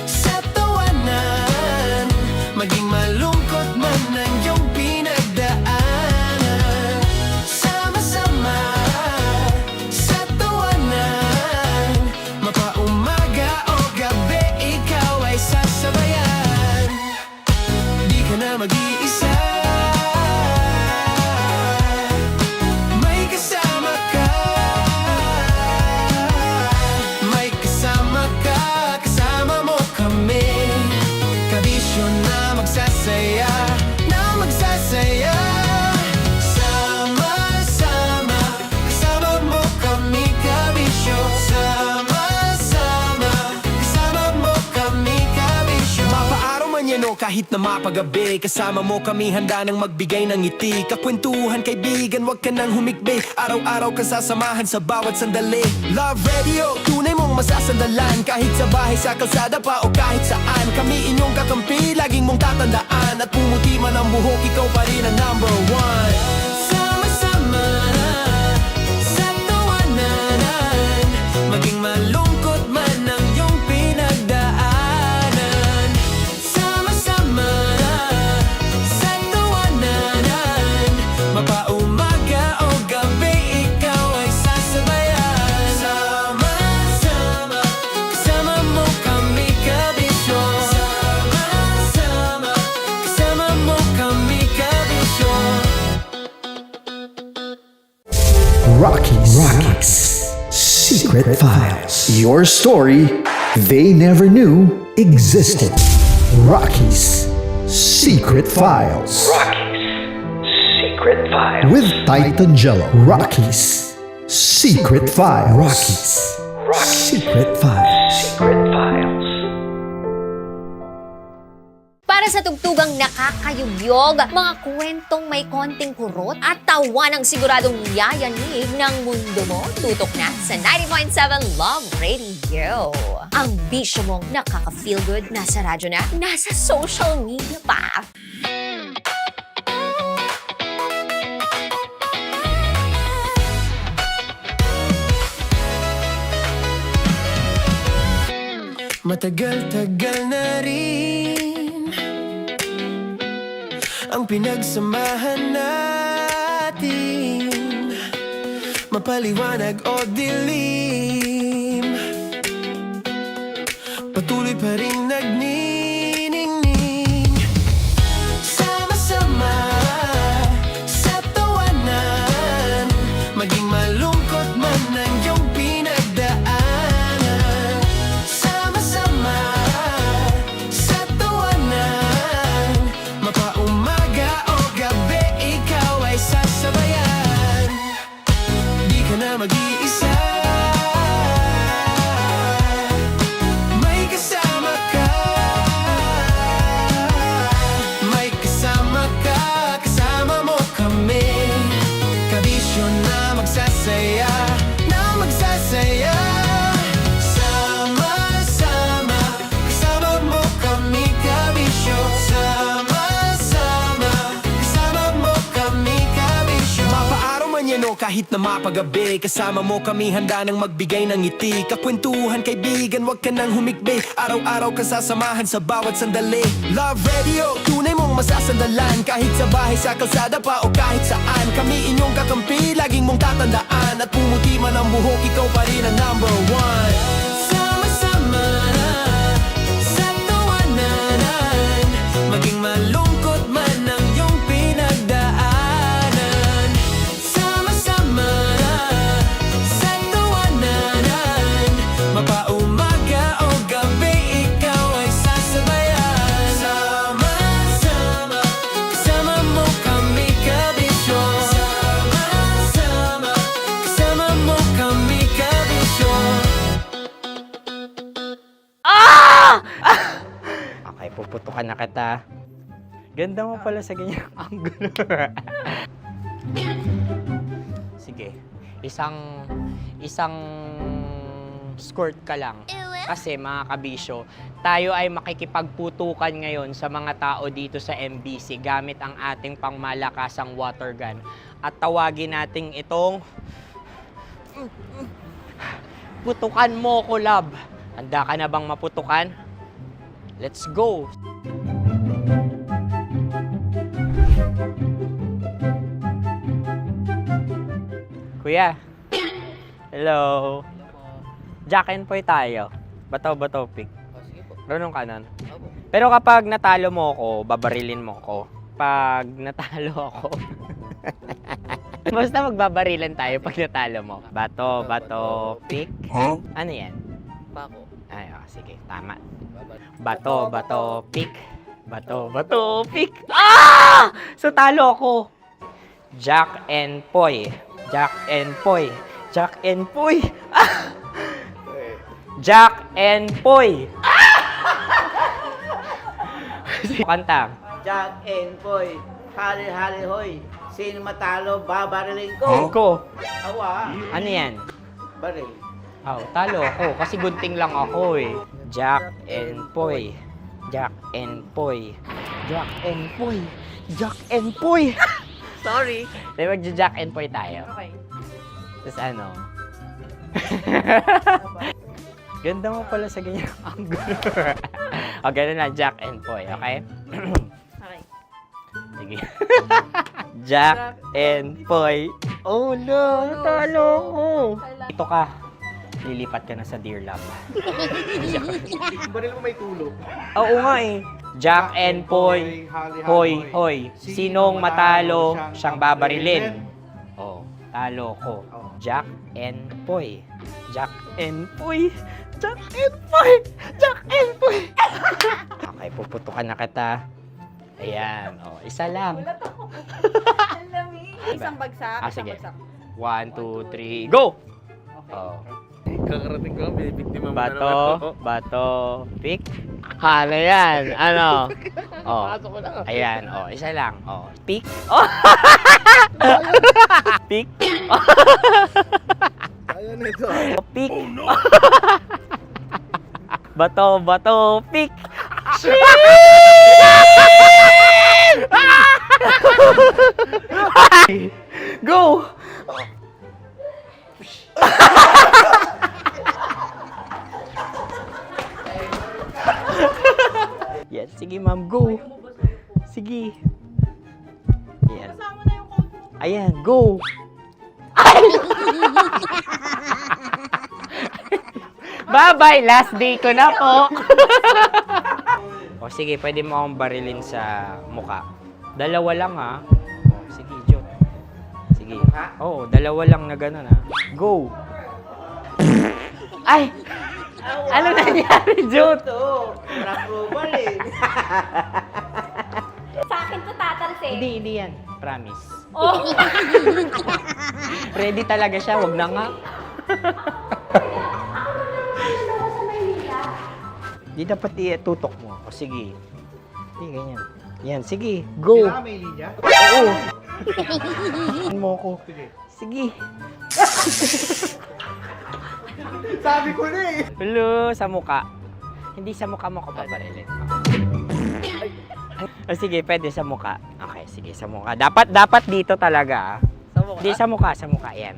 sa tawanan, maging malungkot man ang iyong pinagdaanan. Sama-sama sa tawanan, mapaumaga o gabi, ikaw ay sasabayan. Di ka na mag-iisa, may kasama ka. May kasama ka, kasama mo kami. Kabisyo na magsasaya, na magsasaya. Sama-sama, kasama mo kami, kabisyo. Sama-sama, kasama mo kami, kabisyo. Mapaaraw man yan o kahit na mapagabi, kasama mo kami handa nang magbigay ng ngiti. Kakwentuhan kaibigan, wag ka nang humikbi. Araw-araw ka sasamahan sa bawat sandali. Love Radio, tunay mong masasandalan. Kahit sa bahay, sa kalsada pa o kahit saan, kami inyong kakampi, laging mong tatandaan. At pumuti man ang buhok, ikaw pa rin ang #1. Sama-sama sa tawanan, maging malungkot man ang iyong pinagdaanan. Sama-sama sa tawanan, mapaumaga o gabi, ikaw ay sasabayan. Sama-sama, kasama mo kami, kabisyo. Sama-sama, kasama mo kami, kabisyo. Secret Files. Your story they never knew existed. Rocky's Secret Files. Secret Files. With Titan Jello. Rocky's Secret Files. Rocky's Secret Files. Secret Files. Para sa tugtugang nakakayugyog, mga kwentong may konting kurot at tawa ng siguradong yayanig ng mundo mo, tutok na sa 90.7 Love Radio. Ang bisyo mong nakaka-feel good, nasa radyo na, nasa social media pa. Matagal-tagal na rin ang pinagsamahan natin, mapaliwanag o dilim, patuloy pa rin nagniningning. Sama-sama sa tawanan, maging malungkot man ang iyong pinagdaanan. Sama-sama sa tawanan, mapaumaga o gabi, ikaw ay sasabayan. Di ka na mag-iisa, may kasama ka. May kasama ka, kasama mo kami. Kabisyo na magsasaya, na magsasaya. Sama-sama, kasama mo kami, kabisyo. Sama-sama, kasama mo kami, kabisyo. Mapaaraw man yan o kahit na mapagabi, kasama mo kami, handa nang magbigay ng ngiti. Kakwentuhan, kaibigan, wag ka nang humikbi. Araw-araw kasasamahan sa bawat sandali. Love Radio, tunay mong masasandalan. Kahit sa bahay, sa kalsada pa o kahit saan, kami inyong kakampi, laging mong tatandaan. At pumuti man ang buhok, ikaw pa rin ang number one. Sama-sama sa tawanan, maging malungkot man ang iyong pinagdaanan. Sama-sama sa tawanan, mapaumaga o gabi, ikaw ay sasabayan. Sama-sama, kasama mo kami, kabisyo. Sama-sama, kasama mo kami, kabisyo. Okay, puputukan na kita. Ganda mo pala sa ganyang angulo. Sige, isang skirt ka lang. Kasi mga kabisyo, tayo ay makikipagputukan ngayon sa mga tao dito sa MBC gamit ang ating pangmalakasang water gun. At tawagin natin itong putukan mo ko, love. Handa ka na bang maputukan? Let's go! Kuya. Hello. Jack and Poy tayo. Bato-bato pick. Runong kanan. Pero kapag natalo mo ako, babarilin mo ako. Pag natalo ako, basta magbabarilan tayo pag natalo mo. Bato, pick. Huh? Ano yan? Pako. Ay, oh, sige, tama. Bato, pick. Bato, pick. Ah! So talo ako. Jack and Poy. Jack and Poy. Jack and Poy. Ah! Jack and Poy. Kanta. Jack and Poy, hali-hali hoy. Sino matalo, babariling ko. Ko. Awa. Ano yan? Baril. Oh, talo ako kasi gunting lang ako eh. Jack and Poy. Jack and Poy. Jack and Poy. Jack and Poy. Sorry. Di magja-Jack and Poy tayo. Okay. Tapos ano? Ganda mo pala sa ganyang angulo. O, ganun lang, Jack and Poy, okay? Okay. Sige. Jack and Poy. Oh no, natalo ko. Ito ka. Lilipat ka na sa Dear Love. Baril mo may tulog. Oo nga eh. Jack and Poy. Hoy, hoy. Sinong matalo, siyang babarilin. Oh, talo ko. Jack and Poy. Jack and Poy. Jack and Poy. Jack and Poy. Okay, puputukan na kita. Ayan. Oh, isa lang. Isang bagsak. Ah, sige. 1, 2, 3, go! Oh. Kakarating ko, may biktima mo na Bato, naman. bato, pick. Ano yan? Ano? Oh. Pasok ko na. Ayan, oh, isa lang. Oh, pick. Oh. Pick. Ayan ito. Oh, pick. Bato, bato, pick. Go! Yes, sige ma'am, go. Sige. Ayan. Ayan, go. Bye-bye, last day ko na po. O sige, pwede mo akong barilin sa muka. Dalawa lang ha. O, sige, Jot. Sige. Oo, dalawa lang na gano'n ha. Go. Ay! Ano nangyari, Jot? Sa akin to tatalsik. Hindi yan. Promise. Oh. Ready talaga siya, wag na nga. Di dapat itutok mo. O sige. Hindi, ganyan. Yan, sige. Go. Kailangan may linya? Oo. Mo ko. Sige. Sabi ko na eh. Hello, sa muka. Hindi sa muka mo ko babarilin. O sige, pwede sa muka. Okay, sige, sa muka. Dapat dito talaga. Sa mukha? Hindi, sa muka. Sa muka, yan.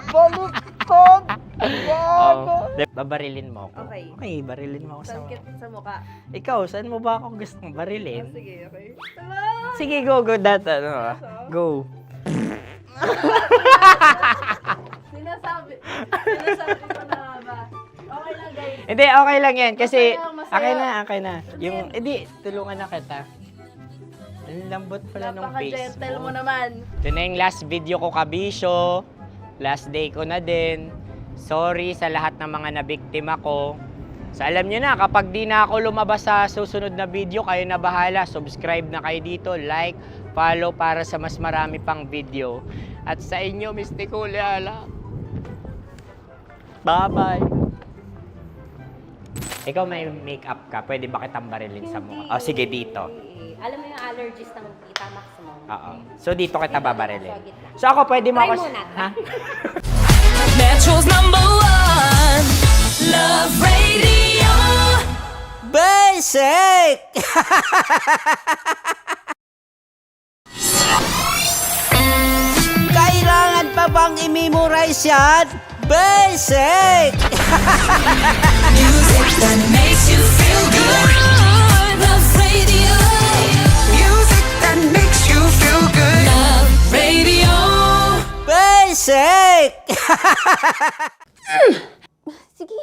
Baluktot! Oh, babarilin mo ako. Okay. Okay, barilin mo ako sa Sa mukha. Ikaw, saan mo ba ako gustong barilin? Sige, okay. Sige, go, go, go. Sinasabi ko na ba? Okay lang, guys. Hindi, okay lang yan. Kasi, Masaya. okay na. Yung, hindi, tulungan na kita. Ang lambot pala ng face Napaka-gentle mo. mo naman. Ito na yung last video ko, kabisyo. Last day ko na din. Sorry sa lahat ng mga nabiktima ko. So alam nyo na, kapag di na ako lumabas sa susunod na video, kayo na bahala. Subscribe na kayo dito, like, follow para sa mas marami pang video. At sa inyo, Mistiko Leala. Bye-bye. Ikaw may makeup ka, pwede ba kitang barilin sa mukha? O sige, dito. Alam mo yung allergies ng Tita Maximo. Oo. So dito kita babarilin. So ako, pwede mo Try ako... muna. Ha? Metro's #1 Love Radio. Basic! Kailangan pa bang i-memorize yan? Basic! Music that makes you feel good. Love Radio. Music that makes you feel good. Love Radio. Basic! Sige,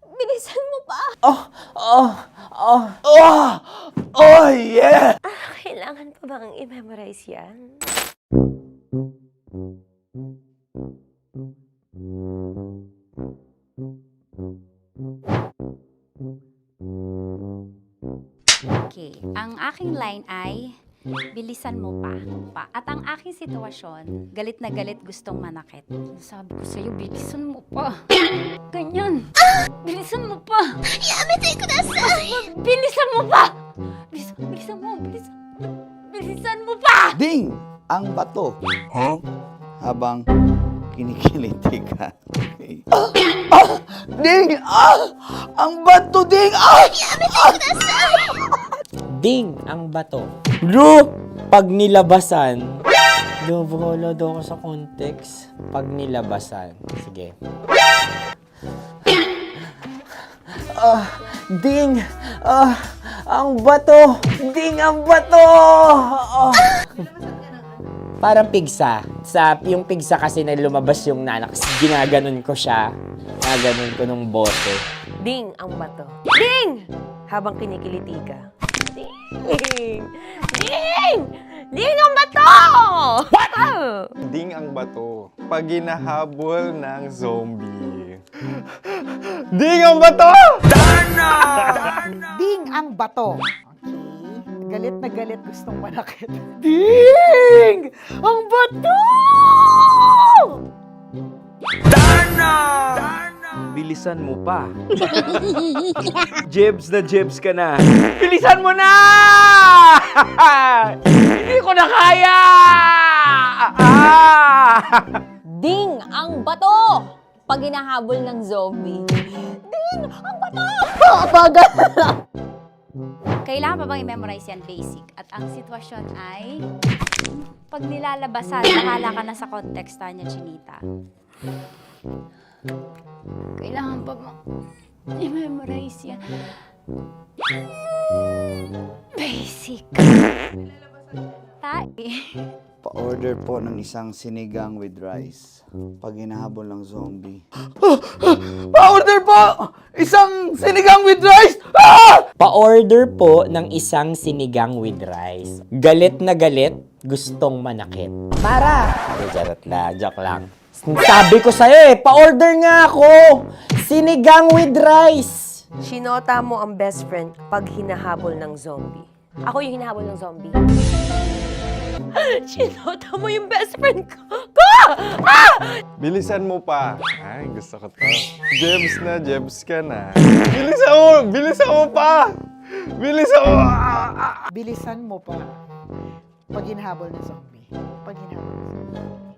bilisan mo pa. Oh, yeah! Kailangan pa bang i-memorize yan? Okay, ang aking line ay, bilisan mo pa. At ang aking sitwasyon, galit na galit gustong manakit. Sabi ko sa'yo, bilisan mo pa. Ganyan. Bilisan mo pa. Yamitay ko na bilisan mo pa. Bilisan mo pa. Ding! Ang bato. Habang kinikiliti ka. Okay. Ding! Ang bato, Ding! Ding ang bato. Bro! Pag nilabasan. Wala daw ako sa context. Pag nilabasan. Sige. Ding! Ang bato! Ding ang bato! Parang pigsa. Yung pigsa kasi na lumabas yung nanak. Ginaganon ko siya. Ginaganon ko nung bote. Ding ang bato. Ding! Habang kinikiliti ka. Ding! Ding! Ding ang bato! What? Ding ang bato. pag hinahabol ng zombie. Ding ang bato! Ding ang bato. Okay. Galit na galit, gustong manakit. Ding ang bato! Bilisan mo pa. Jebs na jebs ka na. Bilisan mo na! Hindi ko na kaya! Ding ang bato! Pag hinahabol ng zombie. Ding ang bato! Bagal! Kailangan pa bang i-memorize yan basic? At ang sitwasyon ay pag nilalabasan, bahala ka na sa context niya, Chinita. Kailangan pa bang i-memorize yan? Basic. Pa-order po ng isang sinigang with rice. Pag hinahabol ng zombie. Pa-order po! Isang sinigang with rice! Pa-order po ng isang sinigang with rice. Galit na galit, gustong manakit. Para! Joke lang. Sabi ko sa'yo pa-order nga ako! Sinigang with rice! Sinota mo ang best friend pag hinahabol ng zombie. Ako yung hinahabol ng zombie. Sinota mo yung best friend ko. Bilisan mo pa. Ay, gusto ko to. Jebs na, jebs ka na. Bilisan mo! Bilisan mo pa! Bilisan mo! Bilisan mo pa. Pag hinahabol ng zombie. Pag hinahabol ng zombie.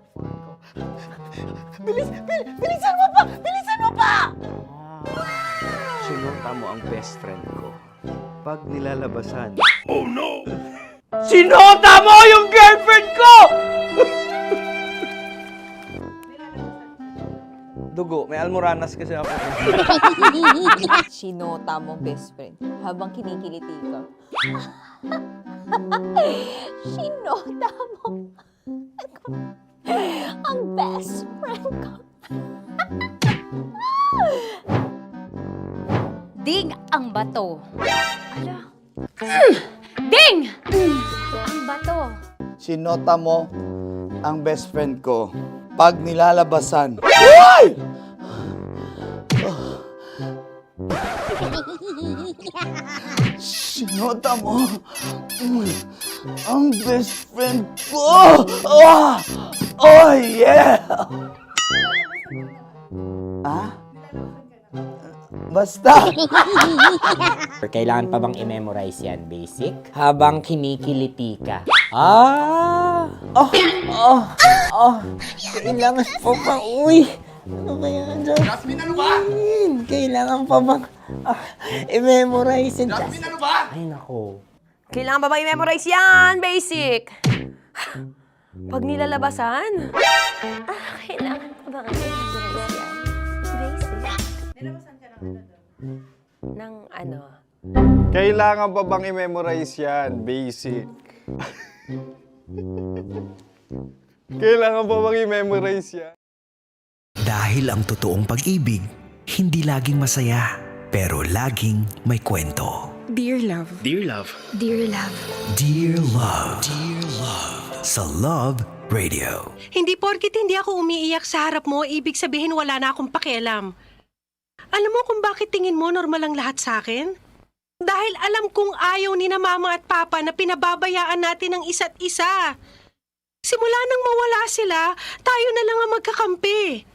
Bilisan mo pa! Bilisan mo pa! Sinota mo ang best friend ko. Pag nilalabasan. Oh no! Sinota mo yung girlfriend ko! Dugo, may almoranas kasi ako. Sinota mo best friend habang kinikiliti ka. Sinota mo ang best friend ko. Ding ang bato. Ala. Ding! Ang bato. Sinota mo ang best friend ko pag nilalabasan. Uy! Sinota mo ang best friend ko. Oh yeah! Basta! Kailangan pa bang i-memorize yan, basic? Habang kinikiliti ka. Kailangan pa bang, ano kaya dyan? Jasmine, ano ba? Kailangan pa bang i-memorize yan? Jasmine, ano ba? Ay, nako. Kailangan ba i-memorize yan? Basic. Pag nilalabasan. Kailangan ko ba i-memorize yan? Basic. Nilabasan ka ng ano? Kailangan pa bang i-memorize yan? Basic. Kailangan pa bang i-memorize yan? Dahil ang totoong pag-ibig, hindi laging masaya, pero laging may kwento. Dear Love. Dear Love. Dear Love. Dear Love. Dear Love. Sa Love Radio. Hindi porkit hindi ako umiiyak sa harap mo, ibig sabihin wala na akong pakialam. Alam mo kung bakit tingin mo normal ang lahat sa akin? Dahil alam kong ayaw ni na mama at papa na pinababayaan natin ang isa't isa. Simula nang mawala sila, tayo na lang ang magkakampi.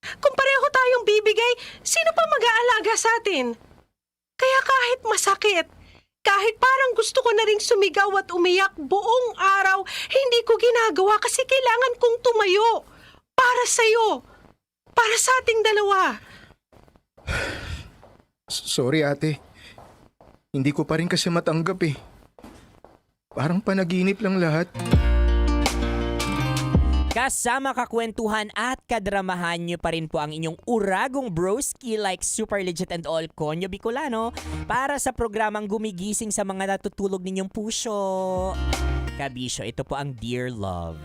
Kung pareho tayong bibigay, sino pa mag-aalaga sa atin? Kaya kahit masakit, kahit parang gusto ko na ring sumigaw at umiyak buong araw, hindi ko ginagawa kasi kailangan kong tumayo. Para sa'yo. Para sa ating dalawa. Sorry ate. Hindi ko pa rin kasi matanggap eh. Parang panaginip lang lahat. Kasama kakwentuhan at kadramahan nyo pa rin po ang inyong uragong broski like Super Legit and All Konyo Bicolano para sa programang gumigising sa mga natutulog ninyong puso. Kabisyo, ito po ang Dear Love.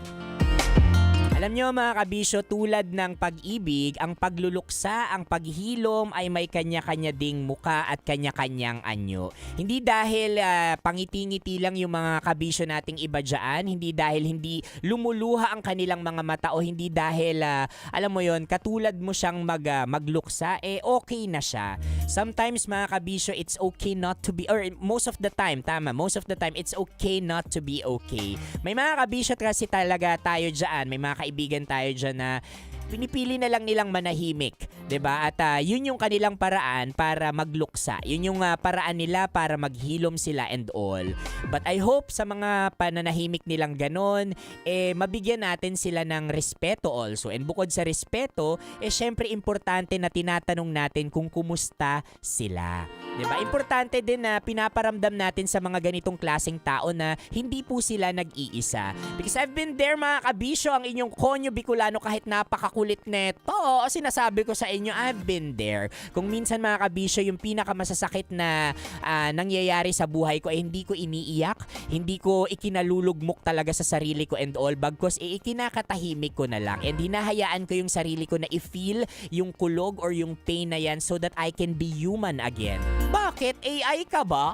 Alam nyo mga kabisyo, tulad ng pag-ibig, ang pagluluksa, ang paghilom ay may kanya-kanya ding muka at kanya-kanyang anyo. Hindi dahil pangiti-ngiti lang yung mga kabisyo nating iba dyan, hindi dahil hindi lumuluha ang kanilang mga mata o hindi dahil, alam mo yon, katulad mo siyang magluksa, okay na siya. Sometimes mga kabisyo, it's okay not to be, or most of the time, most of the time, it's okay not to be okay. May mga kabisyo kasi talaga tayo dyan, may mga kaibigan tayo dyan na pinipili na lang nilang manahimik, 'di ba? At yun yung kanilang paraan para magluksa. Yun yung paraan nila para maghilom sila and all. But I hope sa mga pananahimik nilang ganon, mabigyan natin sila ng respeto also. And bukod sa respeto, syempre importante na tinatanong natin kung kumusta sila. 'Di ba? Importante din na pinaparamdam natin sa mga ganitong klaseng tao na hindi po sila nag-iisa. Because I've been there mga kabisyo, ang inyong Konyo Bicolano kahit napakakulit neto. Sinasabi ko sa inyo, I've been there. Kung minsan mga kabisyo, yung pinakamasasakit na nangyayari sa buhay ko ay hindi ko iniiyak, hindi ko ikinalulugmok talaga sa sarili ko and all, bagkos ikinakatahimik ko na lang and hinahayaan ko yung sarili ko na i-feel yung kulog or yung pain na yan so that I can be human again. Bakit? AI ka ba?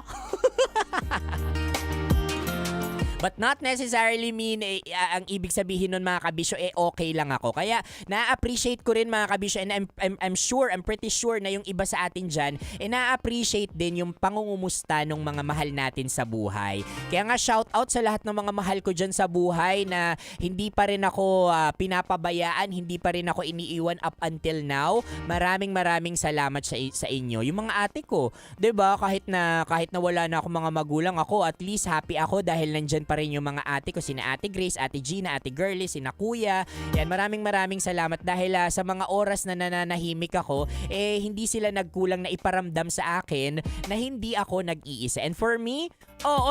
But not necessarily mean ang ibig sabihin nun mga kabisyo okay lang ako. Kaya na-appreciate ko rin mga kabisyo and I'm pretty sure na yung iba sa atin dyan na-appreciate din yung pangungumusta ng mga mahal natin sa buhay. Kaya nga shout out sa lahat ng mga mahal ko dyan sa buhay na hindi pa rin ako pinapabayaan, hindi pa rin ako iniiwan up until now. Maraming salamat sa inyo. Yung mga ate ko, 'di ba, kahit na wala na ako mga magulang, ako at least happy ako dahil nandyan pa rin yung mga ate ko, sina Ate Grace, Ate Gina, Ate Girlie, sina Kuya. Yan, maraming salamat dahil sa mga oras na nananahimik ako, hindi sila nagkulang na iparamdam sa akin na hindi ako nag-iisa. And for me,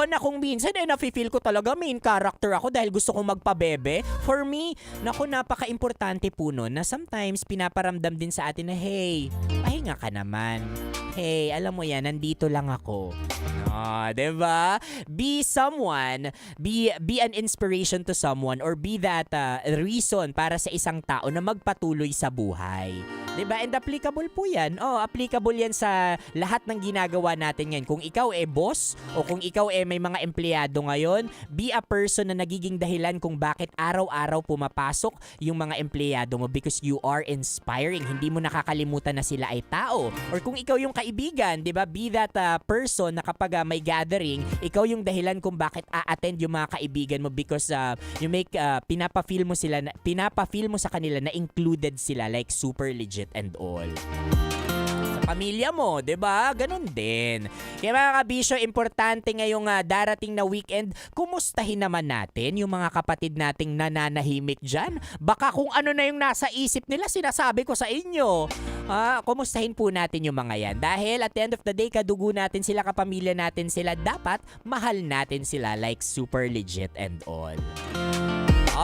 na kung minsan nafe-feel ko talaga main character ako dahil gusto kong magpabebe. For me, napaka-importante po nun na sometimes pinaparamdam din sa atin na, hey, pahinga ka naman. Hey, alam mo yan, nandito lang ako. Diba? Be someone, be an inspiration to someone or be that reason para sa isang tao na magpatuloy sa buhay. Diba? And applicable po yan. Applicable yan sa lahat ng ginagawa natin ngayon. Kung ikaw boss o kung ikaw may mga empleyado ngayon, be a person na nagiging dahilan kung bakit araw-araw pumapasok yung mga empleyado mo because you are inspiring. Hindi mo nakakalimutan na sila ay tao. Or kung ikaw yung kaibigan, diba? Be that person na kapag may gathering, ikaw yung dahilan kung bakit a-attend yung mga kaibigan mo because you make pinapa-feel mo sa kanila na included sila, like super legit and all. Sa pamilya mo, 'di ba? Ganun din. Kaya mga kabisyo, importante ngayong darating na weekend, kumustahin naman natin yung mga kapatid nating nananahimik diyan. Baka kung ano na yung nasa isip nila, sinasabi ko sa inyo. Kumustahin po natin yung mga yan. Dahil at the end of the day, kadugo natin sila, kapamilya natin sila, dapat mahal natin sila like super legit and all.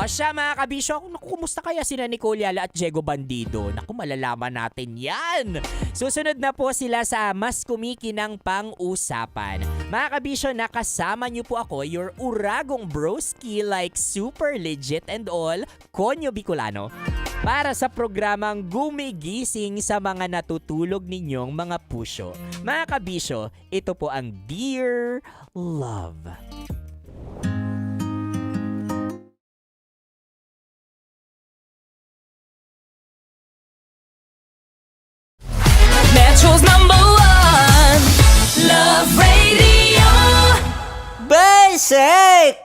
Siya mga kabisyo, kumusta kaya sina Nicole Yala at Diego Bandido? Naku, malalaman natin yan. Susunod na po sila sa mas kumikinang pang-usapan. Mga kabisyo, nakasama niyo po ako, your uragong broski like super legit and all, Konyo Bicolano, para sa programang gumigising sa mga natutulog ninyong mga pusyo. Mga kabisyo, ito po ang Dear Love. Metro's #1 Love Radio. 'Basic!